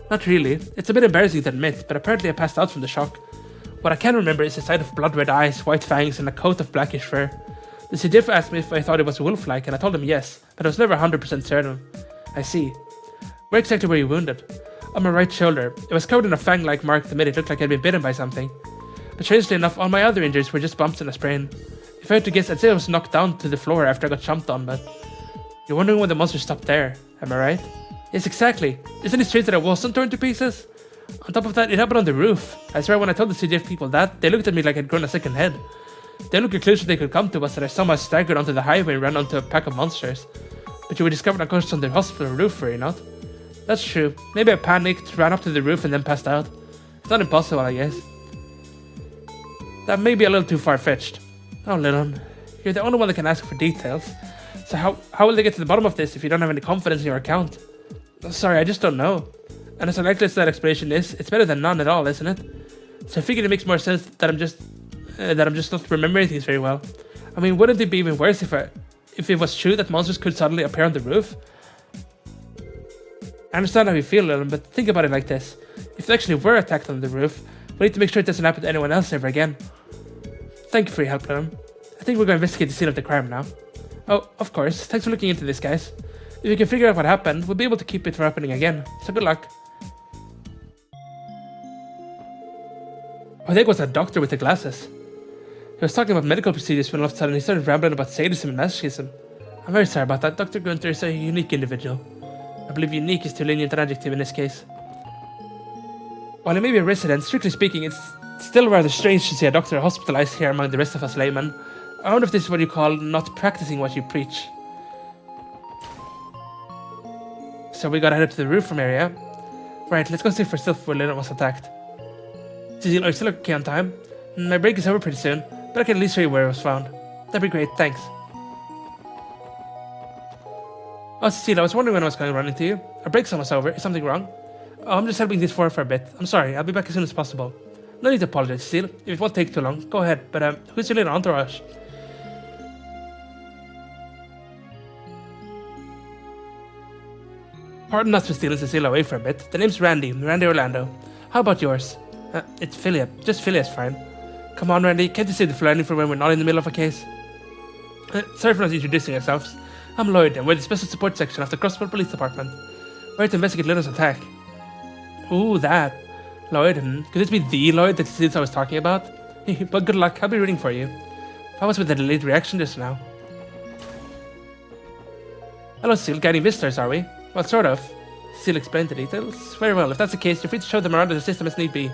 Not really. It's a bit embarrassing to admit, but apparently I passed out from the shock. What I can remember is the sight of blood-red eyes, white fangs, and a coat of blackish fur. The CDF asked me if I thought it was wolf-like, and I told him yes, but I was never 100% certain. I see. Where exactly were you wounded? On my right shoulder. It was covered in a fang-like mark that made it look like I'd been bitten by something. But strangely enough, all my other injuries were just bumps and a sprain. If I had to guess, I'd say I was knocked down to the floor after I got chomped on, but... You're wondering when the monster stopped there, am I right? Yes, exactly. Isn't it strange that I wasn't torn to pieces? On top of that, it happened on the roof. I swear when I told the CDF people that, they looked at me like I'd grown a second head. The only conclusion they could come to was that I somehow staggered onto the highway and ran onto a pack of monsters. But you were discovered unconscious on the hospital roof, were you not? That's true. Maybe I panicked, ran up to the roof and then passed out. It's not impossible, I guess. That may be a little too far-fetched. Oh, Lennon, you're the only one that can ask for details. So how will they get to the bottom of this if you don't have any confidence in your account? Sorry, I just don't know. And as unlikely as that explanation is, it's better than none at all, isn't it? So I figured it makes more sense that I'm just not remembering things very well. I mean, wouldn't it be even worse if it was true that monsters could suddenly appear on the roof? I understand how you feel, Lennon, but think about it like this. If they actually were attacked on the roof, we need to make sure it doesn't happen to anyone else ever again. Thank you for your help, Lennon. I think we're going to investigate the scene of the crime now. Oh, of course. Thanks for looking into this, guys. If we can figure out what happened, we'll be able to keep it from happening again. So good luck. I think it was a doctor with the glasses. He was talking about medical procedures when all of a sudden he started rambling about sadism and masochism. I'm very sorry about that. Dr. Gunther is a unique individual. I believe unique is too lenient an adjective in this case. While he may be a resident, strictly speaking, it's still rather strange to see a doctor hospitalized here among the rest of us laymen. I wonder if this is what you call not practicing what you preach. So we gotta head up to the roof from area. Right, let's go see for yourself where Lennon was attacked. Cecile, are you still okay on time? My break is over pretty soon, but I can at least show you where it was found. That'd be great, thanks. Oh, Cecile, I was wondering when I was going to run into you. Our break's almost over. Is something wrong? Oh, I'm just helping this for a bit. I'm sorry, I'll be back as soon as possible. No need to apologize, Cecile. If it won't take too long, go ahead. But who's your little entourage? Pardon us for stealing Cecile away for a bit. The name's Randy Orlando. How about yours? It's Philia. Just Philia's fine. Come on, Randy, can't you save the flying for when we're not in the middle of a case? Sorry for not introducing ourselves. I'm Lloyd, and we're the Special Support Section of the Crossville Police Department. We're here to investigate Little's attack. Ooh, that. Lloyd, could this be the Lloyd that Cecile was talking about? But good luck, I'll be rooting for you. I was with a delayed reaction just now. Hello, Cecile, guiding visitors, are we? Well, sort of. Cecile explained the details. Very well, if that's the case, you're free to show them around the system as need be.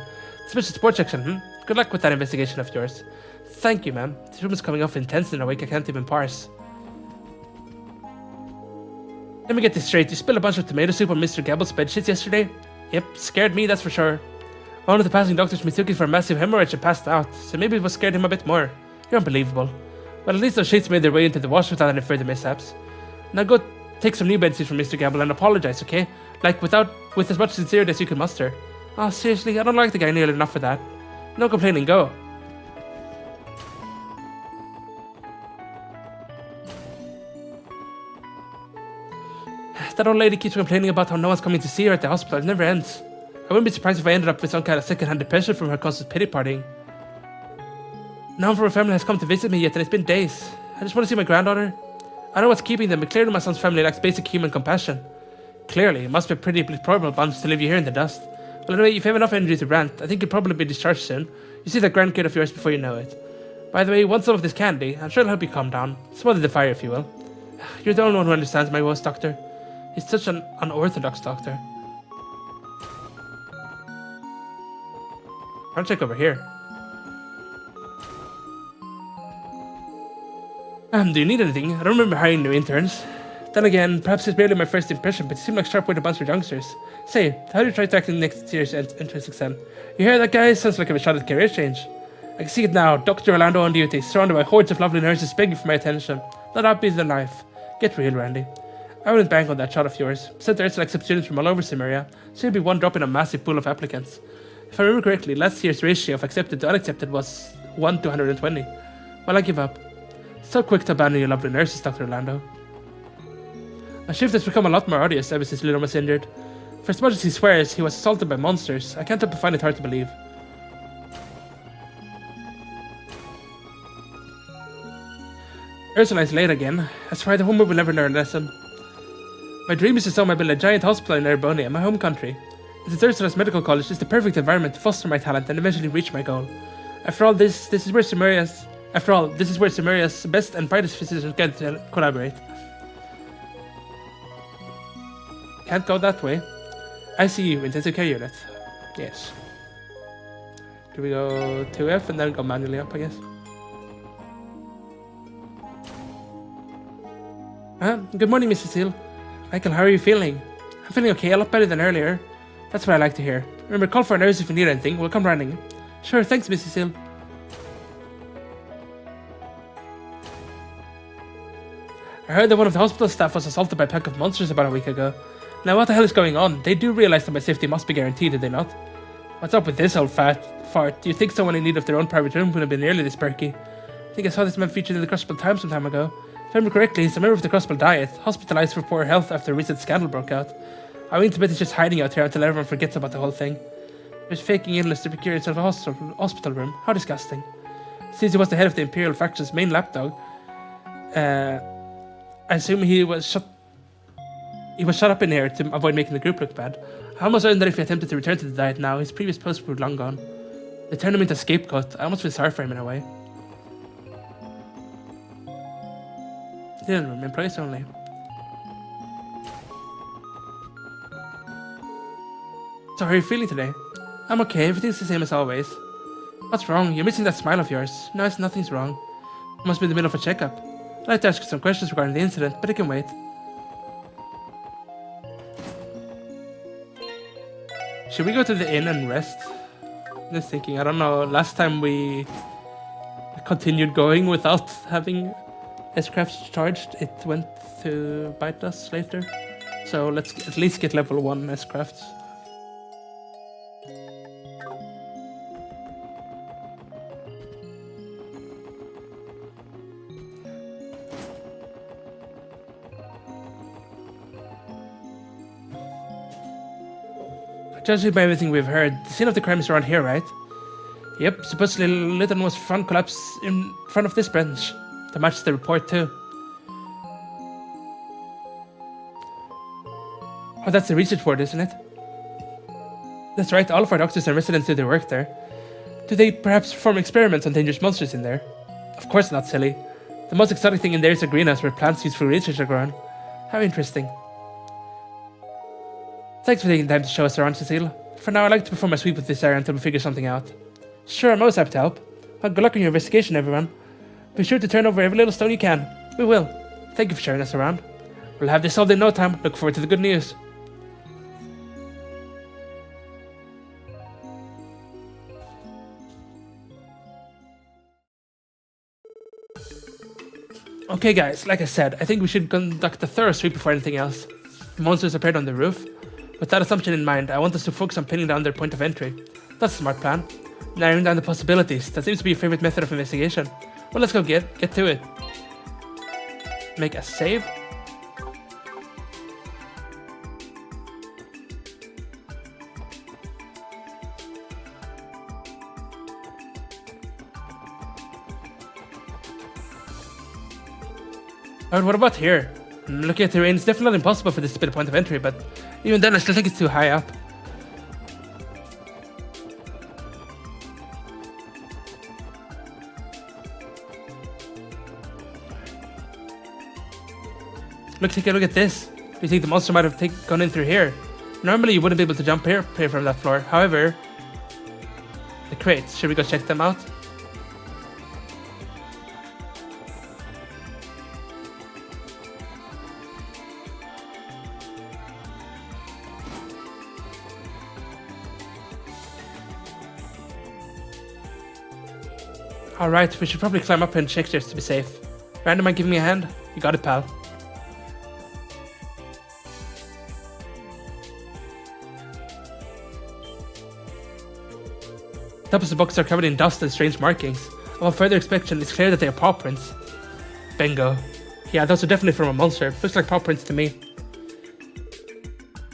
Special Support Section, Good luck with that investigation of yours. Thank you, ma'am. This room is coming off intense in a way I can't even parse. Let me get this straight. You spilled a bunch of tomato soup on Mr. Gabble's bedsheets yesterday? Yep, scared me, that's for sure. One of the passing doctors mistook it for a massive hemorrhage and passed out, so maybe it was scared him a bit more. You're unbelievable. Well, at least those sheets made their way into the wash without any further mishaps. Now go take some new bedsheets from Mr. Gabble and apologize, okay? Like, with as much sincerity as you can muster. Oh, seriously, I don't like the guy nearly enough for that. No complaining, go. That old lady keeps complaining about how no one's coming to see her at the hospital. It never ends. I wouldn't be surprised if I ended up with some kind of second-hand depression from her constant pity partying. None from her family has come to visit me yet, and it's been days. I just want to see my granddaughter. I know what's keeping them, but clearly my son's family lacks basic human compassion. Clearly, it must be a pretty deplorable bunch to leave you here in the dust. Well, anyway, if you have enough energy to rant, I think you'll probably be discharged soon. You see that grandkid of yours before you know it. By the way, you want some of this candy? I'm sure it'll help you calm down. Smother the fire, if you will. You're the only one who understands my woes, Doctor. He's such an unorthodox doctor. I'll check over here. Do you need anything? I don't remember hiring new interns. Then again, perhaps it's barely my first impression, but you seem like sharp-witted bunch of youngsters. Say, how do you try tackling next year's entrance exam? You hear that, guy? Sounds like a shot at career change. I can see it now. Dr. Orlando on duty, surrounded by hordes of lovely nurses begging for my attention. Not happy than life. Get real, Randy. I wouldn't bank on that shot of yours. Said Ursula accepts students from all over Cimmeria, so you'll be one drop in a massive pool of applicants. If I remember correctly, last year's ratio of accepted to unaccepted was 1 to 120. Well, I give up. So quick to abandon your lovely nurses, Dr. Orlando. My shift has become a lot more odious ever since Little was injured. For as much as he swears he was assaulted by monsters, I can't help but find it hard to believe. Ursula is late again. I swear the woman will never learn a lesson. My dream is to somehow build a giant hospital in Erebonia, my home country. Since Ursula's medical college is the perfect environment to foster my talent and eventually reach my goal. After all, this is where Cimmeria's best and brightest physicians get to collaborate. Can't go that way. ICU, intensive care unit. Yes. Do we go 2F and then go manually up, I guess? Good morning, Miss Cecile. Michael, how are you feeling? I'm feeling okay, a lot better than earlier. That's what I like to hear. Remember, call for a nurse if you need anything. We'll come running. Sure, thanks, Miss Cecile. I heard that one of the hospital staff was assaulted by a pack of monsters about a week ago. Now, what the hell is going on? They do realize that my safety must be guaranteed, do they not? What's up with this old fart? Do you think someone in need of their own private room would have been nearly this perky? I think I saw this man featured in the Crossville Times some time ago. If I remember correctly, he's a member of the Crossville Diet, hospitalized for poor health after a recent scandal broke out. I went to bet he's just hiding out here until everyone forgets about the whole thing. He's faking illness to procure himself a hospital room. How disgusting. Since he was the head of the Imperial faction's main lapdog, I assume he was shut up in here to avoid making the group look bad. I almost certain that if he attempted to return to the Diet now, his previous posts were long gone. They turned him into a scapegoat. I almost feel sorry for him in a way. Dinner room, employees only. So how are you feeling today? I'm okay, everything's the same as always. What's wrong? You're missing that smile of yours. No, nothing's wrong. You must be in the middle of a checkup. I'd like to ask you some questions regarding the incident, but it can wait. Should we go to the inn and rest? Just thinking, I don't know, last time we continued going without having S-crafts charged, it went to bite us later. So let's at least get level 1 S-crafts. Judging by everything we've heard, the scene of the crime is around here, right? Yep, supposedly Lytton was found collapsed in front of this bench. to match the report too. Oh, that's the research board, isn't it? That's right, all of our doctors and residents do their work there. Do they perhaps perform experiments on dangerous monsters in there? Of course not, silly. The most exotic thing in there is a greenhouse where plants used for research are grown. How interesting. Thanks for taking time to show us around, Cecile. For now, I'd like to perform a sweep with this area until we figure something out. Sure, I'm always happy to help. Well, good luck on your investigation, everyone. Be sure to turn over every little stone you can. We will. Thank you for showing us around. We'll have this solved in no time. Look forward to the good news. Okay guys, like I said, I think we should conduct a thorough sweep before anything else. The monsters appeared on the roof. With that assumption in mind, I want us to focus on pinning down their point of entry. That's a smart plan. Narrowing down the possibilities, that seems to be your favorite method of investigation. Well, let's go get to it. Make a save. Alright, what about here? Looking at the terrain, it's definitely not impossible for this to be the point of entry, but even then I still think it's too high up. Look, take a look at this. Do you think the monster might have gone in through here? Normally you wouldn't be able to jump here from that floor. However, the crates, should we go check them out? Alright, we should probably climb up and check just to be safe. Random, mind giving me a hand? You got it, pal. Top of the box are covered in dust and strange markings. Upon further inspection, it's clear that they are paw prints. Bingo. Yeah, those are definitely from a monster. Looks like paw prints to me.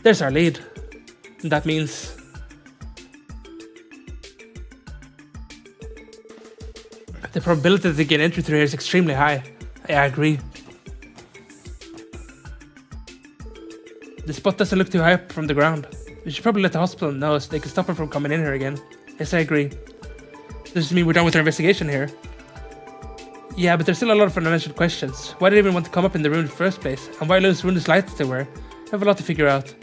There's our lead. And that means... the probability that they gain entry through here is extremely high. I agree. The spot doesn't look too high up from the ground. We should probably let the hospital know so they can stop her from coming in here again. Yes, I agree. Does this mean we're done with our investigation here? Yeah, but there's still a lot of unanswered questions. Why did they even want to come up in the room in the first place? And why those wounded lights they were? I have a lot to figure out.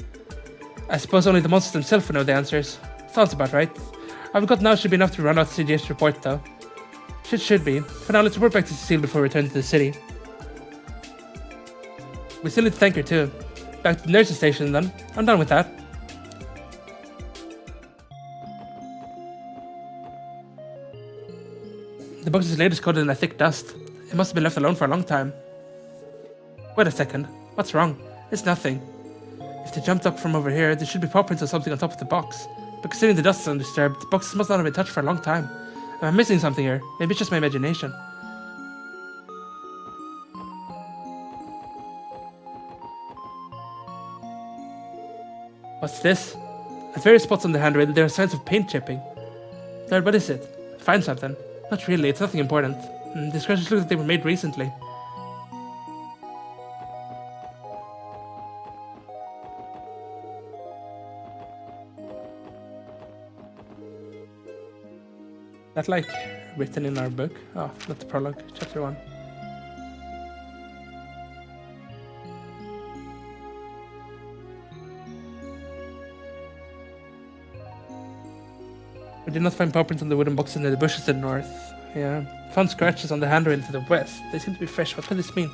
I suppose only the monsters themselves will know the answers. Sounds about right. I've got now should be enough to run out CGF's report though. Should be. For now, let's report back to Cecile before we return to the city. We still need to thank her too. Back to the nurse's station then. I'm done with that. The box is latest coated in a thick dust. It must have been left alone for a long time. Wait a second. What's wrong? It's nothing. If they jumped up from over here, there should be paw prints or something on top of the box. But considering the dust is undisturbed, the box must not have been touched for a long time. Am I missing something here? Maybe it's just my imagination. What's this? At various spots on the handrail, there are signs of paint chipping. Lord, what is it? Find something? Not really, it's nothing important. The scratches look like they were made recently. That like written in our book? Oh, not the prologue, chapter 1. We did not find paw prints on the wooden box in the bushes to the north. Yeah. Found scratches on the handrail to the west. They seem to be fresh. What could this mean?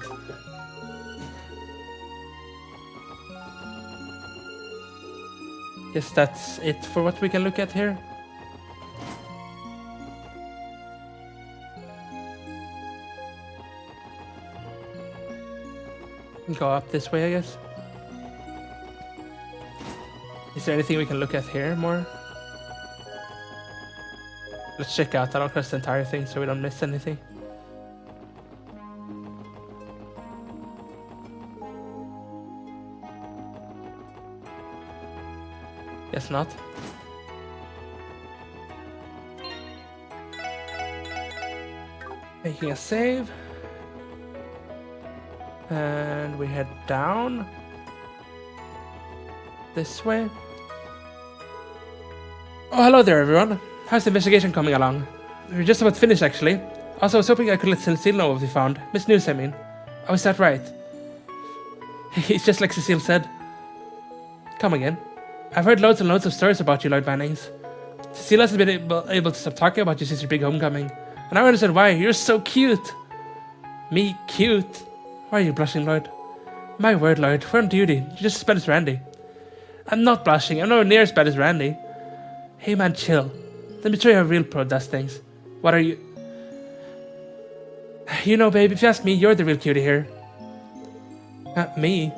Guess that's it for what we can look at here. Go up this way, I guess. Is there anything we can look at here more? Let's check out that across the entire thing so we don't miss anything. Guess not. Making a save. And we head down. This way. Oh, hello there, everyone. How's the investigation coming along? We're just about finished, actually. Also, I was hoping I could let Cecile know what we found. Miss News, I mean. Oh, is that right? It's just like Cecile said. Come again. I've heard loads and loads of stories about you, Lloyd Mannings. Cecile hasn't been able to stop talking about you since your big homecoming. And I understand why. You're so cute. Me? Cute? Why are you blushing, Lloyd? My word, Lloyd. We're on duty. You're just as bad as Randy. I'm not blushing. I'm nowhere near as bad as Randy. Hey, man, chill. Let me show you how a real pro does things. What are you... You know, babe, if you ask me, you're the real cutie here. Me?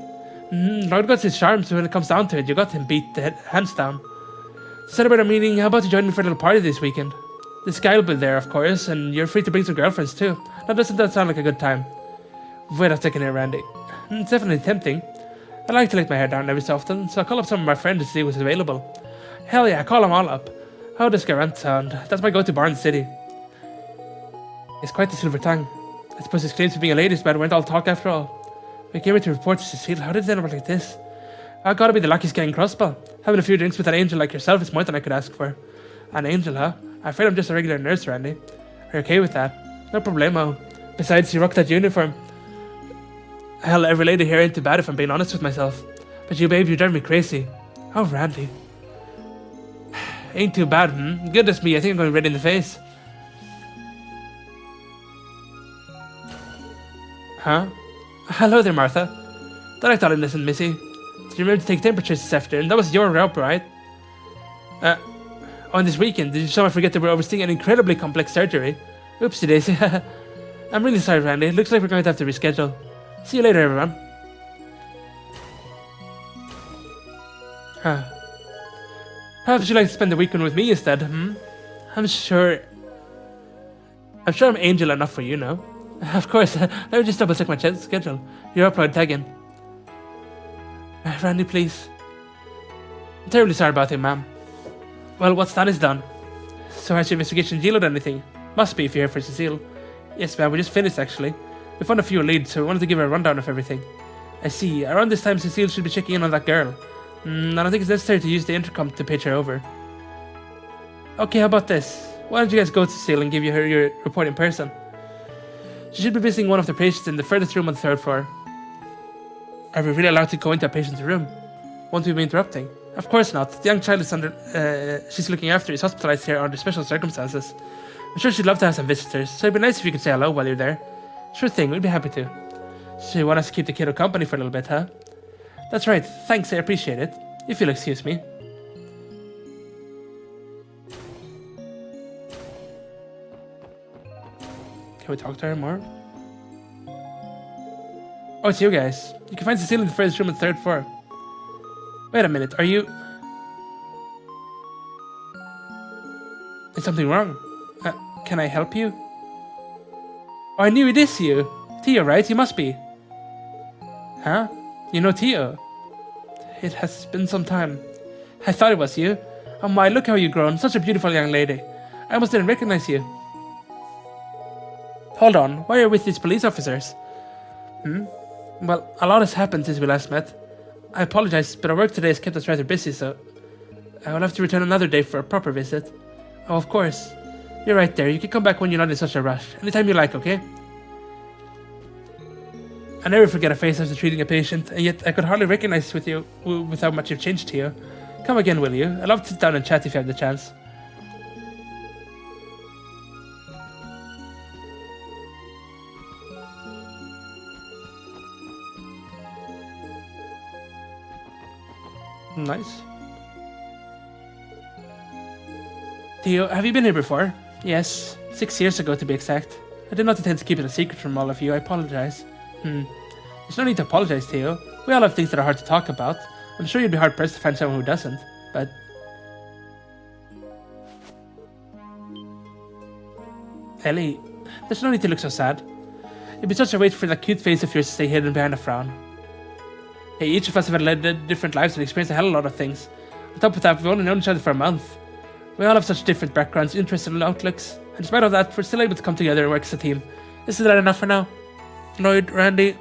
Lloyd got his charm, so when it comes down to it, you got him beat hands down. To celebrate our meeting, how about you join me for a little party this weekend? This guy will be there, of course, and you're free to bring some girlfriends too. Now, doesn't that sound like a good time? Wait a second here, Randy. It's definitely tempting. I like to let my hair down every so often, so I'll call up some of my friends to see what's available. Hell yeah, call them all up. How does Garant sound? That's my go-to bar in the city. It's quite the silver tongue. I suppose his claims to being a ladies' man weren't all talk after all. We came here to report to Cecile. How did it end up like this? I gotta be the luckiest guy in Crossbell. Having a few drinks with an angel like yourself is more than I could ask for. An angel, huh? I'm afraid I'm just a regular nurse, Randy. Are you okay with that? No problemo. Besides, you rock that uniform. Hell, every lady here ain't too bad if I'm being honest with myself. But you, babe, you drive me crazy. Oh, Randy. Ain't too bad, Goodness me, I think I'm going red in the face. Huh? Hello there, Martha. Thought I thought innocent, missy. Did you remember to take temperatures this afternoon? That was your job, right? On this weekend, did you somehow forget that we're overseeing an incredibly complex surgery? Oopsie daisy. I'm really sorry, Randy. It looks like we're going to have to reschedule. See you later, everyone. Perhaps you'd like to spend the weekend with me instead, I'm sure I'm angel enough for you now. Of course, let me just double check my schedule. You're upload tagging. Randy, please. I'm terribly sorry about him, ma'am. Well, what's done is done. So has your investigation yielded anything? Must be if you're here for Cecile. Yes, ma'am, we just finished actually. We found a few leads, so we wanted to give her a rundown of everything. I see. Around this time, Cecile should be checking in on that girl. I don't think it's necessary to use the intercom to pitch her over. Okay, how about this? Why don't you guys go to Cecile and give her your report in person? She should be visiting one of the patients in the furthest room on the 3rd floor. Are we really allowed to go into a patient's room? Won't we be interrupting? Of course not. The young child is she's looking after is hospitalized here under special circumstances. I'm sure she'd love to have some visitors, so it'd be nice if you could say hello while you're there. Sure thing, we'd be happy to. So you want us to keep the kiddo company for a little bit, huh? That's right. Thanks, I appreciate it. If you'll excuse me. Can we talk to her more? Oh, it's you guys. You can find Cecile in the first room on the 3rd floor. Wait a minute, are you... Is something wrong? Can I help you? Oh, I knew it is you. Theo, right? You must be. Huh? You know Theo? It has been some time. I thought it was you. Oh my, look how you've grown. Such a beautiful young lady. I almost didn't recognize you. Hold on, why are you with these police officers? Well, a lot has happened since we last met. I apologize, but our work today has kept us rather busy, so I will have to return another day for a proper visit. Oh, of course. You're right there. You can come back when you're not in such a rush. Anytime you like, okay? I never forget a face after treating a patient, and yet I could hardly recognize with you with how much you've changed to you. Come again, will you? I'd love to sit down and chat if you have the chance. Nice. Theo, have you been here before? Yes, 6 years ago to be exact. I did not intend to keep it a secret from all of you, I apologize. There's no need to apologize, Theo. We all have things that are hard to talk about. I'm sure you'd be hard-pressed to find someone who doesn't, but... Ellie, there's no need to look so sad. It'd be such a waste for that cute face of yours to stay hidden behind a frown. Hey, each of us have led different lives and experienced a hell of a lot of things. On top of that, we've only known each other for a month. We all have such different backgrounds, interests, and outlooks. And despite all that, we're still able to come together and work as a team. Isn't that enough for now? Lloyd, Randy...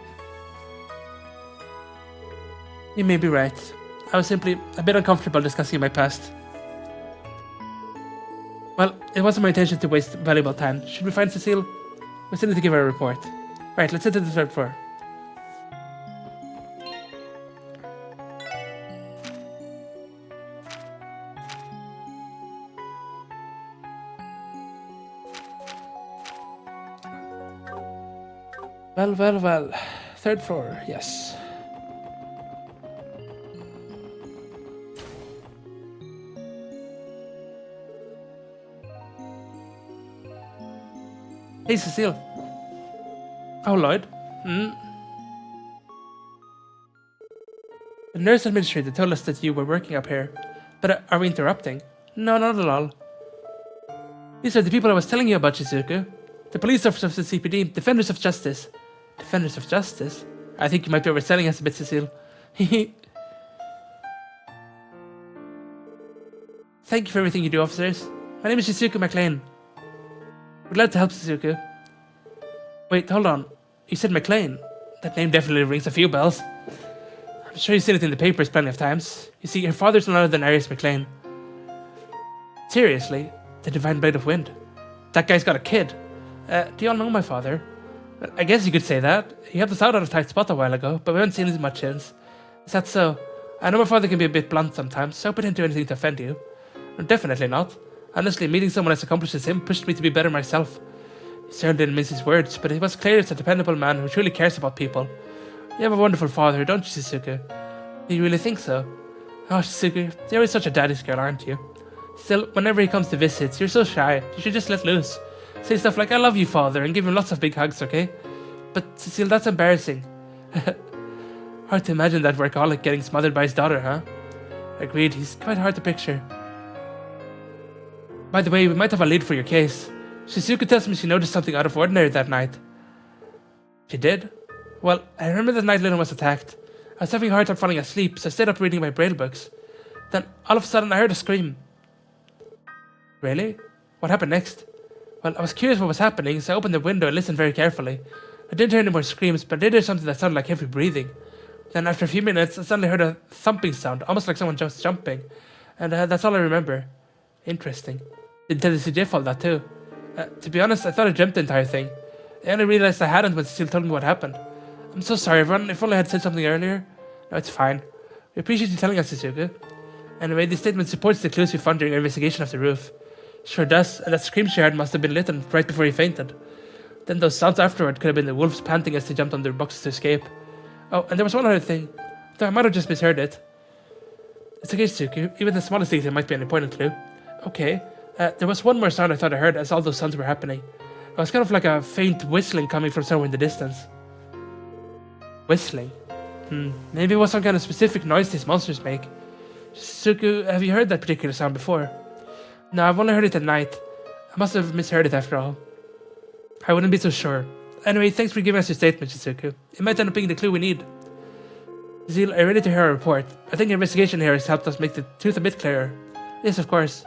You may be right. I was simply a bit uncomfortable discussing my past. Well, it wasn't my intention to waste valuable time. Should we find Cecile? We still need to give her a report. Right, let's head to the 3rd floor. Well. 3rd floor, yes. Hey, Cecile. Oh, Lloyd. The nurse administrator told us that you were working up here. But are we interrupting? No, not at all. These are the people I was telling you about, Shizuku. The police officers of the CPD, defenders of justice. Defenders of justice? I think you might be overselling us a bit, Cecile. Thank you for everything you do, officers. My name is Shizuku McLean. We're glad to help, Shizuku. Wait, hold on. You said McLean. That name definitely rings a few bells. I'm sure you've seen it in the papers plenty of times. You see, your father's none other than Arius McLean. Seriously? The Divine Blade of Wind? That guy's got a kid. Do you all know my father? Well, I guess you could say that. He helped us out on a tight spot a while ago, but we haven't seen him much since. Is that so? I know my father can be a bit blunt sometimes, so I hope I didn't do anything to offend you. Definitely not. Honestly, meeting someone as accomplished as him pushed me to be better myself. He certainly didn't mince his words, but it was clear it's a dependable man who truly cares about people. You have a wonderful father, don't you, Shizuku? Do you really think so? Oh, Shizuku, you're always such a daddy's girl, aren't you? Still, whenever he comes to visit, you're so shy. You should just let loose. Say stuff like, I love you, father, and give him lots of big hugs, okay? But, Cecile, that's embarrassing. Hard to imagine that workaholic getting smothered by his daughter, huh? Agreed, he's quite hard to picture. By the way, we might have a lead for your case. Shizuku tells me she noticed something out of ordinary that night. She did? Well, I remember the night Lynn was attacked. I was having a hard time falling asleep, so I stayed up reading my braille books. Then, all of a sudden, I heard a scream. Really? What happened next? Well, I was curious what was happening, so I opened the window and listened very carefully. I didn't hear any more screams, but I did hear something that sounded like heavy breathing. Then, after a few minutes, I suddenly heard a thumping sound, almost like someone just jumping. And that's all I remember. Interesting. Did the CJ all that too? To be honest, I thought I dreamt the entire thing. I only realized I hadn't when Cecile told me what happened. I'm so sorry, everyone. If only I had said something earlier. No, it's fine. We appreciate you telling us, Shizuku. Anyway, this statement supports the clues we found during our investigation of the roof. Sure does, and that scream she heard must have been lit right before he fainted. Then those sounds afterward could have been the wolves panting as they jumped on their boxes to escape. Oh, and there was one other thing. Though I might have just misheard it. It's okay, Shizuku. Even the smallest detail might be an important clue. Okay. There was one more sound I thought I heard as all those sounds were happening. It was kind of like a faint whistling coming from somewhere in the distance. Whistling? Maybe it was some kind of specific noise these monsters make. Shizuku, have you heard that particular sound before? No, I've only heard it at night. I must have misheard it after all. I wouldn't be so sure. Anyway, thanks for giving us your statement, Shizuku. It might end up being the clue we need. Cecile, are you ready to hear our report? I think your investigation here has helped us make the truth a bit clearer. Yes, of course.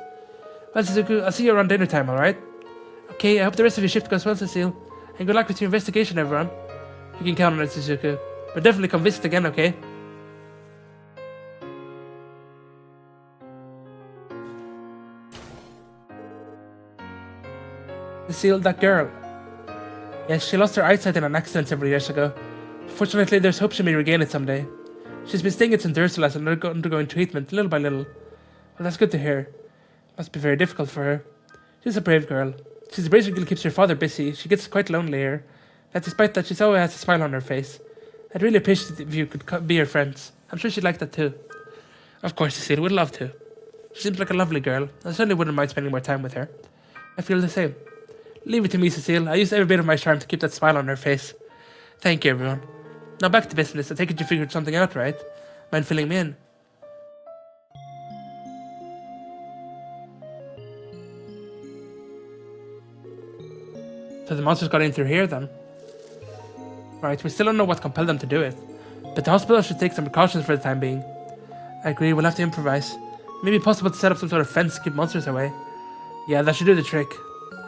Well, Shizuku, I'll see you around dinner time, alright? Okay, I hope the rest of your shift goes well, Cecile. And good luck with your investigation, everyone. You can count on it, Shizuku. But definitely come visit again, okay? Cecile, that girl. Yes, she lost her eyesight in an accident several years ago. Fortunately, there's hope she may regain it someday. She's been staying at St. Ursula's and undergoing treatment, little by little. Well, that's good to hear. Must be very difficult for her. She's a brave girl. She's a brave girl who keeps her father busy. She gets quite lonely here. Yet despite that, she always has a smile on her face. I'd really appreciate it if you could be her friends. I'm sure she'd like that too. Of course, Cecile would love to. She seems like a lovely girl. I certainly wouldn't mind spending more time with her. I feel the same. Leave it to me, Cecile. I used every bit of my charm to keep that smile on her face. Thank you, everyone. Now back to business. I take it you figured something out, right? Mind filling me in? So the monsters got in through here then? Right, we still don't know what compelled them to do it. But the hospital should take some precautions for the time being. I agree, we'll have to improvise. Maybe possible to set up some sort of fence to keep monsters away. Yeah, that should do the trick.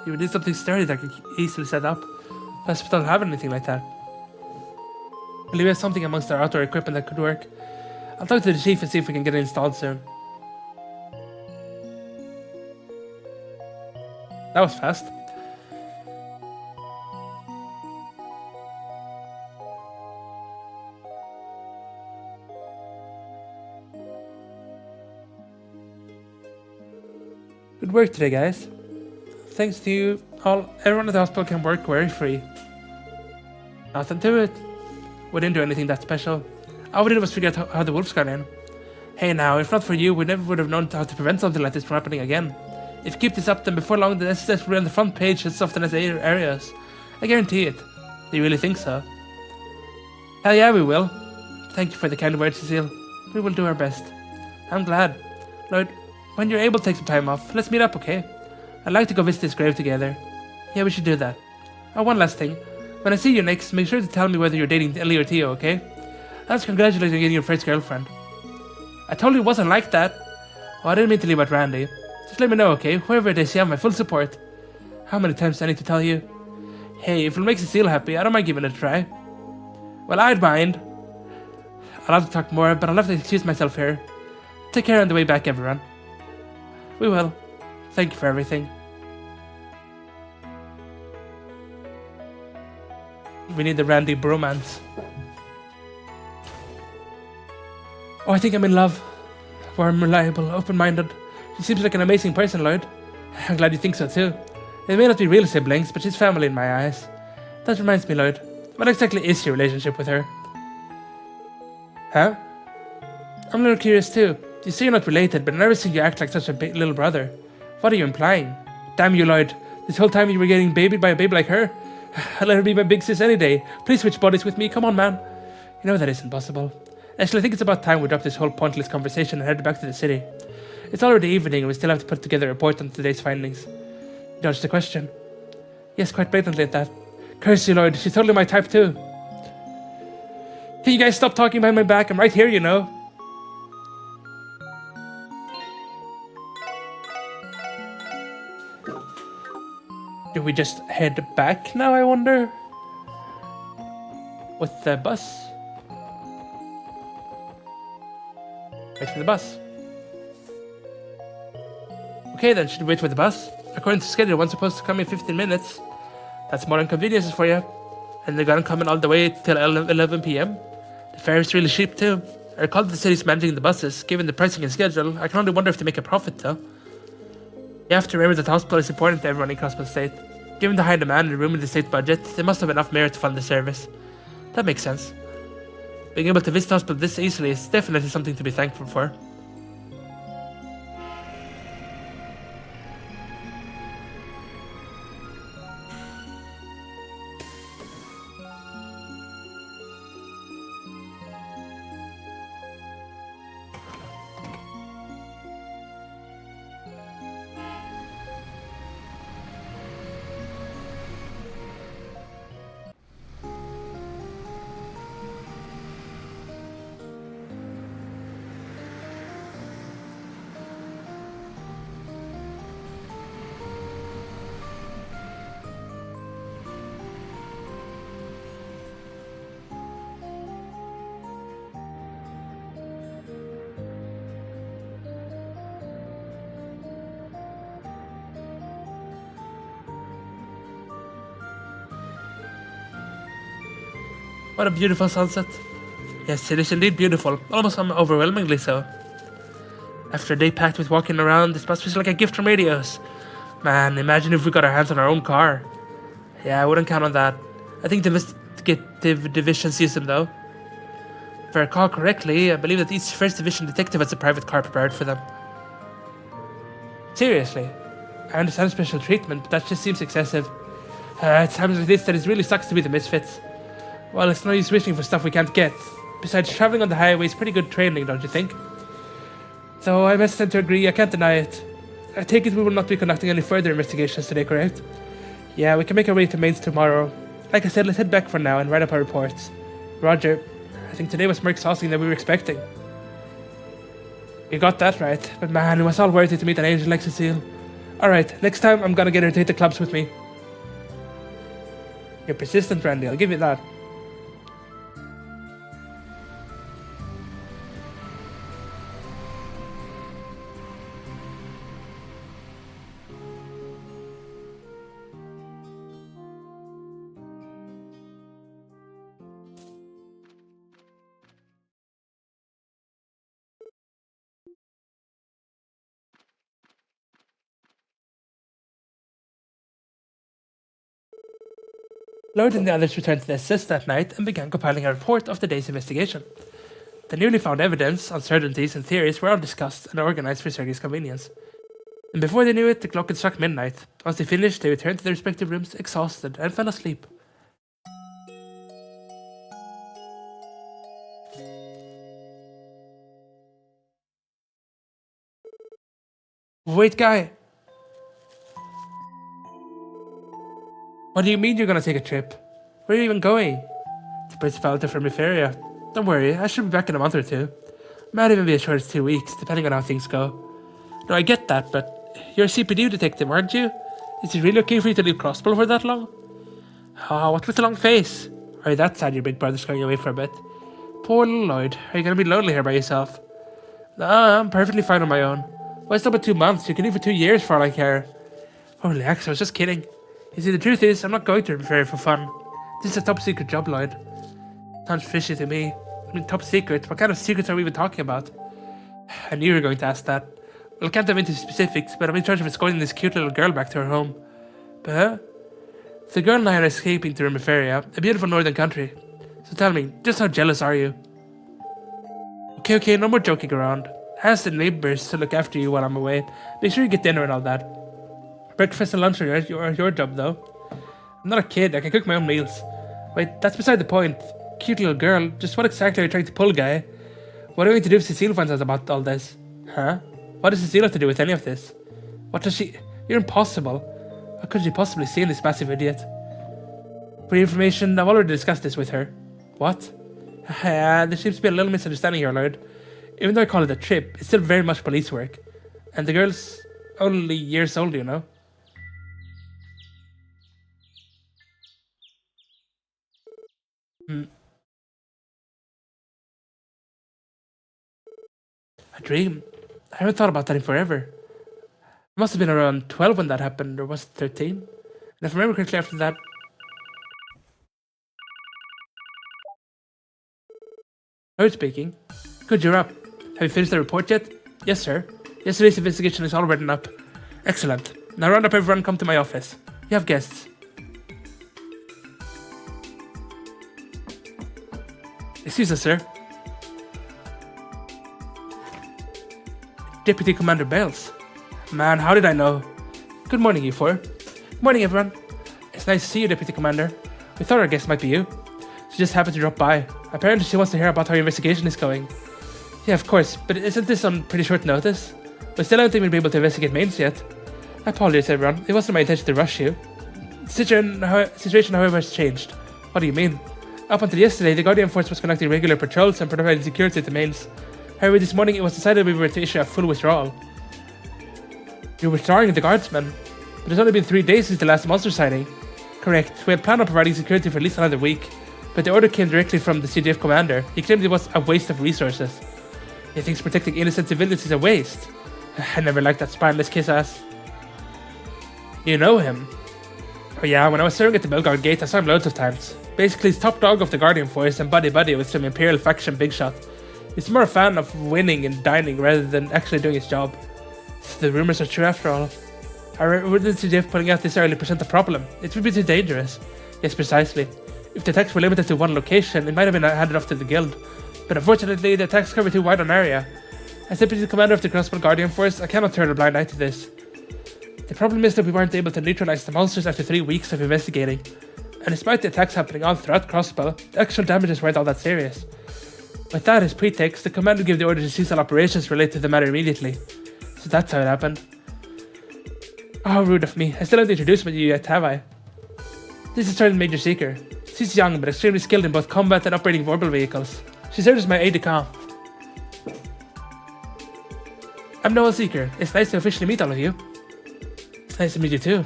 You would need something sturdy that could easily set up. The hospital don't have anything like that. I believe we have something amongst our outdoor equipment that could work. I'll talk to the chief and see if we can get it installed soon. That was fast. Good work today, guys. Thanks to you all, everyone at the hospital can work worry free. Nothing to it. We didn't do anything that special. All we did was figure out how the wolves got in. Hey now, if not for you, we never would have known how to prevent something like this from happening again. If you keep this up, then before long the SSS will be on the front page as often as areas. I guarantee it. Do you really think so? Hell yeah, we will. Thank you for the kind words, Cecile. We will do our best. I'm glad. Lloyd, when you're able to take some time off, let's meet up, okay? I'd like to go visit this grave together. Yeah, we should do that. Oh, one last thing. When I see you next, make sure to tell me whether you're dating Ellie or Theo, okay? Let's congratulate you on getting your first girlfriend. I told you it wasn't like that. Oh, I didn't mean to leave out Randy. Just let me know, okay? Whoever it is, you have my full support. How many times do I need to tell you? Hey, if it makes Cecile happy, I don't mind giving it a try. Well, I'd mind. I'll have to talk more, but I'll have to excuse myself here. Take care on the way back, everyone. We will. Thank you for everything. We need the Randy bromance. Oh, I think I'm in love. Warm, reliable, open-minded. She seems like an amazing person, Lloyd. I'm glad you think so too. They may not be real siblings, but she's family in my eyes. That reminds me, Lloyd. What exactly is your relationship with her? Huh? I'm a little curious too. You say you're not related, but I've never seen you act like such a big little brother. What are you implying? Damn you, Lloyd. This whole time you were getting babied by a babe like her? I'd let her be my big sis any day. Please switch bodies with me. Come on, man. You know that isn't possible. Actually, I think it's about time we drop this whole pointless conversation and head back to the city. It's already evening and we still have to put together a report on today's findings. You dodged the question. Yes, quite blatantly at that. Curse you, Lloyd. She's totally my type too. Can you guys stop talking behind my back? I'm right here, you know. Do we just head back now, I wonder? With the bus? Wait for the bus. Okay then, should we wait for the bus? According to schedule, one's supposed to come in 15 minutes. That's more inconveniences for you. And they're gonna come in all the way till 11 PM. The fare is really cheap too. I recall the city's managing the buses. Given the pricing and schedule, I can only wonder if they make a profit though. You have to remember that the hospital is important to everyone in Crossman State. Given the high demand and room in the state budget, they must have enough merit to fund the service. That makes sense. Being able to visit the hospital this easily is definitely something to be thankful for. What a beautiful sunset. Yes, it is indeed beautiful, almost overwhelmingly so. After a day packed with walking around, this bus was like a gift from Radios. Man, imagine if we got our hands on our own car. Yeah, I wouldn't count on that. I think the investigative divisions use them though. If I recall correctly, I believe that each first division detective has a private car prepared for them. Seriously, I understand special treatment, but that just seems excessive. It's times like this that it really sucks to be the misfits. Well, it's no use wishing for stuff we can't get. Besides, traveling on the highway is pretty good training, don't you think? So I must tend to agree, I can't deny it. I take it we will not be conducting any further investigations today, correct? Yeah, we can make our way to Mainz tomorrow. Like I said, let's head back for now and write up our reports. Roger. I think today was more exhausting than we were expecting. You got that right, but man, it was all worth it to meet an angel like Cecile. Alright, next time I'm gonna get her to hit the clubs with me. You're persistent, Randy, I'll give you that. Lloyd and the others returned to their assist that night and began compiling a report of the day's investigation. The newly found evidence, uncertainties, and theories were all discussed and organized for Sergei's convenience. And before they knew it, the clock had struck midnight. Once they finished, they returned to their respective rooms, exhausted, and fell asleep. Wait, guy! What do you mean you're gonna take a trip? Where are you even going? The principality from Riferia. Don't worry, I should be back in a month or two. Might even be as short as 2 weeks, depending on how things go. No, I get that, but you're a CPD detective, aren't you? Is it really okay for you to leave Crossbow for that long? Oh, what with the long face? Are you that sad your big brother's going away for a bit? Poor little Lloyd, are you gonna be lonely here by yourself? Nah, I'm perfectly fine on my own. Why stop at 2 months? You can leave for 2 years for all I care. Oh, relax, I was just kidding. You see, the truth is, I'm not going to Riferia for fun. This is a top secret job, Lloyd. Sounds fishy to me. I mean, top secret? What kind of secrets are we even talking about? I knew you were going to ask that. Well, I can't dive into specifics, but I'm in charge of escorting this cute little girl back to her home. But, the girl and I are escaping to Riferia, a beautiful northern country. So tell me, just how jealous are you? Okay, no more joking around. Ask the neighbors to look after you while I'm away. Make sure you get dinner and all that. Breakfast and lunch are your job, though. I'm not a kid, I can cook my own meals. Wait, that's beside the point. Cute little girl, just what exactly are you trying to pull, guy? What are you going to do if Cecile finds out about all this? Huh? What does Cecile have to do with any of this? What does she... You're impossible. How could she possibly see this massive idiot? For your information, I've already discussed this with her. What? There seems to be a little misunderstanding here, Lord. Even though I call it a trip, it's still very much police work. And the girl's only years old, you know? A dream? I haven't thought about that in forever. I must have been around 12 when that happened, or was it 13? And if I remember correctly after that... Lloyd speaking. Good, you're up. Have you finished the report yet? Yes, sir. Yesterday's investigation is all written up. Excellent. Now round up everyone, come to my office. You have guests. Excuse us, sir. Deputy Commander Bales. Man, how did I know? Good morning, you four. Good morning, everyone. It's nice to see you, Deputy Commander. We thought our guest might be you. She just happened to drop by. Apparently she wants to hear about how your investigation is going. Yeah, of course, but isn't this on pretty short notice? But still I don't think we'll be able to investigate Mains yet. I apologize, everyone. It wasn't my intention to rush you. The situation, however, has changed. What do you mean? Up until yesterday, the Guardian Force was conducting regular patrols and providing security at the Mains. However, this morning it was decided we were to issue a full withdrawal. You're withdrawing the Guardsmen? But it's only been 3 days since the last monster sighting. Correct. We had planned on providing security for at least another week. But the order came directly from the CGF commander. He claimed it was a waste of resources. He thinks protecting innocent civilians is a waste. I never liked that spineless kiss-ass. You know him? Oh yeah, when I was serving at the Belgard Gate, I saw him loads of times. Basically, he's top dog of the Guardian Force and buddy-buddy with some Imperial faction big shot. He's more a fan of winning and dining rather than actually doing his job. So the rumors are true after all. However, wouldn't CGF putting out this early present a problem? It would be too dangerous. Yes, precisely. If the attacks were limited to one location, it might have been handed off to the guild. But unfortunately, the attacks cover too wide an area. As Deputy Commander of the Crossbow Guardian Force, I cannot turn a blind eye to this. The problem is that we weren't able to neutralize the monsters after 3 weeks of investigating. And despite the attacks happening all throughout Crossbow, the actual damages weren't all that serious. With that as pretext, the commander gave the order to cease all operations related to the matter immediately. So that's how it happened. Oh, rude of me. I still haven't introduced you yet, have I? This is Sergeant Major Seeker. She's young, but extremely skilled in both combat and operating orbital vehicles. She serves as my aide-de-camp. I'm Noel Seeker. It's nice to officially meet all of you. It's nice to meet you too.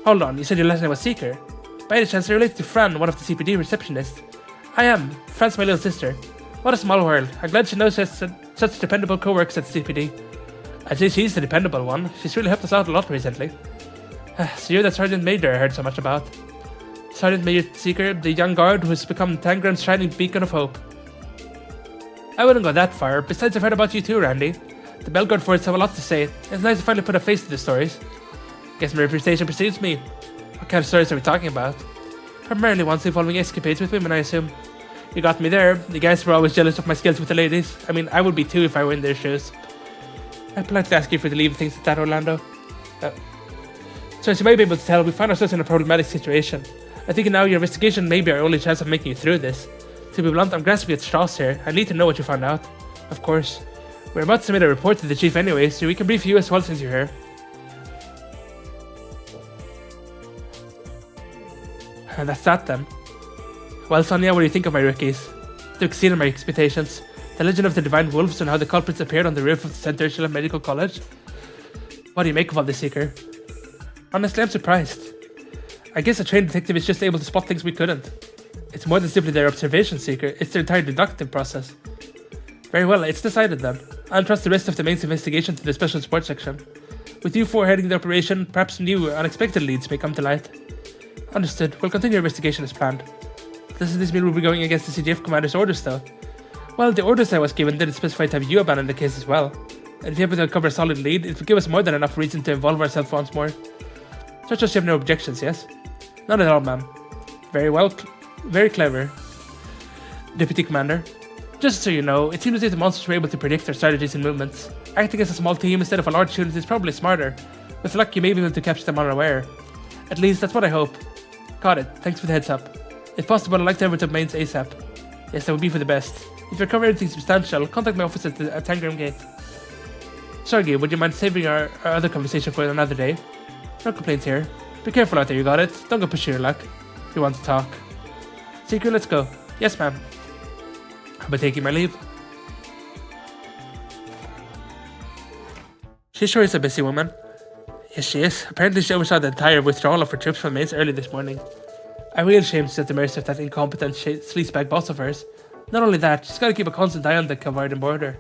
Hold on, you said your last name was Seeker? By any chance, it relates to Fran, one of the CPD receptionists. I am. Fran's my little sister. What a small world. I'm glad she knows such dependable co-workers at the CPD. I'd say she's the dependable one. She's really helped us out a lot recently. So you're that Sergeant Major I heard so much about. Sergeant Major Seeker, the young guard who has become Tangram's shining beacon of hope. I wouldn't go that far. Besides, I've heard about you too, Randy. The Belgard Force have a lot to say. It's nice to finally put a face to the stories. Guess my reputation precedes me. What kind of stories are we talking about? Primarily ones involving escapades with women, I assume. You got me there. The guys were always jealous of my skills with the ladies. I mean, I would be too if I were in their shoes. I'd politely ask you for to leave things at that, Orlando. So as you may be able to tell, we find ourselves in a problematic situation. I think now your investigation may be our only chance of making you through this. To be blunt, I'm grasping at straws here. I need to know what you found out. Of course. We're about to submit a report to the chief anyway, so we can brief you as well since you're here. And that's that then. Well, Sonia, what do you think of my rookies? They've exceeded my expectations. The legend of the Divine Wolves and how the culprits appeared on the roof of the St. Ursula Medical College. What do you make of all this, Seeker? Honestly, I'm surprised. I guess a trained detective is just able to spot things we couldn't. It's more than simply their observation, Seeker. It's their entire deductive process. Very well, it's decided then. I'll trust the rest of the main investigation to the special support section. With you four heading the operation, perhaps new, unexpected leads may come to light. Understood. We'll continue our investigation as planned. Doesn't this mean we'll be going against the CGF commander's orders, though? Well, the orders I was given didn't specify to have you abandon the case as well. And if you happen to uncover a solid lead, it would give us more than enough reason to involve ourselves once more. Such as you have no objections, yes? None at all, ma'am. Very well, very clever, Deputy Commander. Just so you know, it seems as if the monsters were able to predict their strategies and movements. Acting as a small team instead of a large unit is probably smarter. With luck, you may be able to catch them unaware. At least, that's what I hope. Got it. Thanks for the heads up. If possible, I'd like to have it to mains ASAP. Yes, that would be for the best. If you recover anything substantial, contact my office at Tangram Gate. Sergey, would you mind saving our other conversation for another day? No complaints here. Be careful out there, you got it? Don't go pushing your luck. If you want to talk. Seeker, let's go. Yes, ma'am. I'll be taking my leave. She sure is a busy woman. Yes, she is. Apparently she oversaw the entire withdrawal of her troops from mains early this morning. A real shame she's at the mercy of that incompetent sleazebag boss of hers. Not only that, she's got to keep a constant eye on the Kavardan border.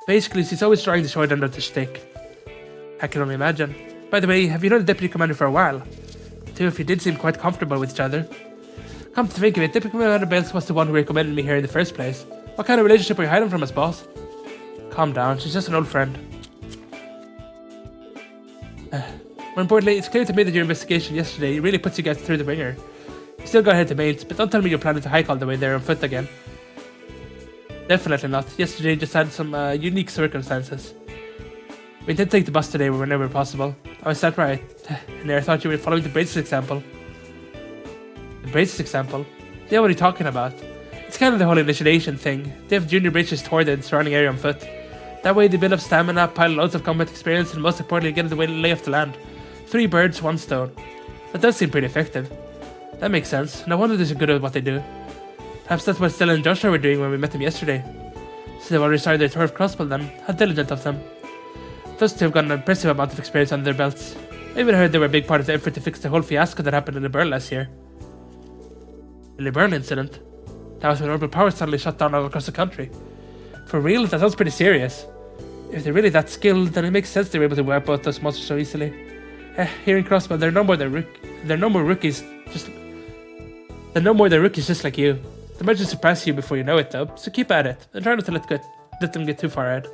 Basically, she's always trying to show it under the stick. I can only imagine. By the way, have you known the Deputy Commander for a while? The two of you did seem quite comfortable with each other. Come to think of it, Deputy Commander Bells was the one who recommended me here in the first place. What kind of relationship are you hiding from us, boss? Calm down, she's just an old friend. More importantly, it's clear to me that your investigation yesterday really puts you guys through the ringer. You still got to head to mains, but don't tell me you're planning to hike all the way there on foot again. Definitely not. Yesterday just had some unique circumstances. We did take the bus today whenever possible. Oh, is that right? And I thought you were following the Braces example. The Braces example? Yeah, what are you talking about? It's kind of the whole initiation thing. They have junior Braces tour the surrounding area on foot. That way they build up stamina, pile loads of combat experience, and most importantly get the lay of the land. 3 birds, 1 stone. That does seem pretty effective. That makes sense. No wonder they're so good at what they do. Perhaps that's what Stella and Joshua were doing when we met them yesterday. So they've already started their tour of Crossbow then. How diligent of them. Those two have got an impressive amount of experience under their belts. I even heard they were a big part of the effort to fix the whole fiasco that happened in the Burn last year. The LeBurn incident? That was when Orbital Power suddenly shut down all across the country. For real? That sounds pretty serious. If they're really that skilled, then it makes sense they were able to wipe out those monsters so easily. Here in Crossbow, they're no more than rookies just like you. They might just surpass you before you know it though, so keep at it, and try not to let them get too far ahead.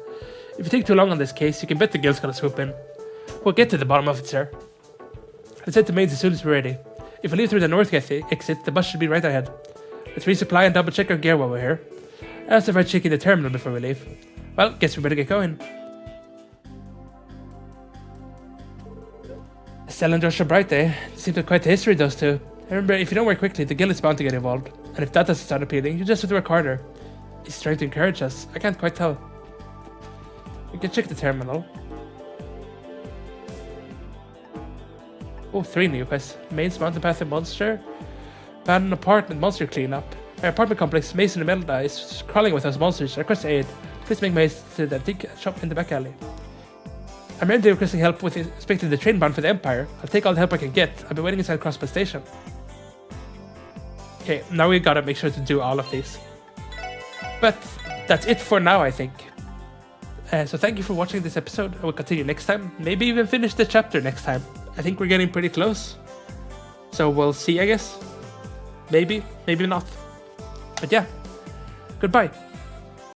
If you take too long on this case, you can bet the guild's gonna swoop in. We'll get to the bottom of it, sir. Let's head to mains as soon as we're ready. If we leave through the north exit, the bus should be right ahead. Let's resupply and double check our gear while we're here. I also tried checking the terminal before we leave. Well, guess we better get going. Stella and Joshua Bright, eh? Seems like quite the history, those two. Remember, if you don't work quickly, the guild is bound to get involved. And if that doesn't sound appealing, you just have to work harder. He's trying to encourage us. I can't quite tell. We can check the terminal. Oh, 3 new quests. Mains Mountain Path and Monster. Abandoned apartment monster cleanup. Our apartment complex, Mason and Melda, is crawling with those monsters. Request aid. Please make my way to the antique shop in the back alley. I'm ready requesting help with inspecting the train bound for the Empire. I'll take all the help I can get. I'll be waiting inside Crossbow Station. Okay, now we gotta make sure to do all of these. But that's it for now, I think. So thank you for watching this episode. I will continue next time. Maybe even finish the chapter next time. I think we're getting pretty close. So we'll see, I guess. Maybe, maybe not. But yeah, goodbye.